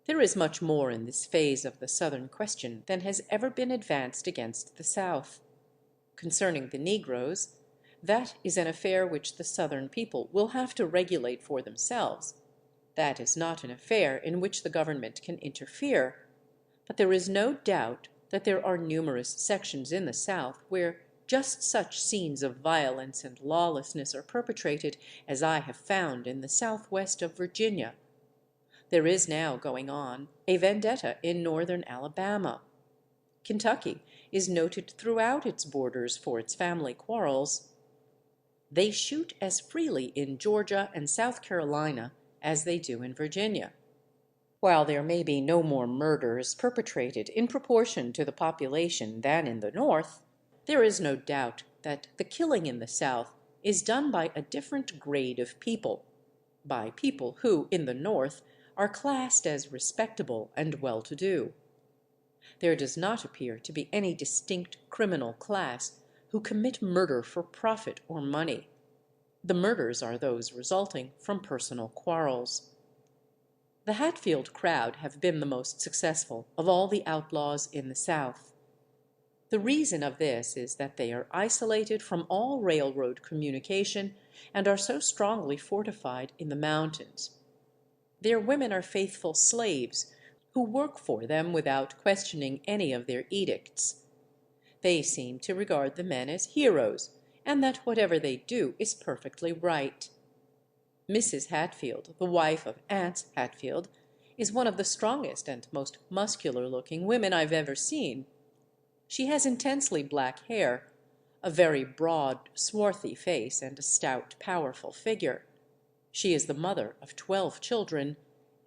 There is much more in this phase of the Southern question than has ever been advanced against the South. Concerning the Negroes, that is an affair which the Southern people will have to regulate for themselves. That is not an affair in which the government can interfere, but there is no doubt that there are numerous sections in the South where just such scenes of violence and lawlessness are perpetrated as I have found in the southwest of Virginia. There is now going on a vendetta in northern Alabama. Kentucky is noted throughout its borders for its family quarrels. They shoot as freely in Georgia and South Carolina as they do in Virginia. While there may be no more murders perpetrated in proportion to the population than in the North, there is no doubt that the killing in the South is done by a different grade of people, by people who, in the North, are classed as respectable and well-to-do. There does not appear to be any distinct criminal class who commit murder for profit or money. The murders are those resulting from personal quarrels. The Hatfield crowd have been the most successful of all the outlaws in the South. The reason of this is that they are isolated from all railroad communication and are so strongly fortified in the mountains. Their women are faithful slaves who work for them without questioning any of their edicts. They seem to regard the men as heroes, and that whatever they do is perfectly right. Mrs. Hatfield, the wife of Anse Hatfield, is one of the strongest and most muscular-looking women I've ever seen. She has intensely black hair, a very broad, swarthy face, and a stout, powerful figure. She is the mother of 12 children,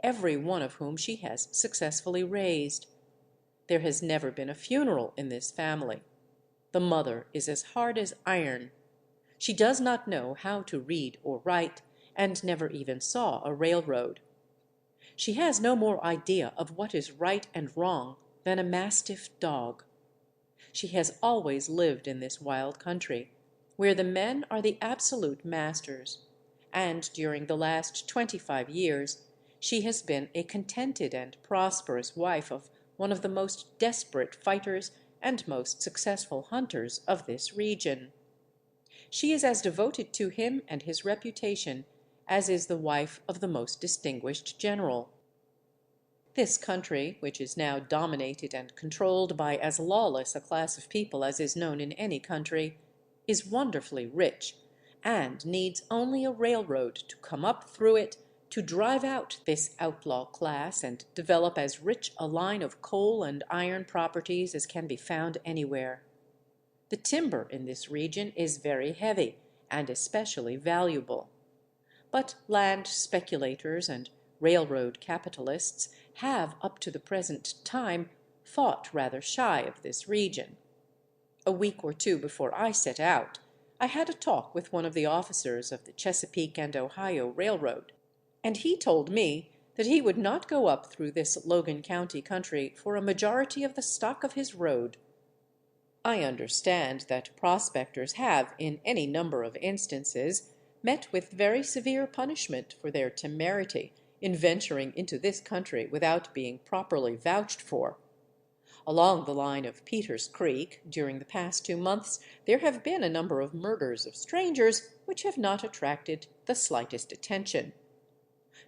every one of whom she has successfully raised. There has never been a funeral in this family. The mother is as hard as iron. She does not know how to read or write, and never even saw a railroad. She has no more idea of what is right and wrong than a mastiff dog. She has always lived in this wild country, where the men are the absolute masters, and during the last 25 years she has been a contented and prosperous wife of one of the most desperate fighters and most successful hunters of this region. She is as devoted to him and his reputation as is the wife of the most distinguished general. This country, which is now dominated and controlled by as lawless a class of people as is known in any country, is wonderfully rich, and needs only a railroad to come up through it to drive out this outlaw class and develop as rich a line of coal and iron properties as can be found anywhere. The timber in this region is very heavy and especially valuable. But land speculators and railroad capitalists have up to the present time fought rather shy of this region. A week or two before I set out, I had a talk with one of the officers of the Chesapeake and Ohio Railroad, and he told me that he would not go up through this Logan County country for a majority of the stock of his road. I understand that prospectors have, in any number of instances, met with very severe punishment for their temerity in venturing into this country without being properly vouched for. Along the line of Peter's Creek, during the past 2 months, there have been a number of murders of strangers which have not attracted the slightest attention.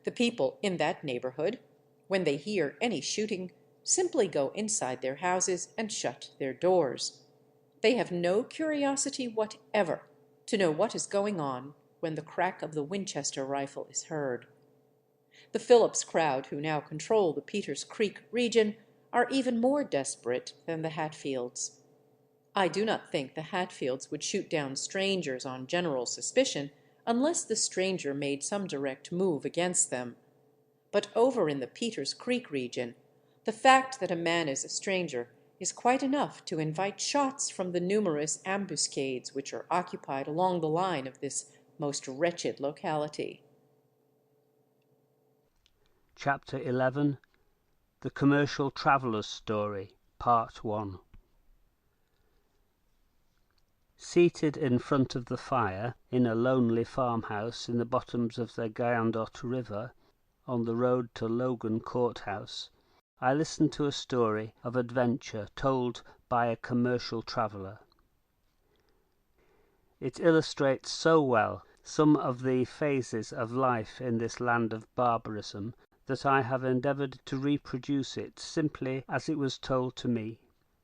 The people in that neighborhood, when they hear any shooting, simply go inside their houses and shut their doors. They have no curiosity whatever to know what is going on when the crack of the Winchester rifle is heard. The Phillips crowd who now control the Peters Creek region are even more desperate than the Hatfields. I do not think the Hatfields would shoot down strangers on general suspicion unless the stranger made some direct move against them. But over in the Peters Creek region, the fact that a man is a stranger is quite enough to invite shots from the numerous ambuscades which are occupied along the line of this most wretched locality. Chapter 11. The Commercial Traveller's Story, Part 1. Seated in front of the fire in a lonely farmhouse in the bottoms of the Guyandotte River, on the road to Logan Courthouse, I listened to a story of adventure told by a commercial traveller. It illustrates so well some of the phases of life in this land of barbarism that I have endeavoured to reproduce it simply as it was told to me,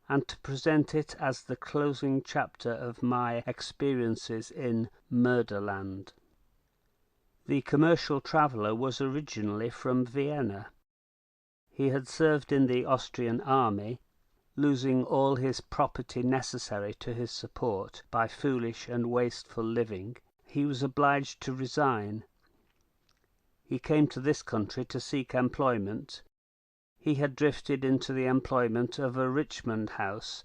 and to present it as the closing chapter of my experiences in Murderland. The commercial traveller was originally from Vienna. He had served in the Austrian army, losing all his property necessary to his support by foolish and wasteful living. He was obliged to resign. He came to this country to seek employment. He had drifted into the employment of a Richmond house,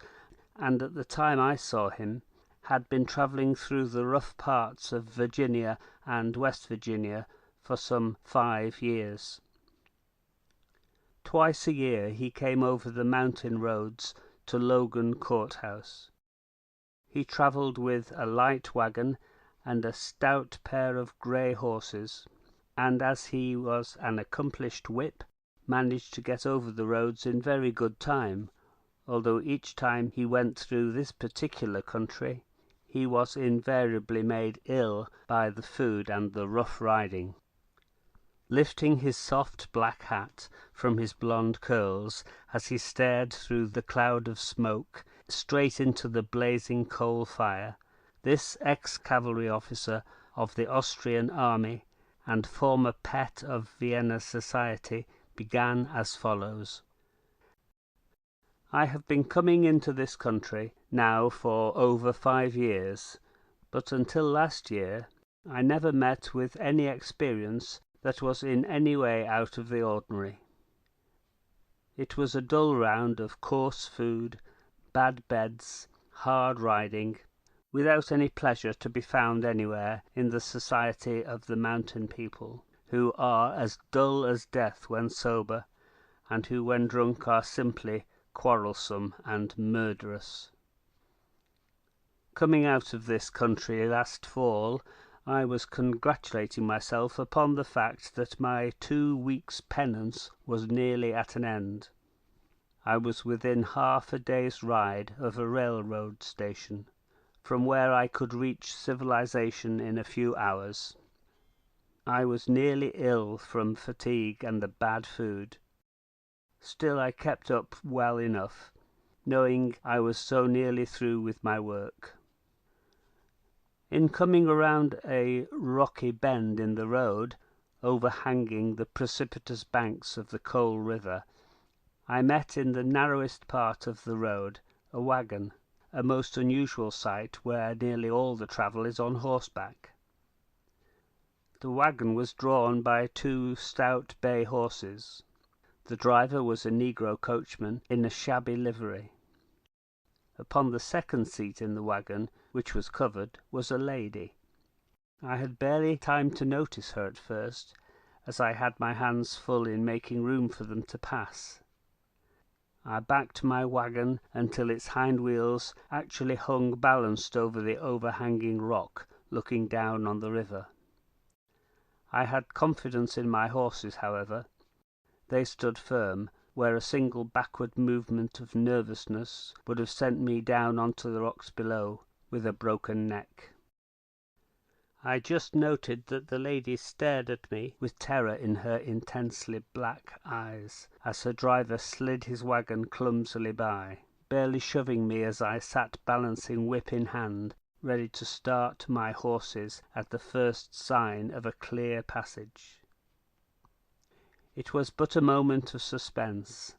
and at the time I saw him had been travelling through the rough parts of Virginia and West Virginia for some 5 years. Twice a year he came over the mountain roads to Logan Courthouse. He travelled with a light wagon and a stout pair of grey horses, and as he was an accomplished whip, managed to get over the roads in very good time, although each time he went through this particular country he was invariably made ill by the food and the rough riding. Lifting his soft black hat from his blonde curls as he stared through the cloud of smoke straight into the blazing coal fire, this ex-cavalry officer of the Austrian army and former pet of Vienna society began as follows. I have been coming into this country now for over 5 years, but until last year I never met with any experience that was in any way out of the ordinary. It was a dull round of coarse food, bad beds, hard riding, without any pleasure to be found anywhere in the society of the mountain people, who are as dull as death when sober, and who when drunk are simply quarrelsome and murderous. Coming out of this country last fall, I was congratulating myself upon the fact that my 2 weeks' penance was nearly at an end. I was within half a day's ride of a railroad station, from where I could reach civilization in a few hours. I was nearly ill from fatigue and the bad food. Still I kept up well enough, knowing I was so nearly through with my work. In coming around a rocky bend in the road, overhanging the precipitous banks of the Coal River, I met in the narrowest part of the road a wagon, a most unusual sight where nearly all the travel is on horseback. The wagon was drawn by 2 stout bay horses. The driver was a negro coachman in a shabby livery. Upon the second seat in the wagon, which was covered, was a lady. I had barely time to notice her at first, as I had my hands full in making room for them to pass. I backed my wagon until its hind wheels actually hung balanced over the overhanging rock, looking down on the river. I had confidence in my horses, however. They stood firm, where a single backward movement of nervousness would have sent me down onto the rocks below with a broken neck. I just noted that the lady stared at me with terror in her intensely black eyes as her driver slid his wagon clumsily by, barely shoving me as I sat balancing whip in hand, ready to start my horses at the first sign of a clear passage. It was but a moment of suspense.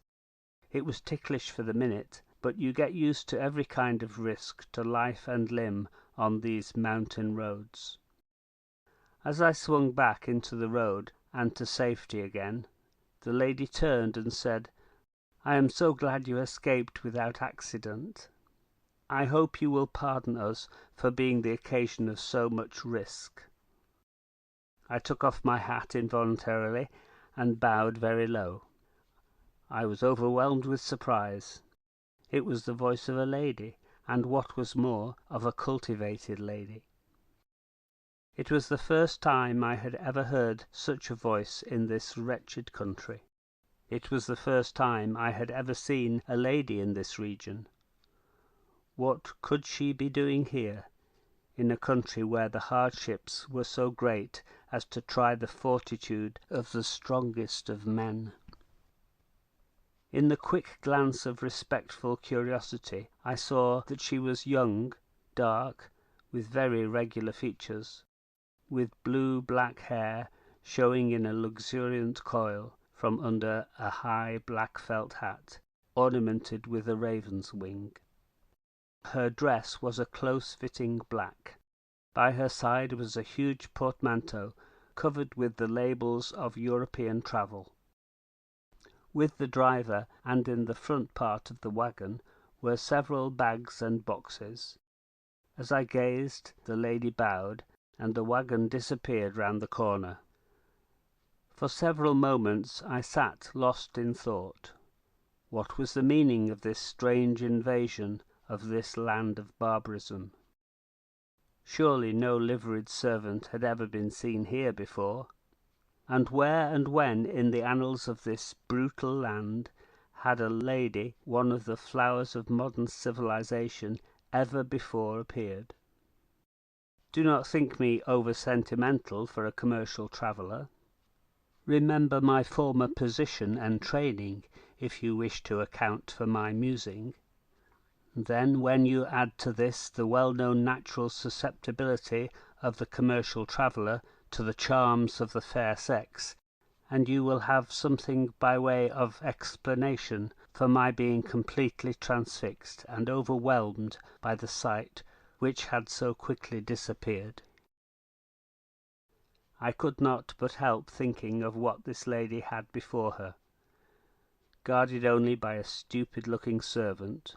It was ticklish for the minute, but you get used to every kind of risk to life and limb on these mountain roads. As I swung back into the road and to safety again, the lady turned and said, "I am so glad you escaped without accident. I hope you will pardon us for being the occasion of so much risk." I took off my hat involuntarily and bowed very low. I was overwhelmed with surprise. It was the voice of a lady, and what was more, of a cultivated lady. It was the first time I had ever heard such a voice in this wretched country. It was the first time I had ever seen a lady in this region. What could she be doing here, in a country where the hardships were so great as to try the fortitude of the strongest of men? In the quick glance of respectful curiosity I saw that she was young, dark, with very regular features, with blue-black hair showing in a luxuriant coil from under a high black felt hat, ornamented with a raven's wing. Her dress was a close-fitting black. By her side was a huge portmanteau covered with the labels of European travel. With the driver and in the front part of the wagon were several bags and boxes. As I gazed, the lady bowed, and the wagon disappeared round the corner. For several moments I sat lost in thought. What was the meaning of this strange invasion of this land of barbarism? Surely no liveried servant had ever been seen here before. And where and when in the annals of this brutal land had a lady, one of the flowers of modern civilization, ever before appeared? Do not think me over-sentimental for a commercial traveller. Remember my former position and training if you wish to account for my musing. Then when you add to this the well-known natural susceptibility of the commercial traveller to the charms of the fair sex, and you will have something by way of explanation for my being completely transfixed and overwhelmed by the sight which had so quickly disappeared. I could not but help thinking of what this lady had before her. Guarded only by a stupid-looking servant,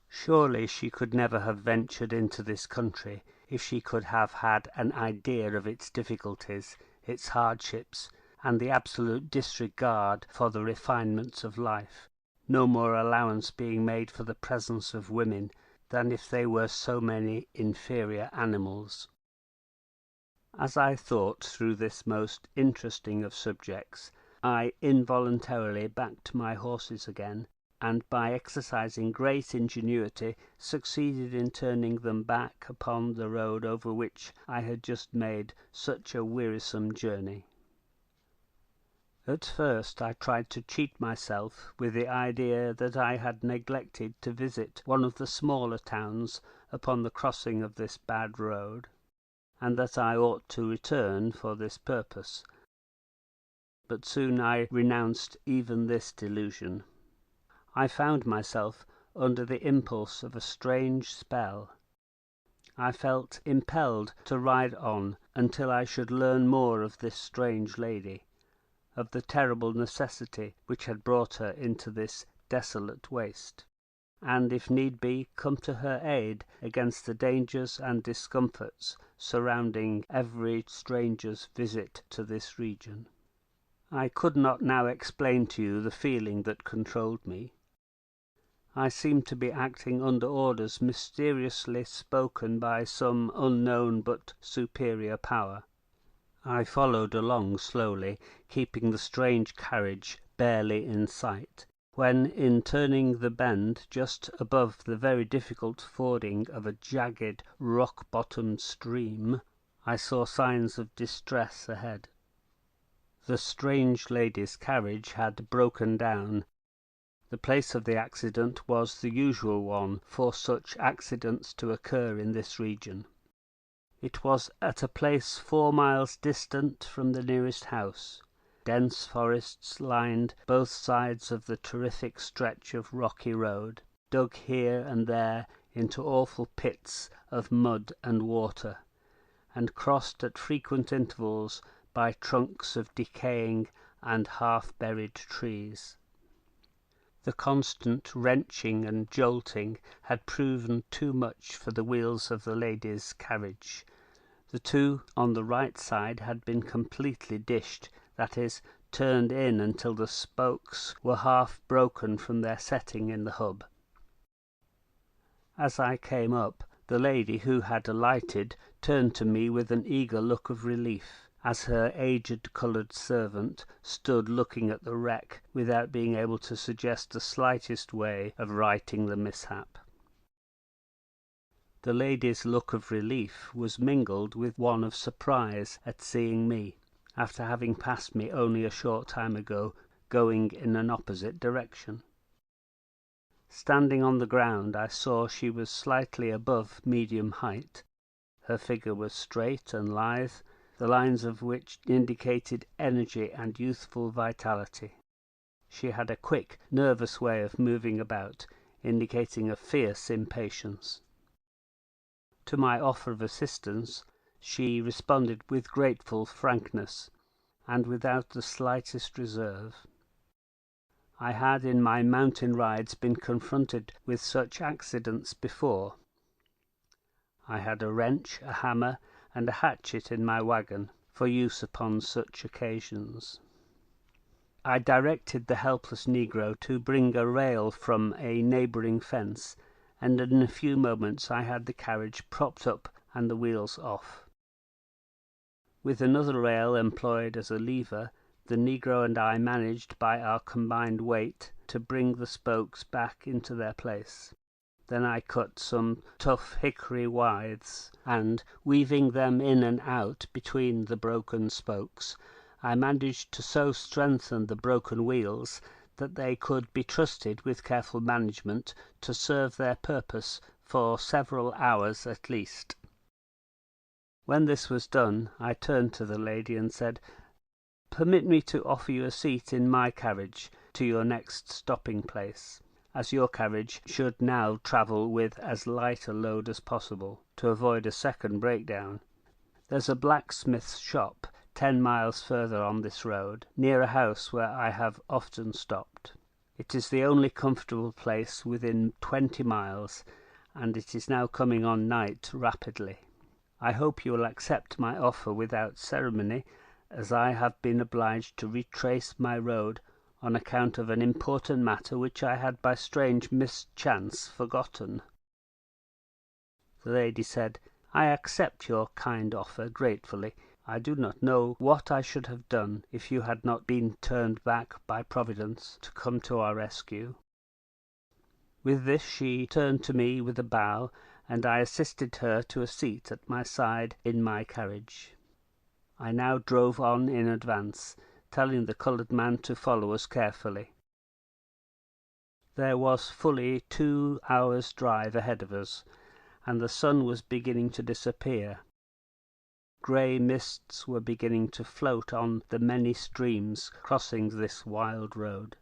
surely she could never have ventured into this country if she could have had an idea of its difficulties, its hardships, and the absolute disregard for the refinements of life, no more allowance being made for the presence of women than if they were so many inferior animals. As I thought through this most interesting of subjects, I involuntarily backed my horses again, and by exercising great ingenuity succeeded in turning them back upon the road over which I had just made such a wearisome journey. At first I tried to cheat myself with the idea that I had neglected to visit one of the smaller towns upon the crossing of this bad road, and that I ought to return for this purpose. But soon I renounced even this delusion. I found myself under the impulse of a strange spell. I felt impelled to ride on until I should learn more of this strange lady, of the terrible necessity which had brought her into this desolate waste, and, if need be, come to her aid against the dangers and discomforts surrounding every stranger's visit to this region. I could not now explain to you the feeling that controlled me. I seemed to be acting under orders mysteriously spoken by some unknown but superior power. I followed along slowly, keeping the strange carriage barely in sight, when, in turning the bend just above the very difficult fording of a jagged, rock-bottomed stream, I saw signs of distress ahead. The strange lady's carriage had broken down. The place of the accident was the usual one for such accidents to occur in this region. It was at a place 4 miles distant from the nearest house. Dense forests lined both sides of the terrific stretch of rocky road, dug here and there into awful pits of mud and water, and crossed at frequent intervals by trunks of decaying and half-buried trees. The constant wrenching and jolting had proven too much for the wheels of the lady's carriage. The two on the right side had been completely dished, that is, turned in until the spokes were half broken from their setting in the hub. As I came up, the lady who had alighted turned to me with an eager look of relief, as her aged coloured servant stood looking at the wreck without being able to suggest the slightest way of righting the mishap. The lady's look of relief was mingled with one of surprise at seeing me, after having passed me only a short time ago, going in an opposite direction. Standing on the ground, I saw she was slightly above medium height. Her figure was straight and lithe, the lines of which indicated energy and youthful vitality. She had a quick, nervous way of moving about, indicating a fierce impatience. To my offer of assistance she responded with grateful frankness, and without the slightest reserve. I had in my mountain rides been confronted with such accidents before. I had a wrench, a hammer, and a hatchet in my wagon, for use upon such occasions. I directed the helpless negro to bring a rail from a neighbouring fence, and in a few moments I had the carriage propped up and the wheels off. With another rail employed as a lever, the negro and I managed by our combined weight to bring the spokes back into their place. Then I cut some tough hickory withes, and, weaving them in and out between the broken spokes, I managed to so strengthen the broken wheels that they could be trusted, with careful management, to serve their purpose for several hours at least. When this was done, I turned to the lady and said, "Permit me to offer you a seat in my carriage to your next stopping place, as your carriage should now travel with as light a load as possible, to avoid a second breakdown. There's a blacksmith's shop 10 miles further on this road, near a house where I have often stopped. It is the only comfortable place within 20 miles, and it is now coming on night rapidly. I hope you will accept my offer without ceremony, as I have been obliged to retrace my road on account of an important matter which I had by strange mischance forgotten." The lady said, "I accept your kind offer gratefully. I do not know what I should have done if you had not been turned back by Providence to come to our rescue." With this she turned to me with a bow, and I assisted her to a seat at my side in my carriage. I now drove on in advance, telling the coloured man to follow us carefully. There was fully 2 hours' drive ahead of us, and the sun was beginning to disappear. Grey mists were beginning to float on the many streams crossing this wild road,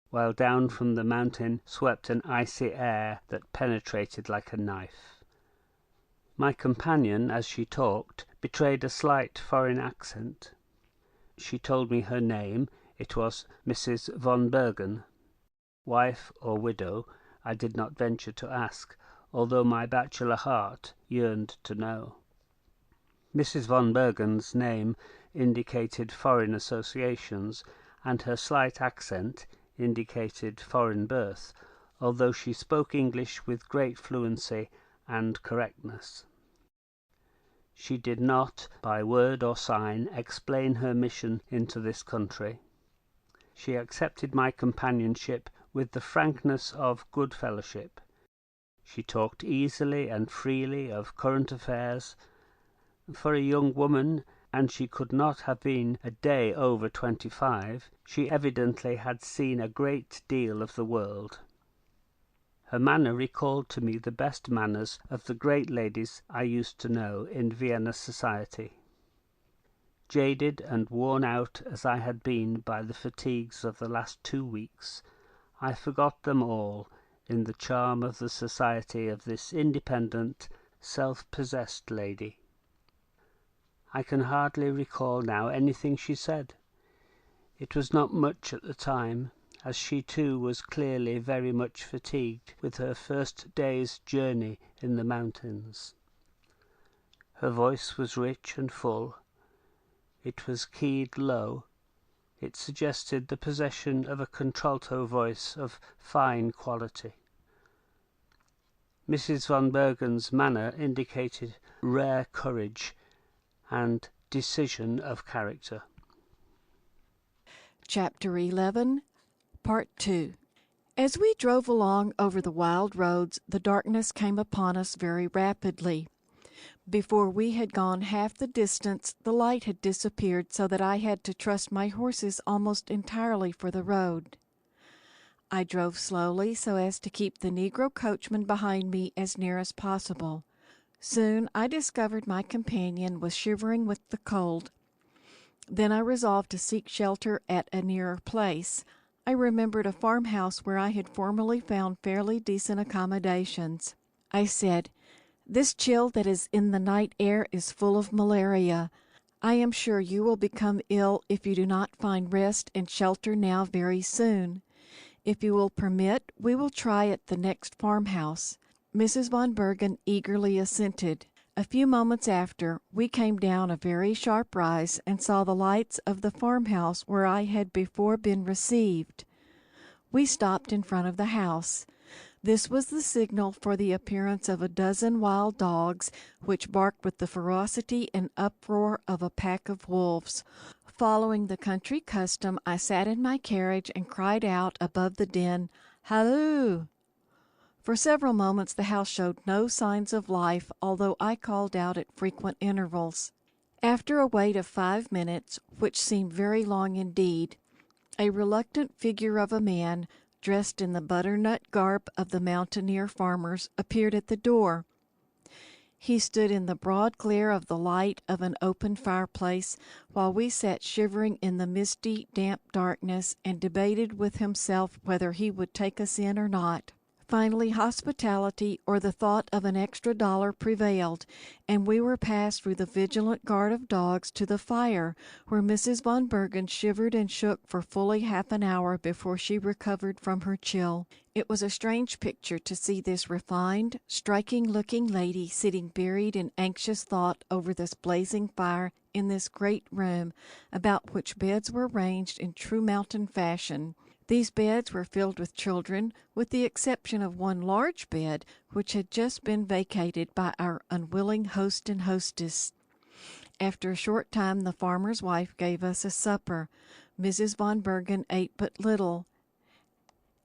while down from the mountain swept an icy air that penetrated like a knife. My companion, as she talked, betrayed a slight foreign accent. She told me her name. It was Mrs. von Bergen. Wife or widow, I did not venture to ask, although my bachelor heart yearned to know. Mrs. von Bergen's name indicated foreign associations, and her slight accent indicated foreign birth, although she spoke English with great fluency and correctness. She did not, by word or sign, explain her mission into this country. She accepted my companionship with the frankness of good fellowship. She talked easily and freely of current affairs. For a young woman, and she could not have been a day over 25, she evidently had seen a great deal of the world. Her manner recalled to me the best manners of the great ladies I used to know in Vienna society. Jaded and worn out as I had been by the fatigues of the last 2 weeks, I forgot them all in the charm of the society of this independent, self-possessed lady. I can hardly recall now anything she said. It was not much at the time, as she too was clearly very much fatigued with her first day's journey in the mountains. Her voice was rich and full. It was keyed low. It suggested the possession of a contralto voice of fine quality. Mrs. von Bergen's manner indicated rare courage and decision of character. Chapter 11, Part 2. As we drove along over the wild roads, the darkness came upon us very rapidly. Before we had gone half the distance, the light had disappeared, so that I had to trust my horses almost entirely for the road. I drove slowly so as to keep the negro coachman behind me as near as possible. Soon I discovered my companion was shivering with the cold. Then I resolved to seek shelter at a nearer place. I remembered a farmhouse where I had formerly found fairly decent accommodations. I said, "This chill that is in the night air is full of malaria. I am sure you will become ill if you do not find rest and shelter now very soon. If you will permit, we will try at the next farmhouse." Mrs. von Bergen eagerly assented. A few moments after, we came down a very sharp rise and saw the lights of the farmhouse where I had before been received. We stopped in front of the house. This was the signal for the appearance of a dozen wild dogs, which barked with the ferocity and uproar of a pack of wolves. Following the country custom, I sat in my carriage and cried out above the din, "Halloo!" For several moments the house showed no signs of life, although I called out at frequent intervals. After a wait of 5 minutes, which seemed very long indeed, a reluctant figure of a man, dressed in the butternut garb of the mountaineer farmers, appeared at the door. He stood in the broad glare of the light of an open fireplace, while we sat shivering in the misty, damp darkness, and debated with himself whether he would take us in or not. Finally, hospitality or the thought of an extra $1 prevailed, and we were passed through the vigilant guard of dogs to the fire, where Mrs. von Bergen shivered and shook for fully half an hour before she recovered from her chill. It was a strange picture to see this refined, striking-looking lady sitting buried in anxious thought over this blazing fire in this great room, about which beds were ranged in true mountain fashion. These beds were filled with children, with the exception of one large bed, which had just been vacated by our unwilling host and hostess. After a short time the farmer's wife gave us a supper. Mrs. von Bergen ate but little.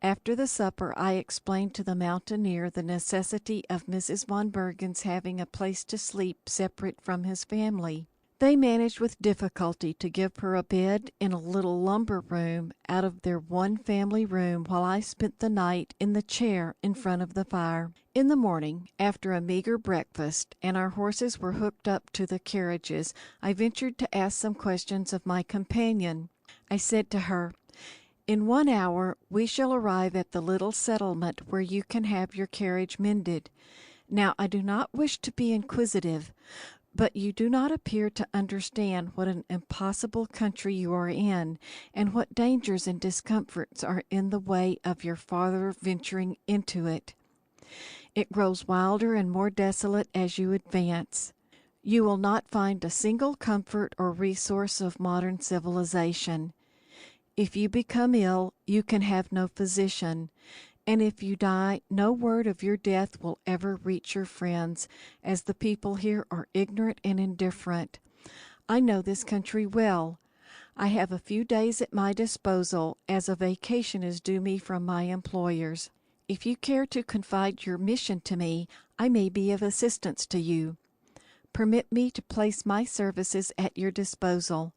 After the supper I explained to the mountaineer the necessity of Mrs. von Bergen's having a place to sleep separate from his family. They managed with difficulty to give her a bed in a little lumber room out of their one family room, while I spent the night in the chair in front of the fire. In the morning, after a meager breakfast, and our horses were hooked up to the carriages, I ventured to ask some questions of my companion. I said to her, "In 1 hour we shall arrive at the little settlement where you can have your carriage mended. Now I do not wish to be inquisitive, but you do not appear to understand what an impossible country you are in, and what dangers and discomforts are in the way of your farther venturing into it. It grows wilder and more desolate as you advance. You will not find a single comfort or resource of modern civilization. If you become ill, you can have no physician, and if you die, no word of your death will ever reach your friends, as the people here are ignorant and indifferent. I know this country well. I have a few days at my disposal, as a vacation is due me from my employers. If you care to confide your mission to me, I may be of assistance to you. Permit me to place my services at your disposal.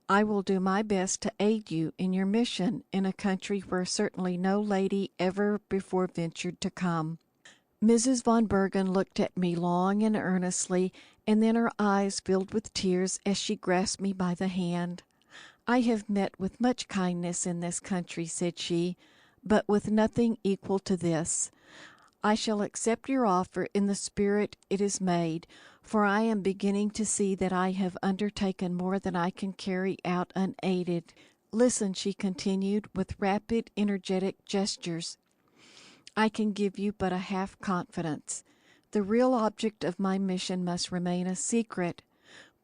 I will do my best to aid you in your mission in a country where certainly no lady ever before ventured to come." Mrs. von Bergen looked at me long and earnestly, and then her eyes filled with tears as she grasped me by the hand. "I have met with much kindness in this country," said she, "but with nothing equal to this. I shall accept your offer in the spirit it is made, for I am beginning to see that I have undertaken more than I can carry out unaided. Listen," she continued, with rapid, energetic gestures. "I can give you but a half confidence. The real object of my mission must remain a secret,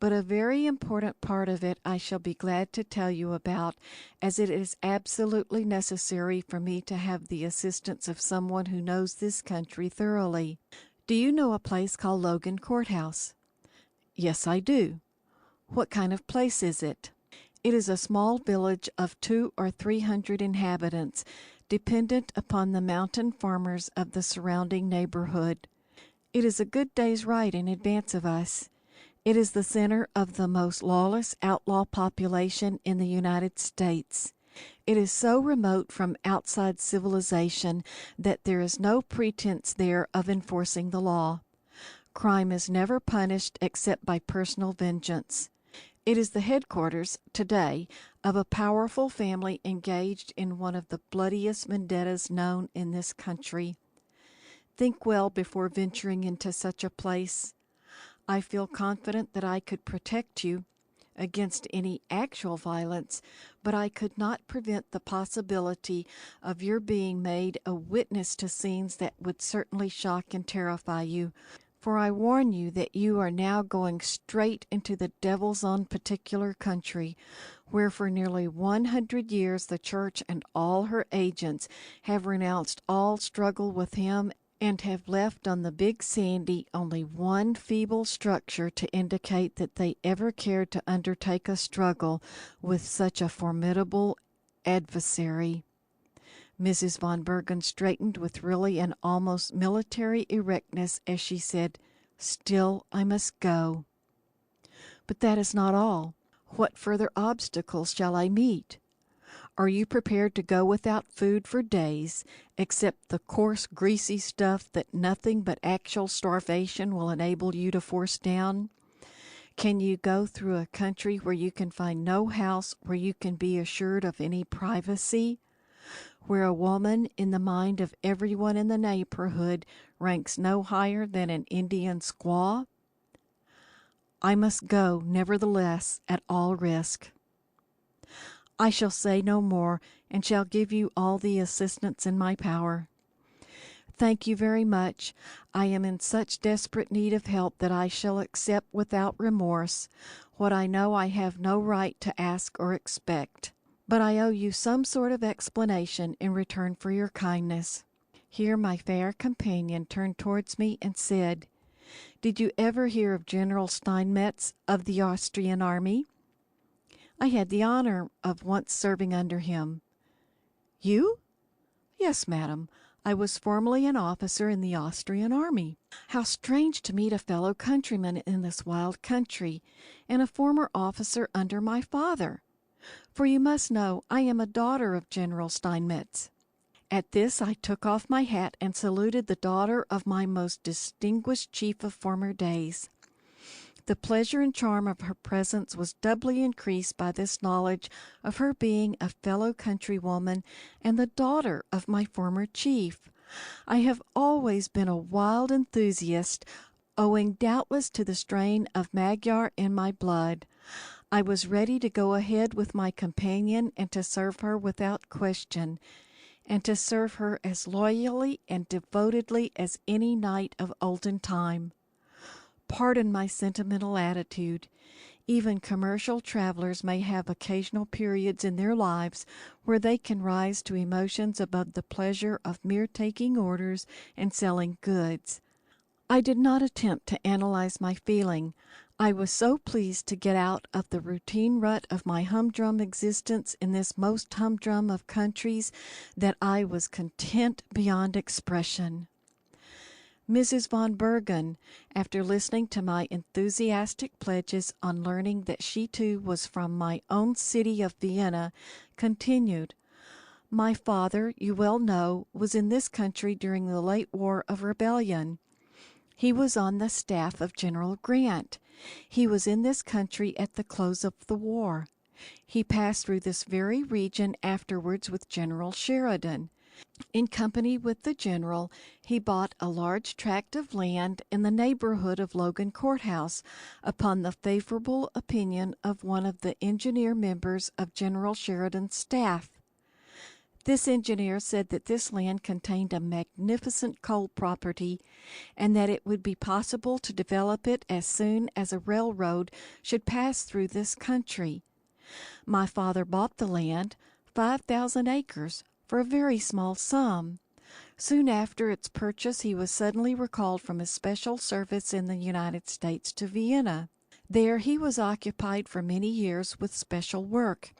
but a very important part of it I shall be glad to tell you about, as it is absolutely necessary for me to have the assistance of someone who knows this country thoroughly. Do you know a place called Logan Courthouse?" "Yes, I do." "What kind of place is it?" "It is a small village of 200 or 300 inhabitants, dependent upon the mountain farmers of the surrounding neighborhood. It is a good day's ride in advance of us. It is the center of the most lawless outlaw population in the United States. It is so remote from outside civilization that there is no pretense there of enforcing the law. Crime is never punished except by personal vengeance. It is the headquarters, today, of a powerful family engaged in one of the bloodiest vendettas known in this country. Think well before venturing into such a place. I feel confident that I could protect you against any actual violence, but I could not prevent the possibility of your being made a witness to scenes that would certainly shock and terrify you, for I warn you that you are now going straight into the devil's own particular country, where for nearly 100 years the Church and all her agents have renounced all struggle with him and have left on the Big Sandy only one feeble structure to indicate that they ever cared to undertake a struggle with such a formidable adversary." Mrs. von Bergen straightened with really an almost military erectness as she said, "Still, I must go." "But that is not all. What further obstacles shall I meet? Are you prepared to go without food for days, except the coarse, greasy stuff that nothing but actual starvation will enable you to force down? Can you go through a country where you can find no house where you can be assured of any privacy? Where a woman, in the mind of everyone in the neighborhood, ranks no higher than an Indian squaw?" "I must go, nevertheless, at all risk." "I shall say no more, and shall give you all the assistance in my power." "Thank you very much. I am in such desperate need of help that I shall accept without remorse what I know I have no right to ask or expect. But I owe you some sort of explanation in return for your kindness." Here my fair companion turned towards me and said, "Did you ever hear of General Steinmetz of the Austrian army?" "I had the honor of once serving under him." "You?" "Yes, madam. I was formerly an officer in the Austrian army." "How strange to meet a fellow countryman in this wild country, and a former officer under my father! For you must know I am a daughter of General Steinmetz." At this I took off my hat and saluted the daughter of my most distinguished chief of former days. The pleasure and charm of her presence was doubly increased by this knowledge of her being a fellow countrywoman and the daughter of my former chief. I have always been a wild enthusiast, owing doubtless to the strain of Magyar in my blood. I was ready to go ahead with my companion and to serve her without question, and to serve her as loyally and devotedly as any knight of olden time. Pardon my sentimental attitude. Even commercial travelers may have occasional periods in their lives where they can rise to emotions above the pleasure of mere taking orders and selling goods. I did not attempt to analyze my feeling. I was so pleased to get out of the routine rut of my humdrum existence in this most humdrum of countries that I was content beyond expression. Mrs. von Bergen, after listening to my enthusiastic pledges on learning that she too was from my own city of Vienna, continued, "My father, you well know, was in this country during the late War of Rebellion. He was on the staff of General Grant. He was in this country at the close of the war. He passed through this very region afterwards with General Sheridan. In company with the general, he bought a large tract of land in the neighborhood of Logan Courthouse upon the favorable opinion of one of the engineer members of General Sheridan's staff. This engineer said that this land contained a magnificent coal property and that it would be possible to develop it as soon as a railroad should pass through this country. My father bought the land, 5,000 acres, for a very small sum. Soon after its purchase he was suddenly recalled from his special service in the United States to Vienna. There he was occupied for many years with special work.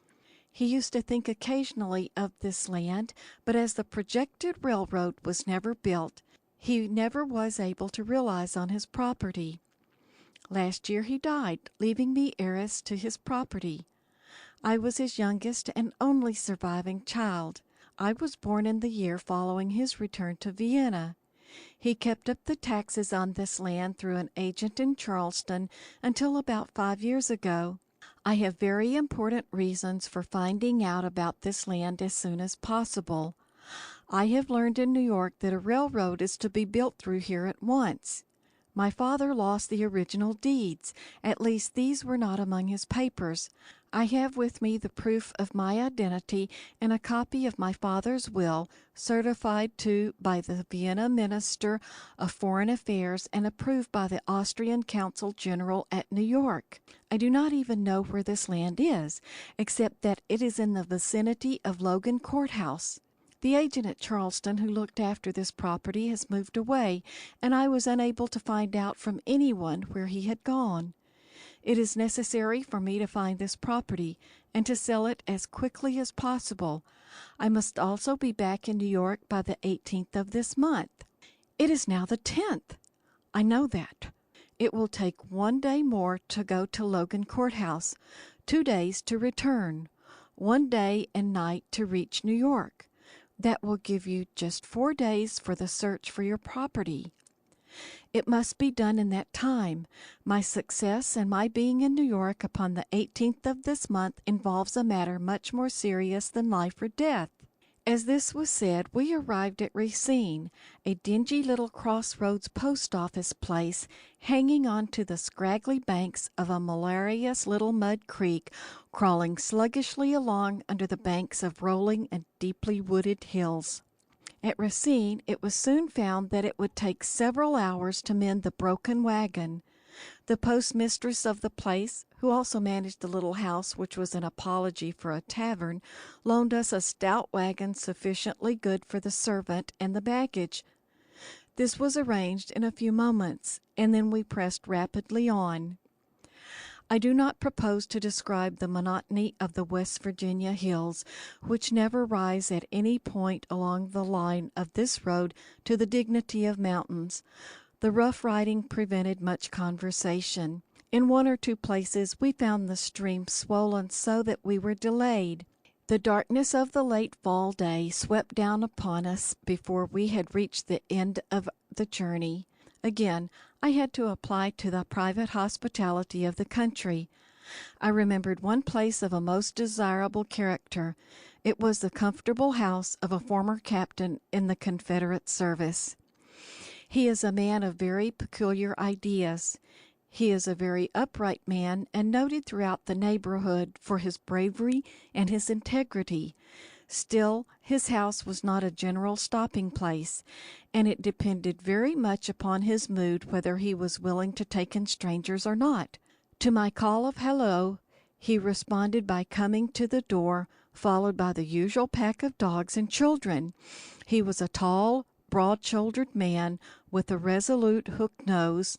He used to think occasionally of this land, but as the projected railroad was never built, he never was able to realize on his property. Last year he died, leaving me heiress to his property. I was his youngest and only surviving child. I was born in the year following his return to Vienna. He kept up the taxes on this land through an agent in Charleston until about 5 years ago. I have very important reasons for finding out about this land as soon as possible. I have learned in New York that a railroad is to be built through here at once. My father lost the original deeds. At least these were not among his papers. I have with me the proof of my identity and a copy of my father's will, certified to by the Vienna Minister of Foreign Affairs and approved by the Austrian Consul General at New York. I do not even know where this land is, except that it is in the vicinity of Logan Courthouse. The agent at Charleston who looked after this property has moved away, and I was unable to find out from anyone where he had gone. It is necessary for me to find this property and to sell it as quickly as possible. I must also be back in New York by the 18th of this month. It is now the 10th. I know that. It will take 1 day more to go to Logan Courthouse, 2 days to return, 1 day and night to reach New York. That will give you just 4 days for the search for your property. It must be done in that time. My success and my being in New York upon the 18th of this month involves a matter much more serious than life or death. As this was said, we arrived at Racine, a dingy little crossroads post office place hanging on to the scraggly banks of a malarious little mud creek crawling sluggishly along under the banks of rolling and deeply wooded hills. At Racine, it was soon found that it would take several hours to mend the broken wagon. The postmistress of the place, who also managed the little house which was an apology for a tavern, loaned us a stout wagon sufficiently good for the servant and the baggage. This was arranged in a few moments, and then we pressed rapidly on. I do not propose to describe the monotony of the West Virginia hills, which never rise at any point along the line of this road to the dignity of mountains. The rough riding prevented much conversation. In 1 or 2 places we found the stream swollen so that we were delayed. The darkness of the late fall day swept down upon us before we had reached the end of the journey. Again, I had to apply to the private hospitality of the country. I remembered one place of a most desirable character. It was the comfortable house of a former captain in the Confederate service. He is a man of very peculiar ideas. He is a very upright man and noted throughout the neighborhood for his bravery and his integrity. Still, his house was not a general stopping place, and it depended very much upon his mood whether he was willing to take in strangers or not. To my call of hello, he responded by coming to the door, followed by the usual pack of dogs and children. He was a tall, broad-shouldered man with a resolute hooked nose,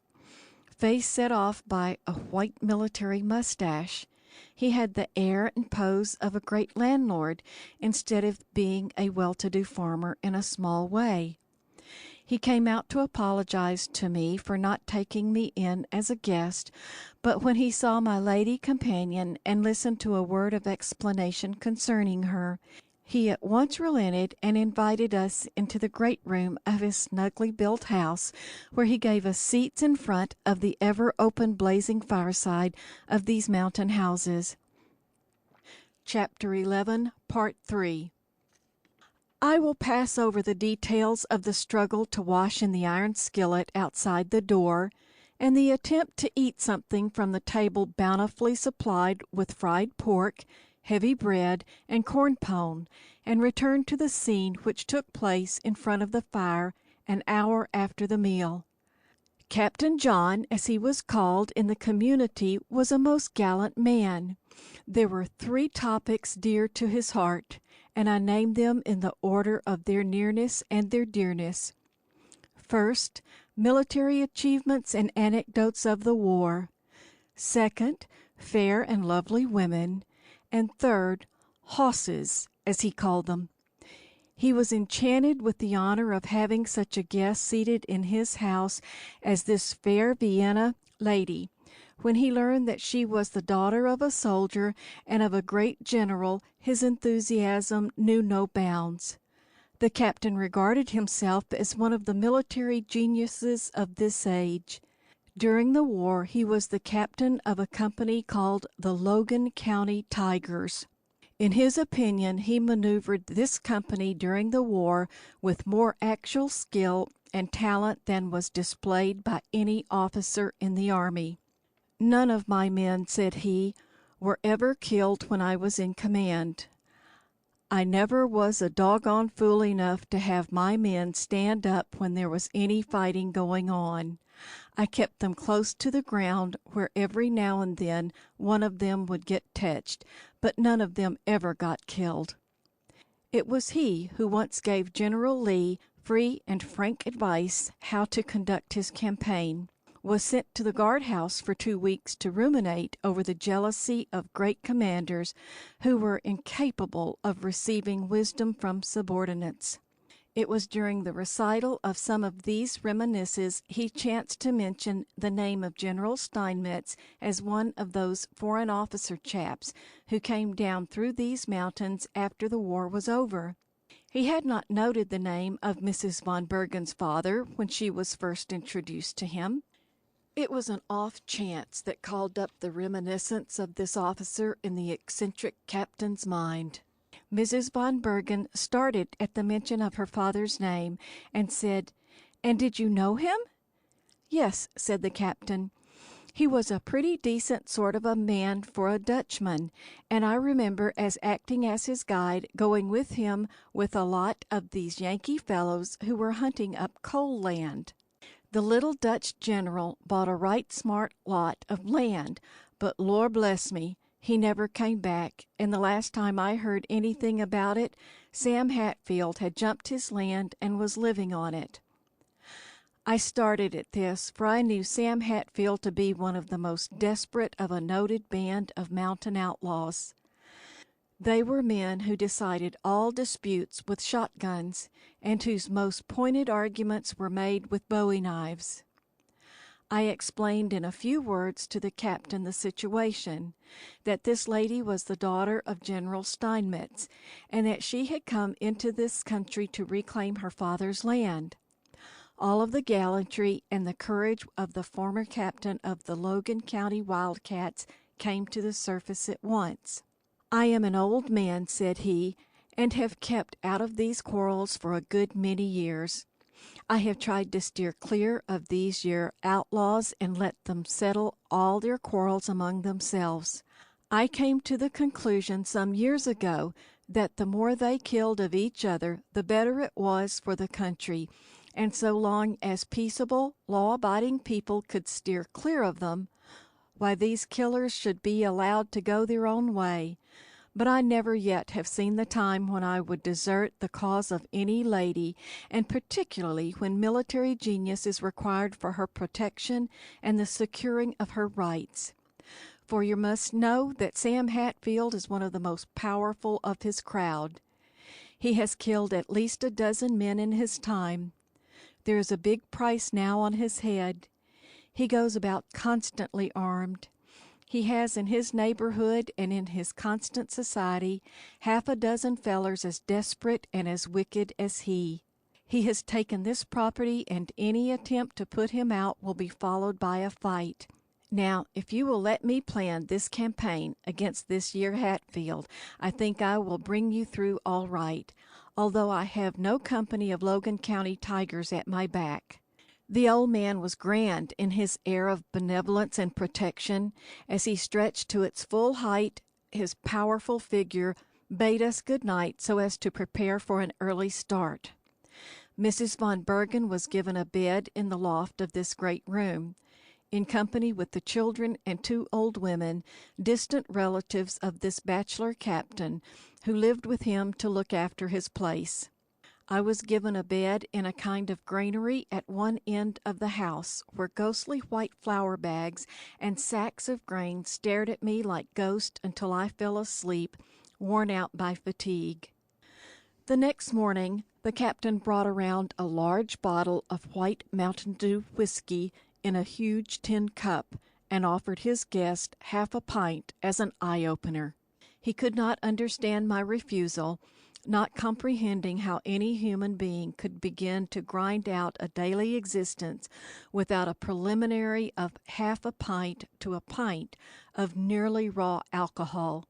face set off by a white military mustache. He had the air and pose of a great landlord instead of being a well-to-do farmer in a small way. He came out to apologize to me for not taking me in as a guest, but when he saw my lady companion and listened to a word of explanation concerning her, he at once relented and invited us into the great room of his snugly built house, where he gave us seats in front of the ever-open blazing fireside of these mountain houses. Chapter 11, Part 3. I will pass over the details of the struggle to wash in the iron skillet outside the door, and the attempt to eat something from the table bountifully supplied with fried pork, heavy bread, and corn pone, and return to the scene which took place in front of the fire an hour after the meal. Captain John, as he was called in the community, was a most gallant man. There were 3 topics dear to his heart, and I named them in the order of their nearness and their dearness. First, military achievements and anecdotes of the war. Second, fair and lovely women. And third, hosses, as he called them. He was enchanted with the honor of having such a guest seated in his house as this fair Vienna lady. When he learned that she was the daughter of a soldier and of a great general, his enthusiasm knew no bounds. The captain regarded himself as one of the military geniuses of this age. During the war he was the captain of a company called the Logan County Tigers. In his opinion, he maneuvered this company during the war with more actual skill and talent than was displayed by any officer in the army. "None of my men," said he, "were ever killed when I was in command. I never was a doggone fool enough to have my men stand up when there was any fighting going on. I kept them close to the ground, where every now and then one of them would get touched, but none of them ever got killed." It was he who once gave General Lee free and frank advice how to conduct his campaign, was sent to the guardhouse for 2 weeks to ruminate over the jealousy of great commanders who were incapable of receiving wisdom from subordinates. It was during the recital of some of these reminiscences he chanced to mention the name of General Steinmetz as one of those foreign officer chaps who came down through these mountains after the war was over. He had not noted the name of Mrs. von Bergen's father when she was first introduced to him. It was an off chance that called up the reminiscence of this officer in the eccentric captain's mind. Mrs. von Bergen started at the mention of her father's name and said, "And did you know him?" "Yes," said the captain. "He was a pretty decent sort of a man for a Dutchman, and I remember as acting as his guide, going with him with a lot of these Yankee fellows who were hunting up coal land. The little Dutch general bought a right smart lot of land, but Lord bless me, he never came back, and the last time I heard anything about it, Sam Hatfield had jumped his land and was living on it." I started at this, for I knew Sam Hatfield to be one of the most desperate of a noted band of mountain outlaws. They were men who decided all disputes with shotguns, and whose most pointed arguments were made with bowie knives. I explained in a few words to the captain the situation, that this lady was the daughter of General Steinmetz, and that she had come into this country to reclaim her father's land. All of the gallantry and the courage of the former captain of the Logan County Wildcats came to the surface at once. "I am an old man," said he, "and have kept out of these quarrels for a good many years. I have tried to steer clear of these year outlaws and let them settle all their quarrels among themselves. I came to the conclusion some years ago that the more they killed of each other, the better it was for the country, and so long as peaceable, law-abiding people could steer clear of them, why, these killers should be allowed to go their own way. but I never yet have seen the time when I would desert the cause of any lady, and particularly when military genius is required for her protection and the securing of her rights. For you must know that Sam Hatfield is one of the most powerful of his crowd. He has killed at least a dozen men in his time. There is a big price now on his head. He goes about constantly armed. He has in his neighborhood and in his constant society half a dozen fellers as desperate and as wicked as he. He has taken this property, and any attempt to put him out will be followed by a fight. Now, if you will let me plan this campaign against this year Hatfield, I think I will bring you through all right, although I have no company of Logan County tigers at my back." The old man was grand in his air of benevolence and protection. As he stretched to its full height, his powerful figure bade us good night so as to prepare for an early start. Mrs. von Bergen was given a bed in the loft of this great room, in company with the children and 2 old women, distant relatives of this bachelor captain, who lived with him to look after his place. I was given a bed in a kind of granary at one end of the house, where ghostly white flour bags and sacks of grain stared at me like ghosts until I fell asleep, worn out by fatigue. The next morning the captain brought around a large bottle of white Mountain Dew whiskey in a huge tin cup, and offered his guest half a pint as an eye-opener. He could not understand my refusal, not comprehending how any human being could begin to grind out a daily existence without a preliminary of half a pint to a pint of nearly raw alcohol.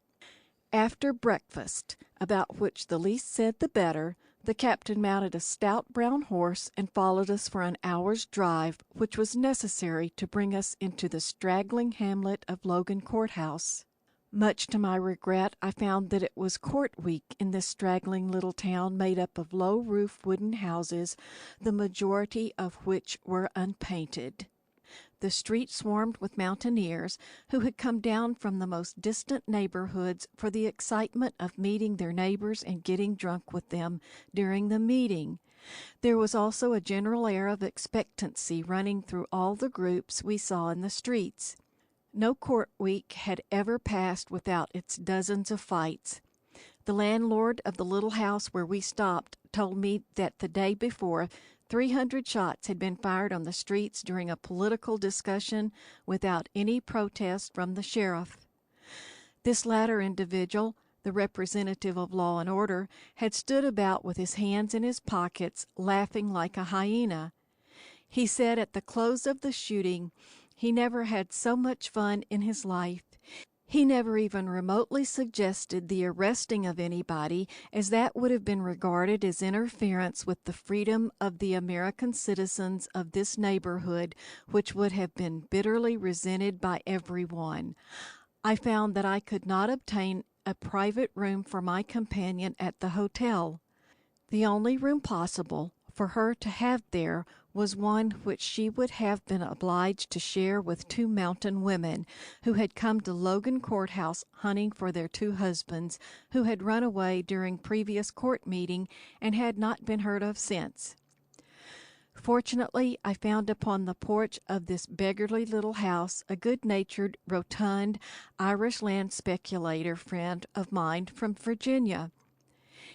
After breakfast, about which the least said the better, the captain mounted a stout brown horse and followed us for an hour's drive, which was necessary to bring us into the straggling hamlet of Logan Courthouse. Much to my regret, I found that it was court week in this straggling little town made up of low-roofed wooden houses, the majority of which were unpainted. The street swarmed with mountaineers who had come down from the most distant neighborhoods for the excitement of meeting their neighbors and getting drunk with them during the meeting. There was also a general air of expectancy running through all the groups we saw in the streets. No court week had ever passed without its dozens of fights. The landlord of the little house where we stopped told me that the day before 300 shots had been fired on the streets during a political discussion without any protest from the sheriff. This latter individual, the representative of law and order, had stood about with his hands in his pockets, laughing like a hyena. He said at the close of the shooting he never had so much fun in his life. He never even remotely suggested the arresting of anybody, as that would have been regarded as interference with the freedom of the American citizens of this neighborhood, which would have been bitterly resented by everyone. I found that I could not obtain a private room for my companion at the hotel. The only room possible for her to have there was one which she would have been obliged to share with 2 mountain women who had come to Logan Courthouse hunting for their 2 husbands, who had run away during previous court meeting and had not been heard of since. Fortunately, I found upon the porch of this beggarly little house a good-natured, rotund Irish land speculator friend of mine from Virginia.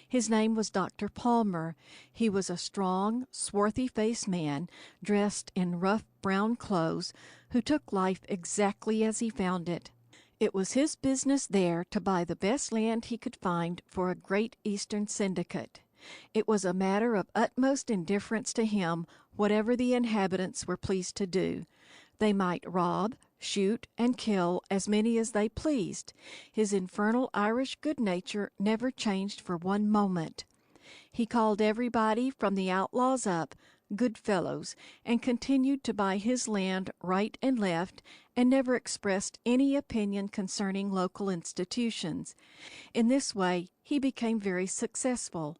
His name was Dr. Palmer. He was a strong, swarthy-faced man, dressed in rough brown clothes, who took life exactly as he found it. It was his business there to buy the best land he could find for a great Eastern syndicate. It was a matter of utmost indifference to him whatever the inhabitants were pleased to do. They might rob, shoot, and kill as many as they pleased. His infernal Irish good nature never changed for one moment. He called everybody from the outlaws up good fellows, and continued to buy his land right and left, and never expressed any opinion concerning local institutions. In this way he became very successful.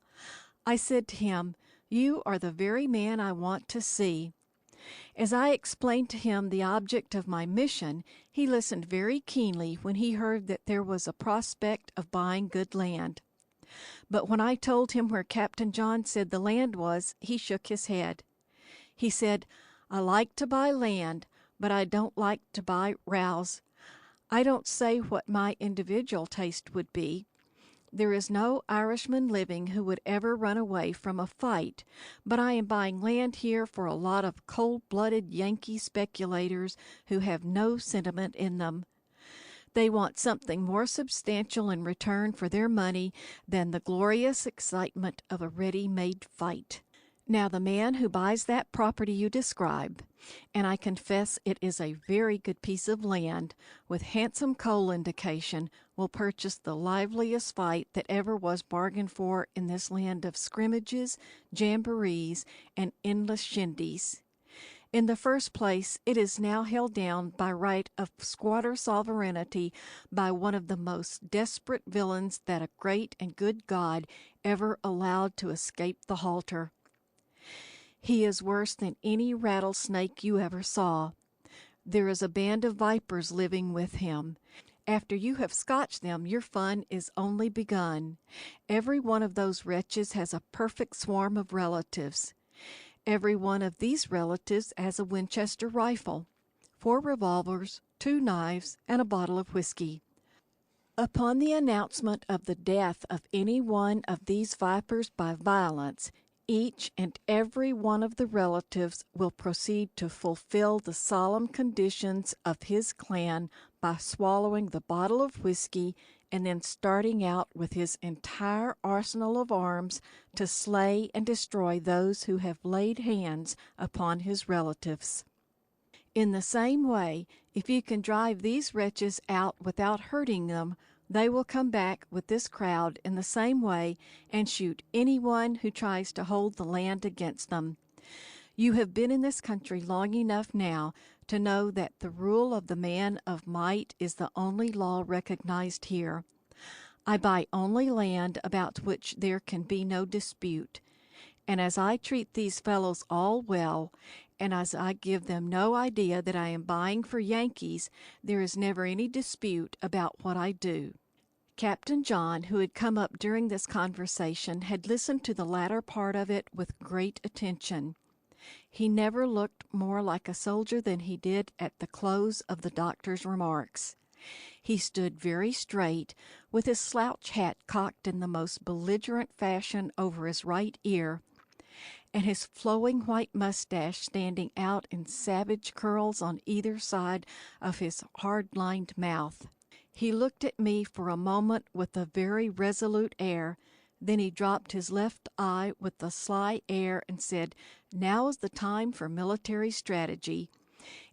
I said to him, "You are the very man I want to see." As I explained to him the object of my mission, he listened very keenly when he heard that there was a prospect of buying good land. But when I told him where Captain John said the land was, he shook his head. He said, "I like to buy land, but I don't like to buy rows. I don't say what my individual taste would be. There is no Irishman living who would ever run away from a fight, but I am buying land here for a lot of cold-blooded Yankee speculators who have no sentiment in them. They want something more substantial in return for their money than the glorious excitement of a ready-made fight. Now the man who buys that property you describe, and I confess it is a very good piece of land, with handsome coal indication, will purchase the liveliest fight that ever was bargained for in this land of scrimmages, jamborees, and endless shindies. In the first place, it is now held down by right of squatter sovereignty by one of the most desperate villains that a great and good God ever allowed to escape the halter. He is worse than any rattlesnake you ever saw. There is a band of vipers living with him. After you have scotched them, your fun is only begun. Every one of those wretches has a perfect swarm of relatives. Every one of these relatives has a Winchester rifle, 4 revolvers, 2 knives, and a bottle of whiskey. Upon the announcement of the death of any one of these vipers by violence, each and every one of the relatives will proceed to fulfill the solemn conditions of his clan by swallowing the bottle of whiskey and then starting out with his entire arsenal of arms to slay and destroy those who have laid hands upon his relatives. In the same way, if you can drive these wretches out without hurting them, they will come back with this crowd in the same way and shoot anyone who tries to hold the land against them. You have been in this country long enough now to know that the rule of the man of might is the only law recognized here. I buy only land about which there can be no dispute, and as I treat these fellows all well, and as I give them no idea that I am buying for Yankees, there is never any dispute about what I do." Captain John, who had come up during this conversation, had listened to the latter part of it with great attention. He never looked more like a soldier than he did at the close of the doctor's remarks. He stood very straight, with his slouch hat cocked in the most belligerent fashion over his right ear, and his flowing white mustache standing out in savage curls on either side of his hard-lined mouth. He looked at me for a moment with a very resolute air, then he dropped his left eye with a sly air and said, "Now is the time for military strategy,"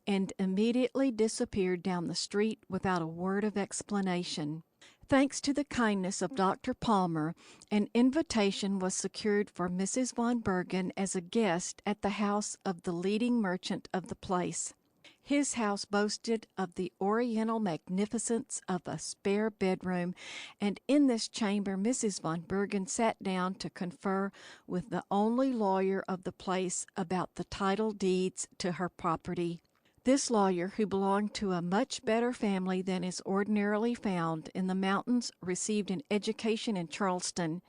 and immediately disappeared down the street without a word of explanation. Thanks to the kindness of Dr. Palmer, an invitation was secured for Mrs. von Bergen as a guest at the house of the leading merchant of the place. His house boasted of the oriental magnificence of a spare bedroom, and in this chamber Mrs. von Bergen sat down to confer with the only lawyer of the place about the title deeds to her property. This lawyer, who belonged to a much better family than is ordinarily found in the mountains, received an education in Charleston.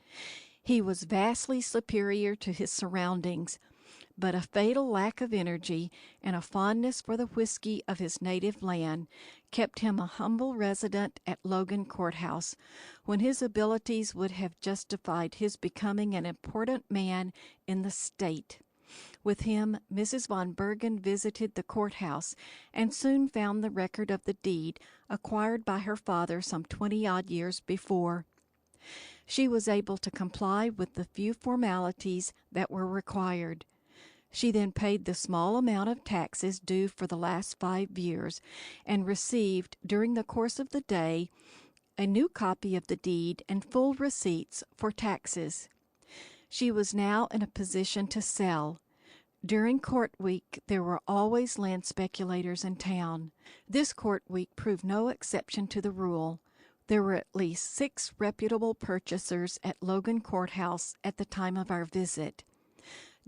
He was vastly superior to his surroundings, but a fatal lack of energy and a fondness for the whiskey of his native land kept him a humble resident at Logan Courthouse, when his abilities would have justified his becoming an important man in the state. With him, Mrs. von Bergen visited the courthouse and soon found the record of the deed acquired by her father some 20-odd years before. She was able to comply with the few formalities that were required. She then paid the small amount of taxes due for the last 5 years, and received, during the course of the day, a new copy of the deed and full receipts for taxes. She was now in a position to sell. During court week there were always land speculators in town. This court week proved no exception to the rule. There were at least 6 reputable purchasers at Logan Courthouse at the time of our visit.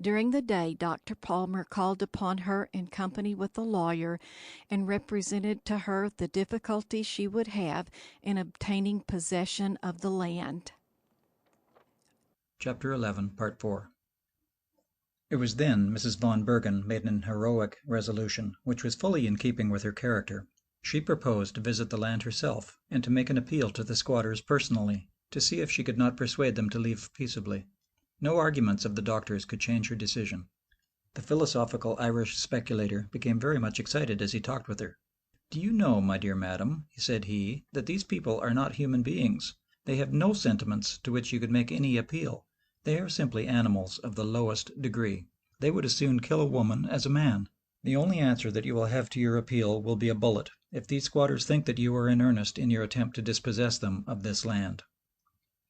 During the day, Dr. Palmer called upon her in company with a lawyer and represented to her the difficulty she would have in obtaining possession of the land. Chapter 11, Part 4. It was then Mrs. von Bergen made an heroic resolution, which was fully in keeping with her character. She proposed to visit the land herself, and to make an appeal to the squatters personally, to see if she could not persuade them to leave peaceably. No arguments of the doctor's could change her decision. The philosophical Irish speculator became very much excited as he talked with her. "Do you know, my dear madam," said he, "that these people are not human beings? They have no sentiments to which you could make any appeal. They are simply animals of the lowest degree. They would as soon kill a woman as a man. The only answer that you will have to your appeal will be a bullet, if these squatters think that you are in earnest in your attempt to dispossess them of this land."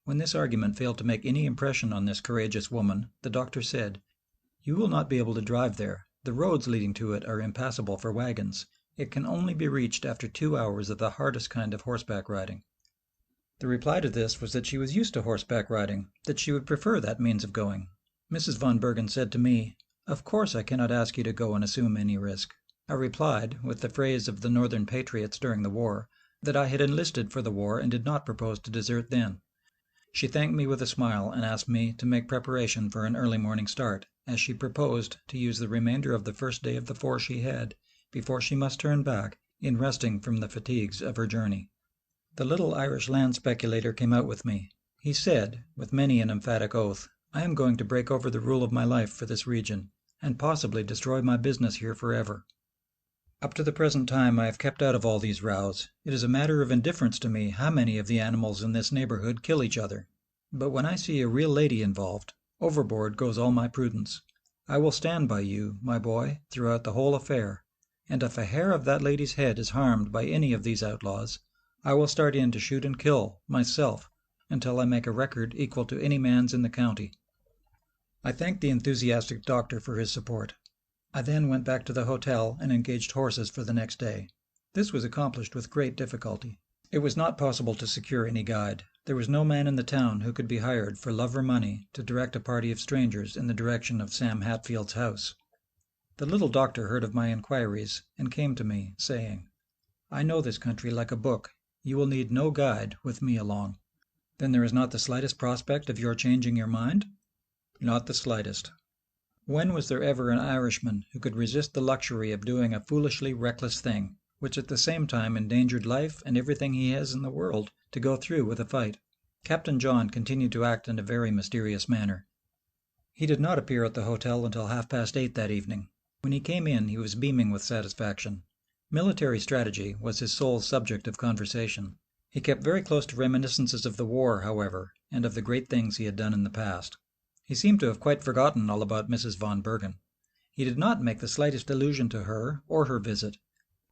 When this argument failed to make any impression on this courageous woman, the doctor said, "You will not be able to drive there. The roads leading to it are impassable for wagons. It can only be reached after 2 hours of the hardest kind of horseback riding." The reply to this was that she was used to horseback riding, that she would prefer that means of going. Mrs. von Bergen said to me, "Of course I cannot ask you to go and assume any risk." I replied, with the phrase of the Northern patriots during the war, that I had enlisted for the war and did not propose to desert then. She thanked me with a smile and asked me to make preparation for an early morning start, as she proposed to use the remainder of the first day of the 4 she had, before she must turn back, in resting from the fatigues of her journey. The little Irish land speculator came out with me. He said, with many an emphatic oath, "I am going to break over the rule of my life for this region, and possibly destroy my business here for ever. Up to the present time I have kept out of all these rows. It is a matter of indifference to me how many of the animals in this neighborhood kill each other. But when I see a real lady involved, overboard goes all my prudence. I will stand by you, my boy, throughout the whole affair, and if a hair of that lady's head is harmed by any of these outlaws, I will start in to shoot and kill, myself, until I make a record equal to any man's in the county." I thanked the enthusiastic doctor for his support. I then went back to the hotel and engaged horses for the next day. This was accomplished with great difficulty. It was not possible to secure any guide. There was no man in the town who could be hired for love or money to direct a party of strangers in the direction of Sam Hatfield's house. The little doctor heard of my inquiries and came to me, saying, "I know this country like a book. You will need no guide with me along." "Then there is not the slightest prospect of your changing your mind?" "Not the slightest. When was there ever an Irishman who could resist the luxury of doing a foolishly reckless thing, which at the same time endangered life and everything he has in the world, to go through with a fight?" Captain John continued to act in a very mysterious manner. He did not appear at the hotel until 8:30 that evening. When he came in he was beaming with satisfaction. Military strategy was his sole subject of conversation. He kept very close to reminiscences of the war, however, and of the great things he had done in the past. He seemed to have quite forgotten all about Mrs. von Bergen. He did not make the slightest allusion to her or her visit.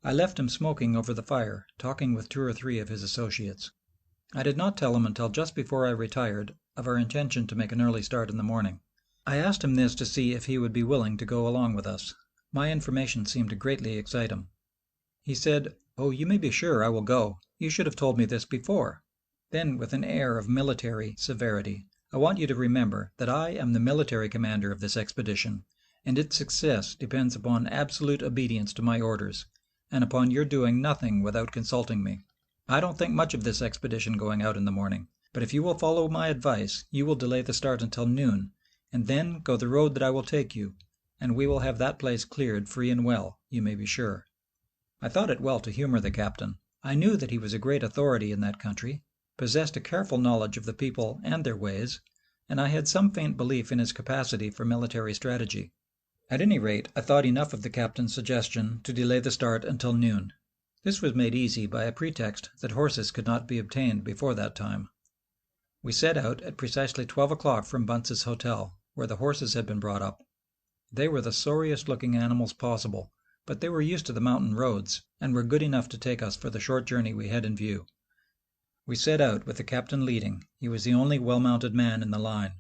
I left him smoking over the fire, talking with 2 or 3 of his associates. I did not tell him until just before I retired of our intention to make an early start in the morning. I asked him this to see if he would be willing to go along with us. My information seemed to greatly excite him. He said, "Oh, you may be sure I will go. You should have told me this before." Then, with an air of military severity, "I want you to remember that I am the military commander of this expedition, and its success depends upon absolute obedience to my orders, and upon your doing nothing without consulting me. I don't think much of this expedition going out in the morning, but if you will follow my advice you will delay the start until noon, and then go the road that I will take you, and we will have that place cleared free and well, you may be sure." I thought it well to humor the captain. I knew that he was a great authority in that country, possessed a careful knowledge of the people and their ways, and I had some faint belief in his capacity for military strategy. At any rate, I thought enough of the captain's suggestion to delay the start until noon. This was made easy by a pretext that horses could not be obtained before that time. We set out at precisely 12 o'clock from Bunce's hotel, where the horses had been brought up. They were the sorriest looking animals possible, but they were used to the mountain roads, and were good enough to take us for the short journey we had in view. We set out with the captain leading. He was the only well-mounted man in the line.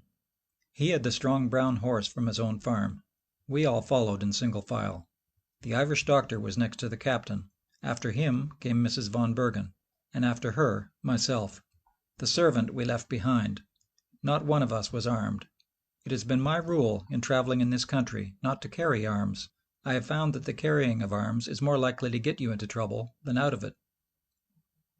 He had the strong brown horse from his own farm. We all followed in single file. The Irish doctor was next to the captain. After him came Mrs. von Bergen, and after her myself. The servant we left behind. Not one of us was armed. It has been my rule, in travelling in this country, not to carry arms. I have found that the carrying of arms is more likely to get you into trouble than out of it.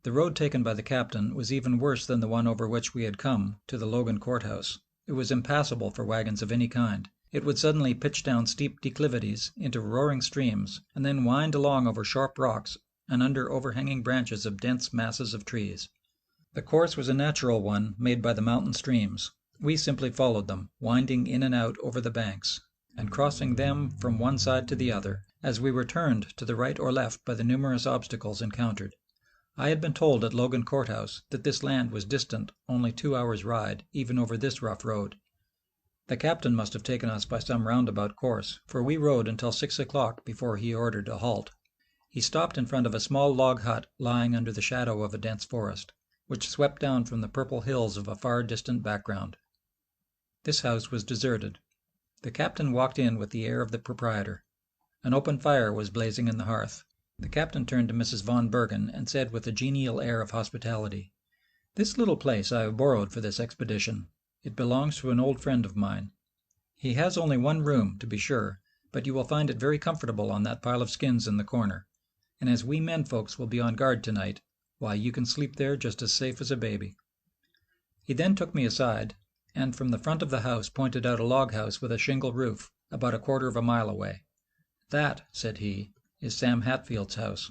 The road taken by the captain was even worse than the one over which we had come to the Logan Courthouse. It was impassable for wagons of any kind. It would suddenly pitch down steep declivities into roaring streams, and then wind along over sharp rocks and under overhanging branches of dense masses of trees. The course was a natural one made by the mountain streams. We simply followed them, winding in and out over the banks, and crossing them from one side to the other, as we were turned to the right or left by the numerous obstacles encountered. I had been told at Logan Courthouse that this land was distant only 2 hours' ride, even over this rough road. The captain must have taken us by some roundabout course, for we rode until 6 o'clock before he ordered a halt. He stopped in front of a small log hut lying under the shadow of a dense forest, which swept down from the purple hills of a far distant background. This house was deserted. The captain walked in with the air of the proprietor. An open fire was blazing in the hearth. The captain turned to Mrs. von Bergen and said with a genial air of hospitality, "This little place I have borrowed for this expedition. It belongs to an old friend of mine. He has only one room, to be sure, but you will find it very comfortable on that pile of skins in the corner. And as we men folks will be on guard tonight, why, you can sleep there just as safe as a baby." He then took me aside, and from the front of the house pointed out a log house with a shingle roof, about a quarter of a mile away. "That," said he, "is Sam Hatfield's house.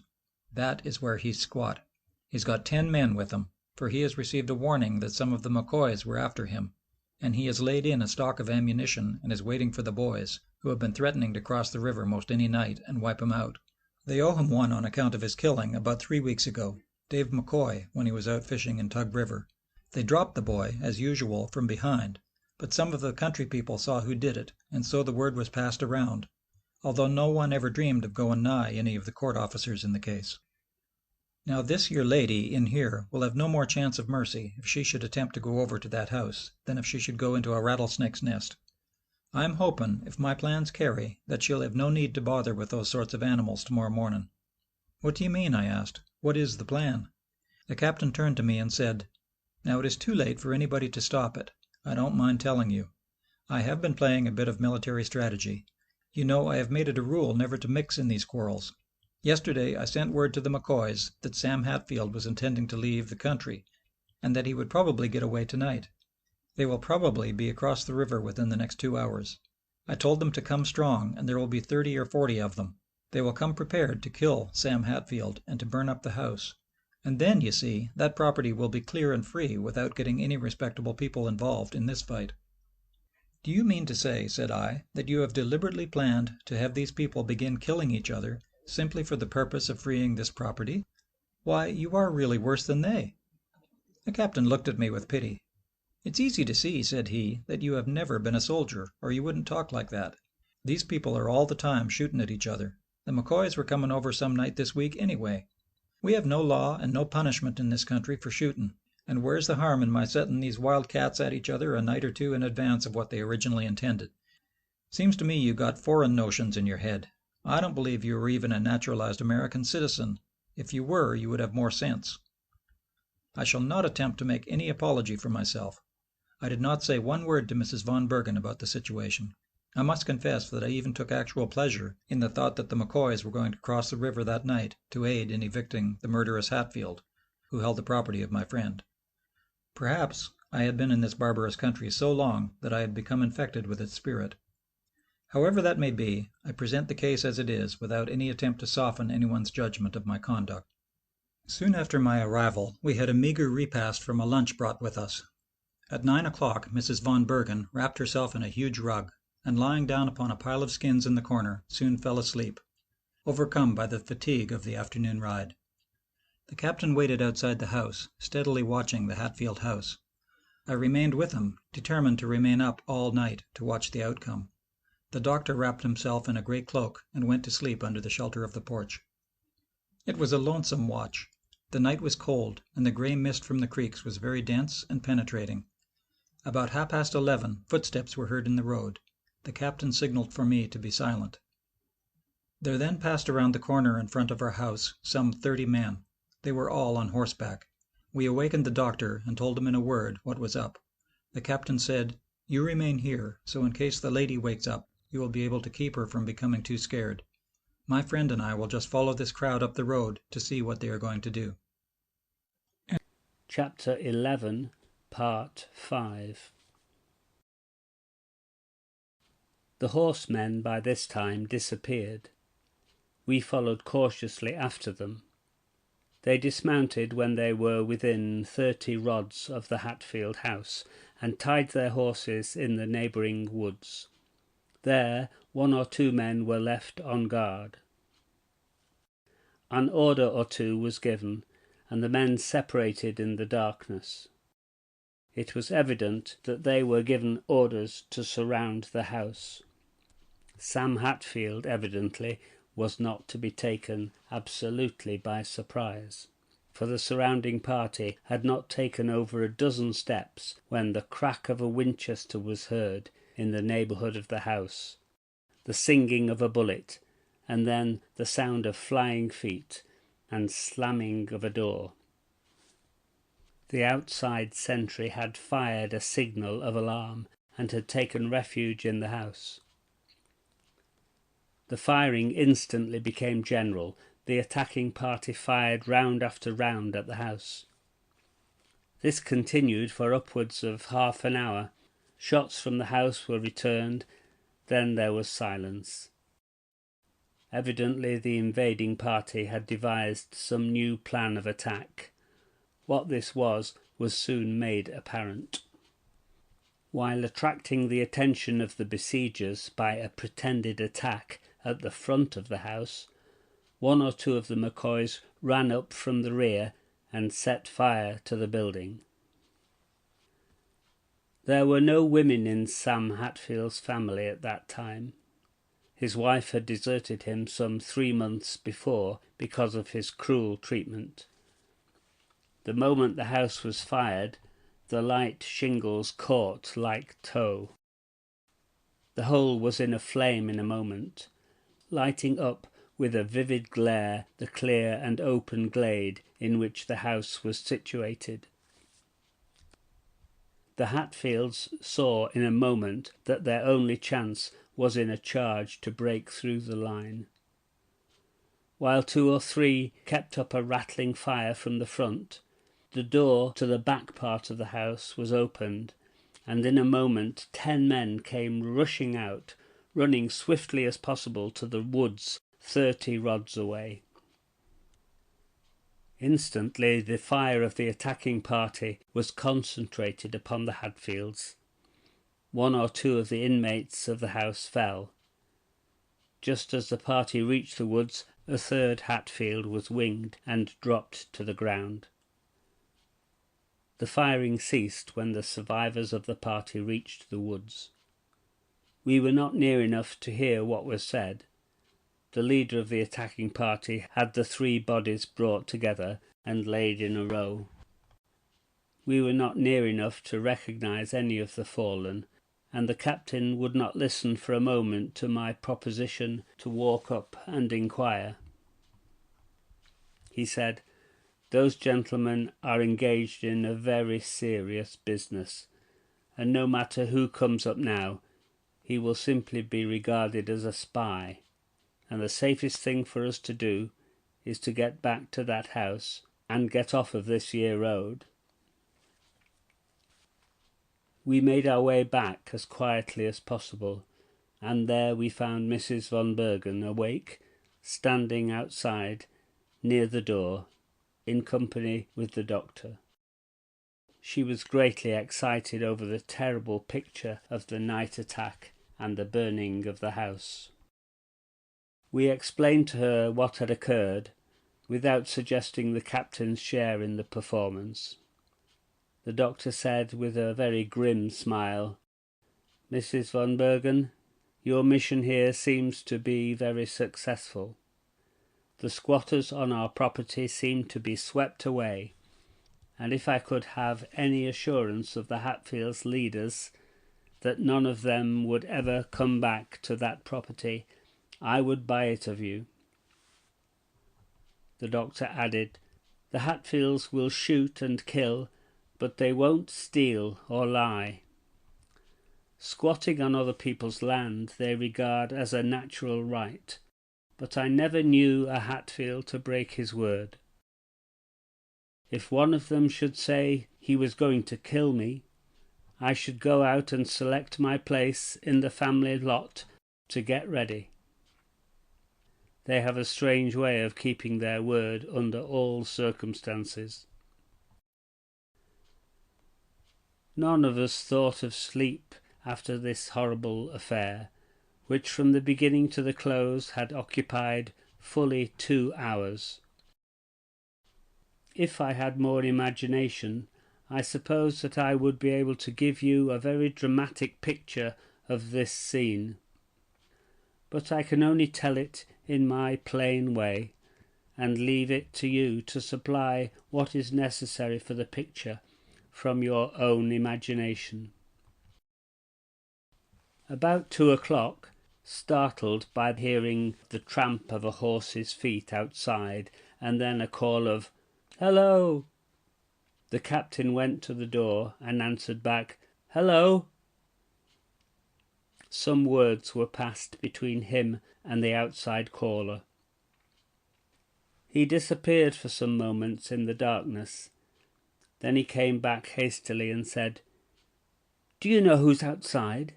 That is where he's squat. He's got 10 men with him, for he has received a warning that some of the McCoys were after him, and he has laid in a stock of ammunition and is waiting for the boys, who have been threatening to cross the river most any night and wipe him out. They owe him one on account of his killing about 3 weeks ago, Dave McCoy, when he was out fishing in Tug River. They dropped the boy, as usual, from behind, but some of the country people saw who did it, and so the word was passed around, although no one ever dreamed of going nigh any of the court officers in the case. Now this your lady in here will have no more chance of mercy if she should attempt to go over to that house than if she should go into a rattlesnake's nest. I'm hoping, if my plans carry, that she'll have no need to bother with those sorts of animals tomorrow morning." "What do you mean?" I asked. "What is the plan?" The captain turned to me and said, "Now it is too late for anybody to stop it. I don't mind telling you. I have been playing a bit of military strategy. You know I have made it a rule never to mix in these quarrels. Yesterday I sent word to the McCoys that Sam Hatfield was intending to leave the country, and that he would probably get away tonight. They will probably be across the river within the next 2 hours. I told them to come strong, and there will be 30 or 40 of them. They will come prepared to kill Sam Hatfield and to burn up the house. And then, you see, that property will be clear and free without getting any respectable people involved in this fight." "Do you mean to say," said I, "that you have deliberately planned to have these people begin killing each other simply for the purpose of freeing this property? Why, you are really worse than they." The captain looked at me with pity. "It's easy to see," said he, "that you have never been a soldier, or you wouldn't talk like that. These people are all the time shooting at each other. The McCoys were coming over some night this week anyway. We have no law and no punishment in this country for shooting, and where's the harm in my setting these wild cats at each other a night or two in advance of what they originally intended? Seems to me you got foreign notions in your head. I don't believe you are even a naturalized American citizen. If you were, you would have more sense." I shall not attempt to make any apology for myself. I did not say one word to Mrs. von Bergen about the situation. I must confess that I even took actual pleasure in the thought that the McCoys were going to cross the river that night to aid in evicting the murderous Hatfield, who held the property of my friend. Perhaps I had been in this barbarous country so long that I had become infected with its spirit. However that may be, I present the case as it is without any attempt to soften anyone's judgment of my conduct. Soon after my arrival we had a meagre repast from a lunch brought with us. At 9 o'clock Mrs. von Bergen wrapped herself in a huge rug, and lying down upon a pile of skins in the corner, soon fell asleep, overcome by the fatigue of the afternoon ride. The captain waited outside the house, steadily watching the Hatfield house. I remained with him, determined to remain up all night to watch the outcome. The doctor wrapped himself in a grey cloak and went to sleep under the shelter of the porch. It was a lonesome watch. The night was cold, and the grey mist from the creeks was very dense and penetrating. About 11:30 footsteps were heard in the road. The captain signalled for me to be silent. There then passed around the corner in front of our house some 30 men. They were all on horseback. We awakened the doctor and told him in a word what was up. The captain said, You remain here, so in case the lady wakes up, you will be able to keep her from becoming too scared. My friend and I will just follow this crowd up the road to see what they are going to do." Chapter 11, Part 5. The horsemen by this time disappeared. We followed cautiously after them. They dismounted when they were within 30 rods of the Hatfield house, and tied their horses in the neighbouring woods. There 1 or 2 men were left on guard. An order or two was given, and the men separated in the darkness. It was evident that they were given orders to surround the house. Sam Hatfield, evidently, was not to be taken absolutely by surprise, for the surrounding party had not taken over a dozen steps when the crack of a Winchester was heard in the neighbourhood of the house, the singing of a bullet, and then the sound of flying feet and slamming of a door. The outside sentry had fired a signal of alarm and had taken refuge in the house. The firing instantly became general. The attacking party fired round after round at the house. This continued for upwards of half an hour. Shots from the house were returned, then there was silence. Evidently the invading party had devised some new plan of attack. What this was soon made apparent. While attracting the attention of the besiegers by a pretended attack at the front of the house, 1 or 2 of the McCoys ran up from the rear and set fire to the building. There were no women in Sam Hatfield's family at that time. His wife had deserted him some 3 months before because of his cruel treatment. The moment the house was fired, the light shingles caught like tow. The whole was in a flame in a moment, lighting up with a vivid glare the clear and open glade in which the house was situated. The Hatfields saw in a moment that their only chance was in a charge to break through the line. While 2 or 3 kept up a rattling fire from the front, the door to the back part of the house was opened, and in a moment 10 men came rushing out, running swiftly as possible to the woods 30 rods away. Instantly the fire of the attacking party was concentrated upon the Hatfields. 1 or 2 of the inmates of the house fell. Just as the party reached the woods, a 3rd Hatfield was winged and dropped to the ground. The firing ceased when the survivors of the party reached the woods. We were not near enough to hear what was said. The leader of the attacking party had the 3 bodies brought together and laid in a row. We were not near enough to recognize any of the fallen, and the captain would not listen for a moment to my proposition to walk up and inquire. He said, "Those gentlemen are engaged in a very serious business, and no matter who comes up now, he will simply be regarded as a spy, and the safest thing for us to do is to get back to that house and get off of this year road." We made our way back as quietly as possible, and there we found Mrs. von Bergen awake, standing outside near the door, in company with the doctor. She was greatly excited over the terrible picture of the night attack and the burning of the house. We explained to her what had occurred, without suggesting the captain's share in the performance. The doctor said with a very grim smile, "Mrs. von Bergen, your mission here seems to be very successful. The squatters on our property seem to be swept away, and if I could have any assurance of the Hatfields' leaders that none of them would ever come back to that property, I would buy it of you." The doctor added, "The Hatfields will shoot and kill, but they won't steal or lie." Squatting on other people's land they regard as a natural right, but I never knew a Hatfield to break his word. If one of them should say he was going to kill me, I should go out and select my place in the family lot to get ready. They have a strange way of keeping their word under all circumstances. None of us thought of sleep after this horrible affair, which from the beginning to the close had occupied fully 2 hours. If I had more imagination, I suppose that I would be able to give you a very dramatic picture of this scene. But I can only tell it in my plain way, and leave it to you to supply what is necessary for the picture from your own imagination. About 2 o'clock, startled by hearing the tramp of a horse's feet outside, and then a call of "Hello!" the captain went to the door and answered back, "Hello!" Some words were passed between him and the outside caller. He disappeared for some moments in the darkness. Then he came back hastily and said, "Do you know who's outside?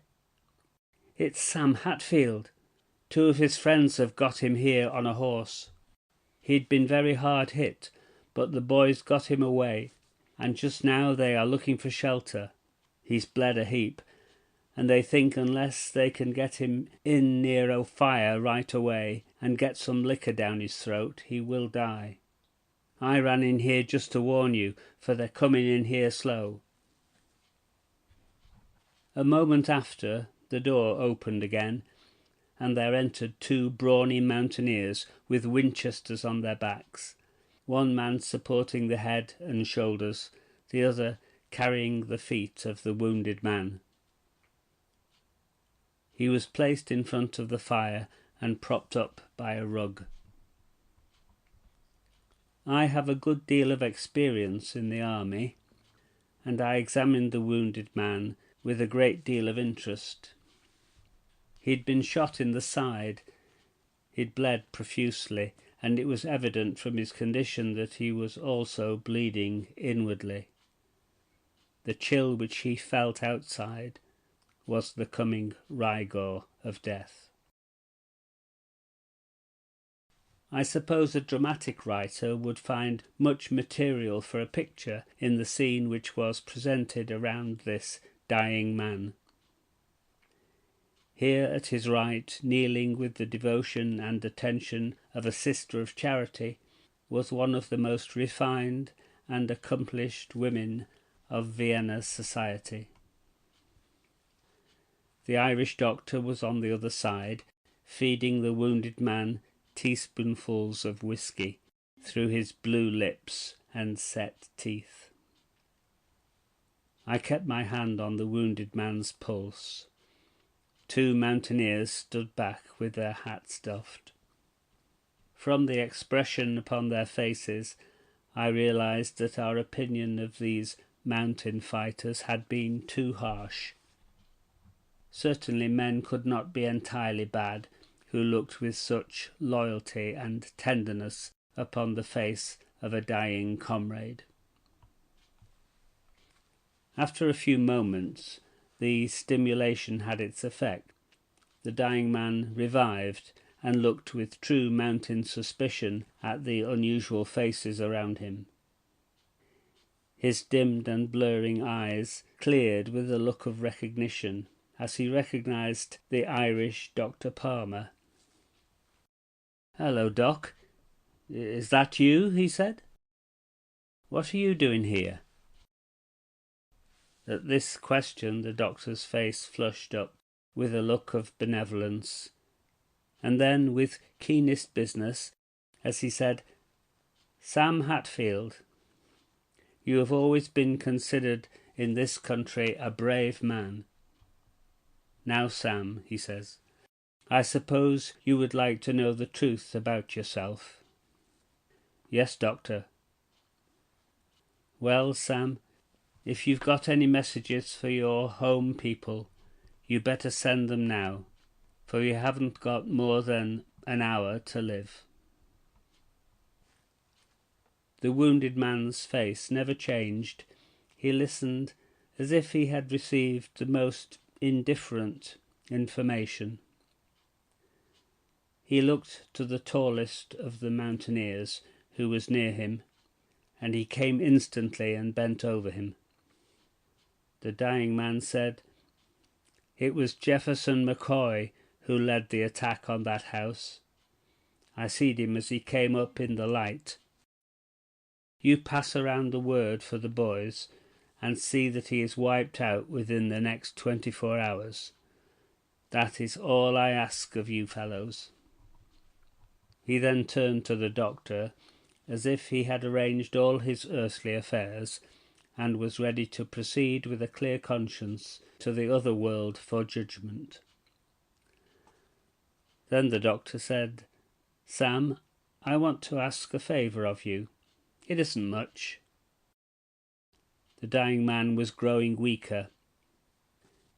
It's Sam Hatfield. 2 of his friends have got him here on a horse. He'd been very hard hit, but the boys got him away, and just now they are looking for shelter. He's bled a heap, and they think unless they can get him in near a fire right away and get some liquor down his throat, he will die. I ran in here just to warn you, for they're coming in here slow." A moment after, the door opened again, and there entered 2 brawny mountaineers with Winchesters on their backs, one man supporting the head and shoulders, the other carrying the feet of the wounded man. He was placed in front of the fire and propped up by a rug. I have a good deal of experience in the army, and I examined the wounded man with a great deal of interest. He'd been shot in the side, he'd bled profusely, and it was evident from his condition that he was also bleeding inwardly. The chill which he felt outside was the coming rigor of death. I suppose a dramatic writer would find much material for a picture in the scene which was presented around this dying man. Here at his right, kneeling with the devotion and attention of a sister of charity, was one of the most refined and accomplished women of Vienna society. The Irish doctor was on the other side, feeding the wounded man teaspoonfuls of whisky through his blue lips and set teeth. I kept my hand on the wounded man's pulse. 2 mountaineers stood back with their hats doffed. From the expression upon their faces, I realized that our opinion of these mountain fighters had been too harsh. Certainly men could not be entirely bad who looked with such loyalty and tenderness upon the face of a dying comrade. After a few moments, the stimulation had its effect. The dying man revived and looked with true mountain suspicion at the unusual faces around him. His dimmed and blurring eyes cleared with a look of recognition as he recognized the Irish Dr. Palmer. "Hello, Doc. Is that you?" he said. "What are you doing here?" At this question the doctor's face flushed up with a look of benevolence, and then with keenest business, as he said, "Sam Hatfield, you have always been considered in this country a brave man. Now, Sam," he says, "I suppose you would like to know the truth about yourself." "Yes, Doctor." "Well, Sam, if you've got any messages for your home people, You better send them now, for you haven't got more than an hour to live." The wounded man's face never changed. He listened as if he had received the most indifferent information. He looked to the tallest of the mountaineers who was near him, and he came instantly and bent over him. The dying man said, "It was Jefferson McCoy who led the attack on that house. I seed him as he came up in the light. You pass around the word for the boys and see that he is wiped out within the next 24 hours. That is all I ask of you fellows." He then turned to the doctor as if he had arranged all his earthly affairs and was ready to proceed with a clear conscience to the other world for judgment. Then the doctor said, "Sam, I want to ask a favour of you. It isn't much." The dying man was growing weaker.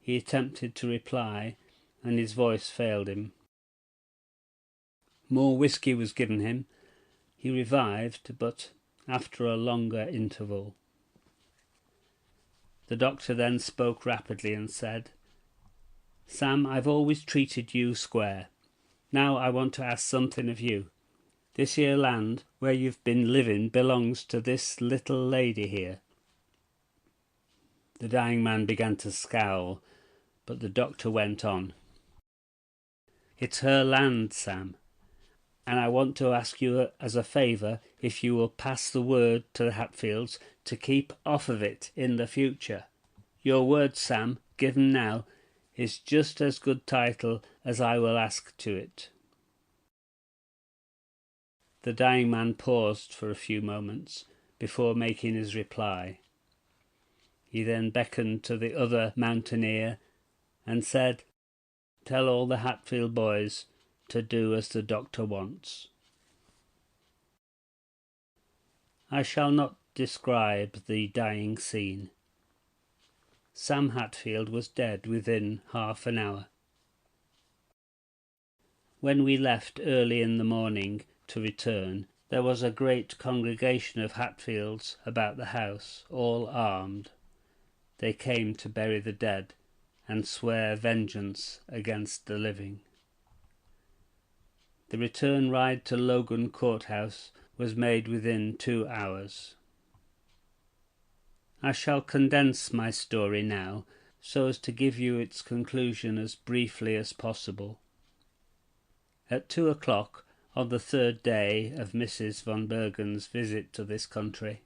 He attempted to reply, and his voice failed him. More whisky was given him. He revived, but after a longer interval. The doctor then spoke rapidly and said, "Sam, I've always treated you square. Now I want to ask something of you. This here land where you've been living belongs to this little lady here." The dying man began to scowl, but the doctor went on. "It's her land, Sam, and I want to ask you as a favour if you will pass the word to the Hatfields to keep off of it in the future. Your word, Sam, given now, is just as good title as I will ask to it." The dying man paused for a few moments before making his reply. He then beckoned to the other mountaineer and said, "Tell all the Hatfield boys to do as the doctor wants." I shall not describe the dying scene. Sam Hatfield was dead within half an hour. When we left early in the morning to return, there was a great congregation of Hatfields about the house, all armed. They came to bury the dead and swear vengeance against the living. The return ride to Logan Courthouse was made within 2 hours. I shall condense my story now so as to give you its conclusion as briefly as possible. At 2 o'clock on the 3rd day of Mrs. von Bergen's visit to this country,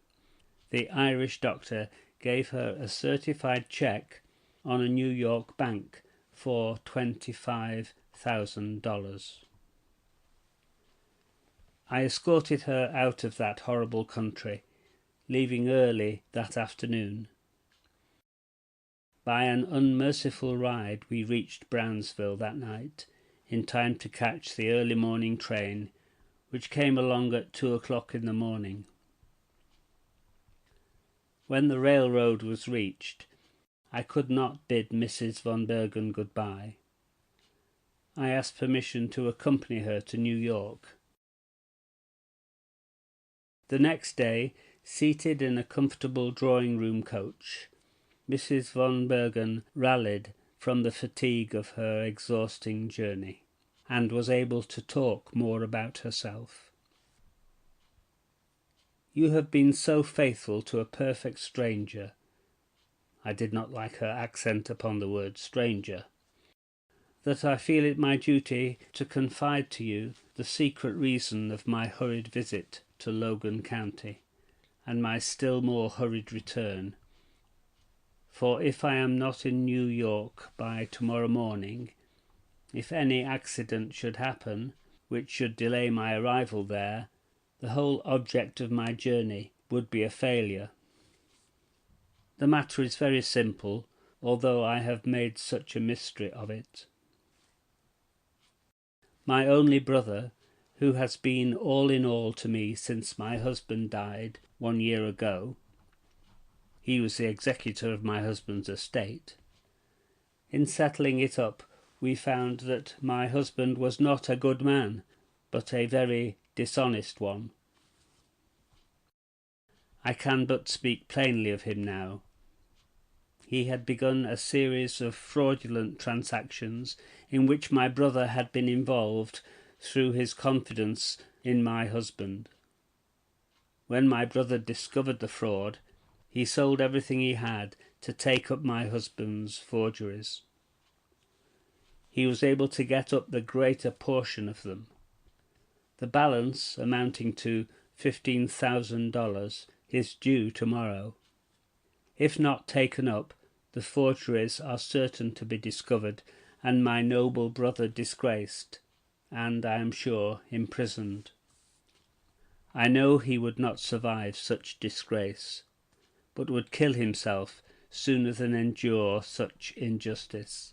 the Irish doctor gave her a certified cheque on a New York bank for $25,000. I escorted her out of that horrible country, leaving early that afternoon. By an unmerciful ride we reached Brownsville that night, in time to catch the early morning train, which came along at 2 o'clock in the morning. When the railroad was reached, I could not bid Mrs. von Bergen goodbye. I asked permission to accompany her to New York. The next day, seated in a comfortable drawing-room coach, Mrs. von Bergen rallied from the fatigue of her exhausting journey, and was able to talk more about herself. "You have been so faithful to a perfect stranger," I did not like her accent upon the word stranger, "that I feel it my duty to confide to you the secret reason of my hurried visit to Logan County, and my still more hurried return. For if I am not in New York by tomorrow morning, if any accident should happen which should delay my arrival there, the whole object of my journey would be a failure. The matter is very simple, although I have made such a mystery of it. My only brother, who has been all in all to me since my husband died 1 year ago, he was the executor of my husband's estate, In settling it up, we found that my husband was not a good man, but a very dishonest one. I can but speak plainly of him now. He had begun a series of fraudulent transactions in which my brother had been involved through his confidence in my husband. When my brother discovered the fraud, he sold everything he had to take up my husband's forgeries. He was able to get up the greater portion of them. The balance, amounting to $15,000, is due tomorrow. If not taken up, the forgeries are certain to be discovered, and my noble brother disgraced, and, I am sure, imprisoned. I know he would not survive such disgrace, but would kill himself sooner than endure such injustice.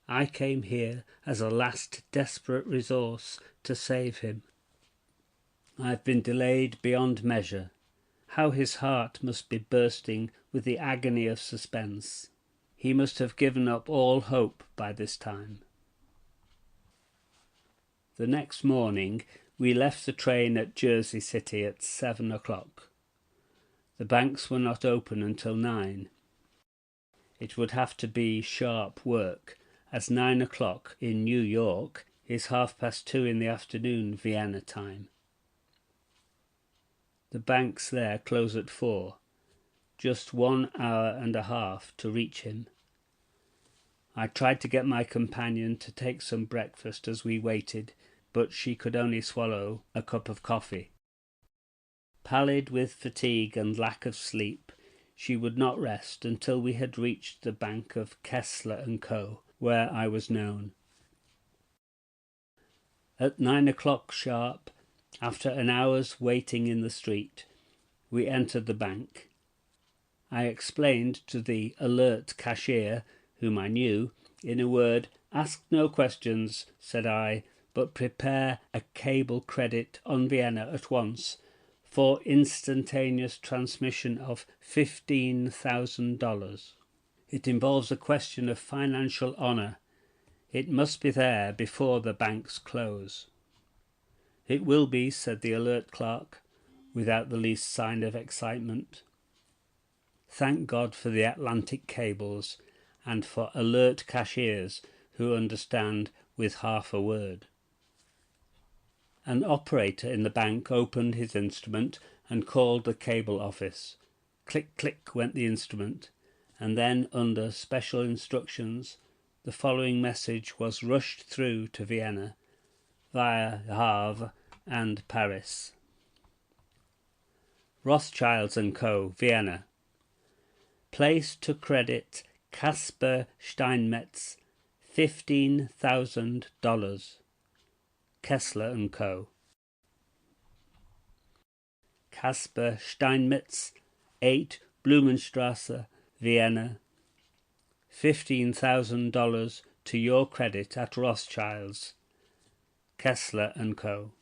I came here as a last desperate resource to save him. I've been delayed beyond measure. How his heart must be bursting with the agony of suspense. He must have given up all hope by this time. The next morning we left the train at Jersey City at 7 o'clock. The banks were not open until 9. It would have to be sharp work, as 9 o'clock in New York is 2:30 in the afternoon Vienna time. The banks there close at 4, just 1 hour and a half to reach him. I tried to get my companion to take some breakfast as we waited, but she could only swallow a cup of coffee. Pallid with fatigue and lack of sleep, she would not rest until we had reached the bank of Kessler and Co., where I was known. At 9 o'clock sharp, after an hour's waiting in the street, we entered the bank. I explained to the alert cashier, whom I knew, in a word, "Ask no questions," said I, "but prepare a cable credit on Vienna at once for instantaneous transmission of $15,000. It involves a question of financial honor. It must be there before the banks close." "It will be," said the alert clerk, without the least sign of excitement. Thank God for the Atlantic cables, and for alert cashiers who understand with half a word. An operator in the bank opened his instrument and called the cable office. Click, click went the instrument, and then, under special instructions, the following message was rushed through to Vienna, via Havre and Paris. Rothschilds and Co., Vienna. Place to credit Caspar Steinmetz $15,000. Kessler and Co. Caspar Steinmetz, 8 Blumenstrasse, Vienna. $15,000 to your credit at Rothschilds. Kessler and Co.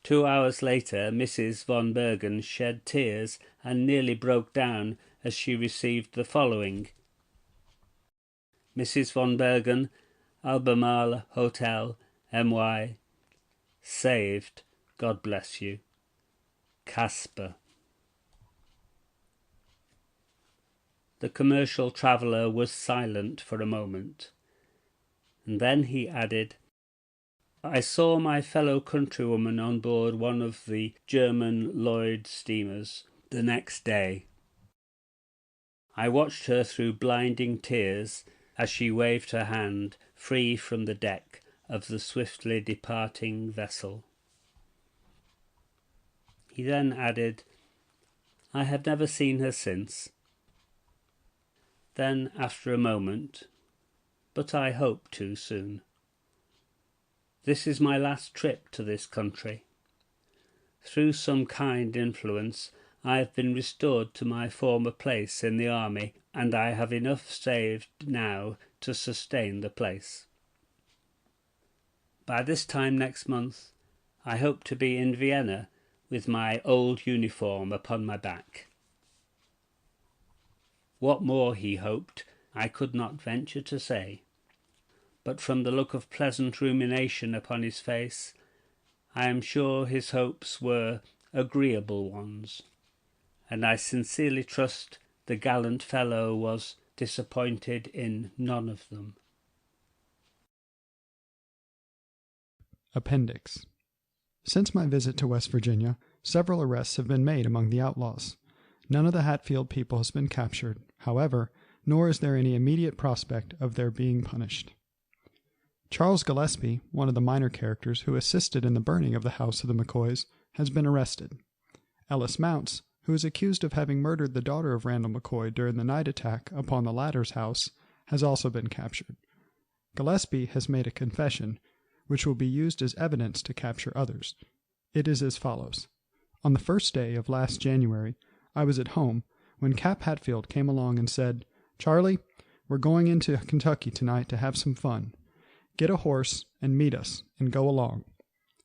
2 hours later, Mrs. von Bergen shed tears and nearly broke down as she received the following: Mrs. von Bergen, Albemarle Hotel, MY. Saved. God bless you. Caspar. The commercial traveller was silent for a moment, and then he added, "I saw my fellow countrywoman on board one of the German Lloyd steamers the next day. I watched her through blinding tears as she waved her hand free from the deck of the swiftly departing vessel." He then added, "I have never seen her since." Then, after a moment, "But I hope to soon. This is my last trip to this country. Through some kind influence I have been restored to my former place in the army, and I have enough saved now to sustain the place. By this time next month I hope to be in Vienna with my old uniform upon my back." What more he hoped, I could not venture to say. But from the look of pleasant rumination upon his face, I am sure his hopes were agreeable ones, and I sincerely trust the gallant fellow was disappointed in none of them. Appendix. Since my visit to West Virginia, several arrests have been made among the outlaws. None of the Hatfield people has been captured, however, nor is there any immediate prospect of their being punished. Charles Gillespie, one of the minor characters who assisted in the burning of the house of the McCoys, has been arrested. Ellis Mounts, who is accused of having murdered the daughter of Randall McCoy during the night attack upon the latter's house, has also been captured. Gillespie has made a confession, which will be used as evidence to capture others. It is as follows. On the first day of last January, I was at home when Cap Hatfield came along and said, "Charlie, we're going into Kentucky tonight to have some fun. Get a horse and meet us and go along."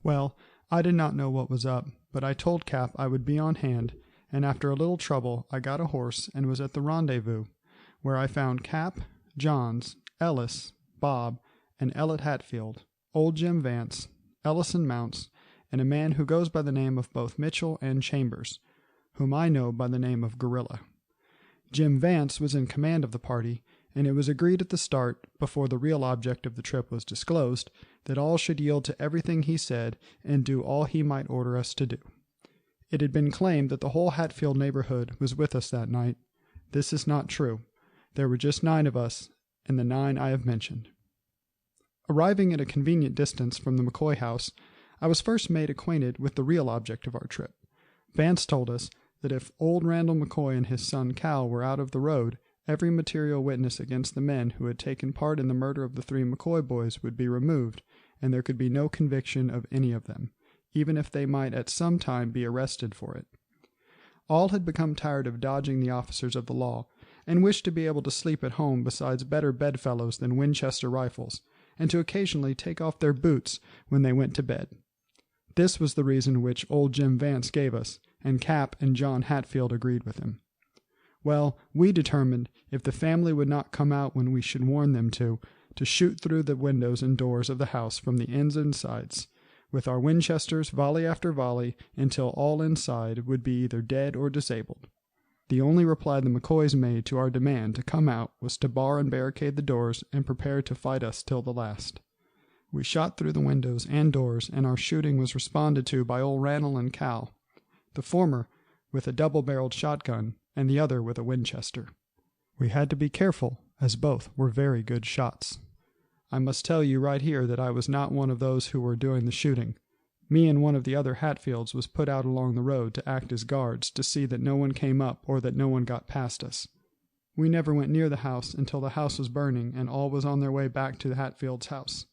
Well, I did not know what was up, but I told Cap I would be on hand, and after a little trouble I got a horse and was at the rendezvous, where I found Cap, Johns, Ellis, Bob, and Elliot Hatfield, old Jim Vance, Ellison Mounts, and a man who goes by the name of both Mitchell and Chambers, whom I know by the name of Gorilla. Jim Vance was in command of the party, and it was agreed at the start, before the real object of the trip was disclosed, that all should yield to everything he said and do all he might order us to do. It had been claimed that the whole Hatfield neighborhood was with us that night. This is not true. There were just 9 of us, and the 9 I have mentioned. Arriving at a convenient distance from the McCoy house, I was first made acquainted with the real object of our trip. Vance told us that if old Randall McCoy and his son Cal were out of the road, every material witness against the men who had taken part in the murder of the 3 McCoy boys would be removed, and there could be no conviction of any of them, even if they might at some time be arrested for it. All had become tired of dodging the officers of the law, and wished to be able to sleep at home beside better bedfellows than Winchester rifles, and to occasionally take off their boots when they went to bed. This was the reason which old Jim Vance gave us, and Cap and John Hatfield agreed with him. Well, we determined, if the family would not come out when we should warn them to shoot through the windows and doors of the house from the ends and sides, with our Winchesters volley after volley, until all inside would be either dead or disabled. The only reply the McCoys made to our demand to come out was to bar and barricade the doors and prepare to fight us till the last. We shot through the windows and doors, and our shooting was responded to by old Randall and Cal, the former with a double-barreled shotgun and the other with a Winchester. We had to be careful, as both were very good shots. I must tell you right here that I was not one of those who were doing the shooting. Me and one of the other Hatfields was put out along the road to act as guards to see that no one came up or that no one got past us. We never went near the house until the house was burning and all was on their way back to the Hatfield's house.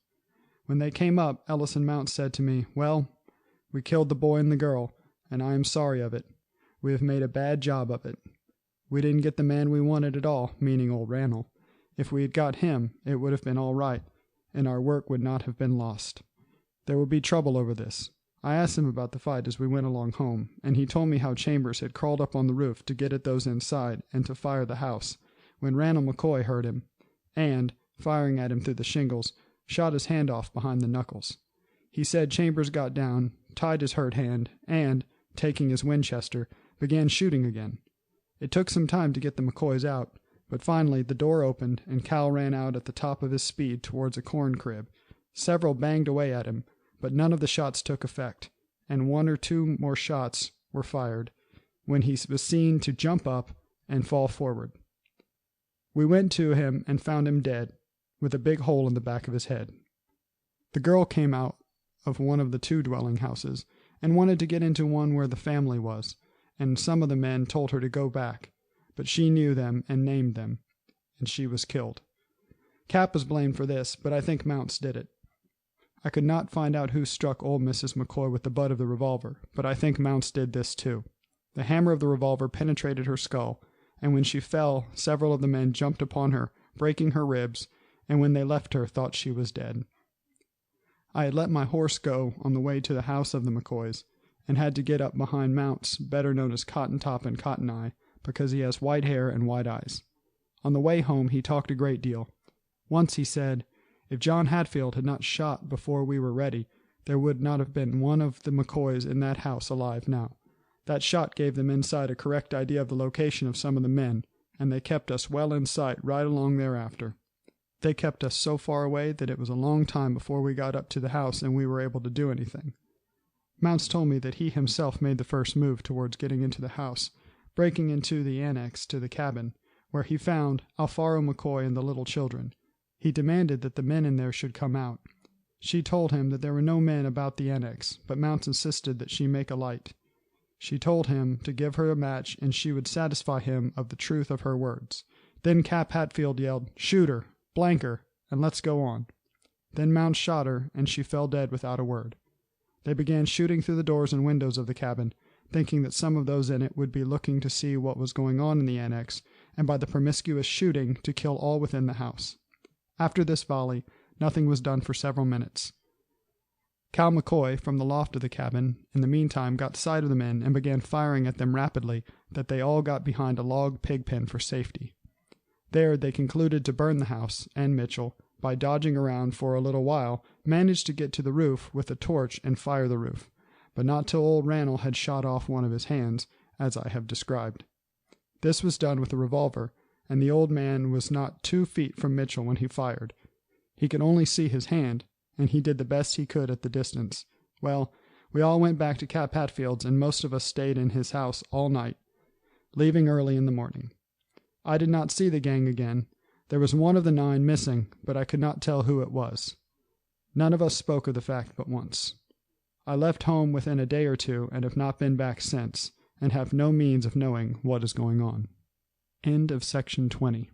When they came up, Ellison Mounts said to me, "Well, we killed the boy and the girl, and I am sorry of it. We have made a bad job of it. We didn't get the man we wanted at all," meaning old Randall. "If we had got him, it would have been all right, and our work would not have been lost. There will be trouble over this." I asked him about the fight as we went along home, and he told me how Chambers had crawled up on the roof to get at those inside and to fire the house, when Randall McCoy heard him, and, firing at him through the shingles, shot his hand off behind the knuckles. He said Chambers got down, tied his hurt hand, and, taking his Winchester, began shooting again. It took some time to get the McCoys out, but finally the door opened and Cal ran out at the top of his speed towards a corn crib. Several banged away at him, but none of the shots took effect, and 1 or 2 more shots were fired, when he was seen to jump up and fall forward. We went to him and found him dead, with a big hole in the back of his head. The girl came out of one of the 2 dwelling houses, and wanted to get into one where the family was, and some of the men told her to go back, but she knew them and named them, and she was killed. Cap was blamed for this, but I think Mounts did it. I could not find out who struck old Mrs. McCoy with the butt of the revolver, but I think Mounts did this too. The hammer of the revolver penetrated her skull, and when she fell, several of the men jumped upon her, breaking her ribs, and when they left her, thought she was dead. I had let my horse go on the way to the house of the McCoys, and had to get up behind Mounts, better known as Cotton Top and Cotton Eye, because he has white hair and white eyes. On the way home he talked a great deal. Once he said, "If John Hatfield had not shot before we were ready, there would not have been one of the McCoys in that house alive now. That shot gave them inside a correct idea of the location of some of the men, and they kept us well in sight right along thereafter. They kept us so far away that it was a long time before we got up to the house and we were able to do anything." Mounts told me that he himself made the first move towards getting into the house, breaking into the annex to the cabin, where he found Alfaro McCoy and the little children. He demanded that the men in there should come out. She told him that there were no men about the annex, but Mounts insisted that she make a light. She told him to give her a match and she would satisfy him of the truth of her words. Then Cap Hatfield yelled, "Shoot her, blank her, and let's go on." Then Mounts shot her, and she fell dead without a word. They began shooting through the doors and windows of the cabin, thinking that some of those in it would be looking to see what was going on in the annex, and by the promiscuous shooting to kill all within the house. After this volley, nothing was done for several minutes. Cal McCoy, from the loft of the cabin, in the meantime got sight of the men and began firing at them rapidly, that they all got behind a log pig pen for safety. There they concluded to burn the house, and Mitchell, by dodging around for a little while, managed to get to the roof with a torch and fire the roof, but not till old Rannell had shot off one of his hands, as I have described. This was done with a revolver, and the old man was not 2 feet from Mitchell when he fired. He could only see his hand, and he did the best he could at the distance. Well, we all went back to Cap Hatfield's, and most of us stayed in his house all night, leaving early in the morning. I did not see the gang again. There was one of the 9 missing, but I could not tell who it was. None of us spoke of the fact but once. I left home within a day or 2 and have not been back since, and have no means of knowing what is going on. End of section 20.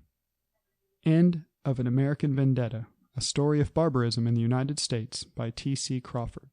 End of An American Vendetta, a story of barbarism in the United States by T.C. Crawford.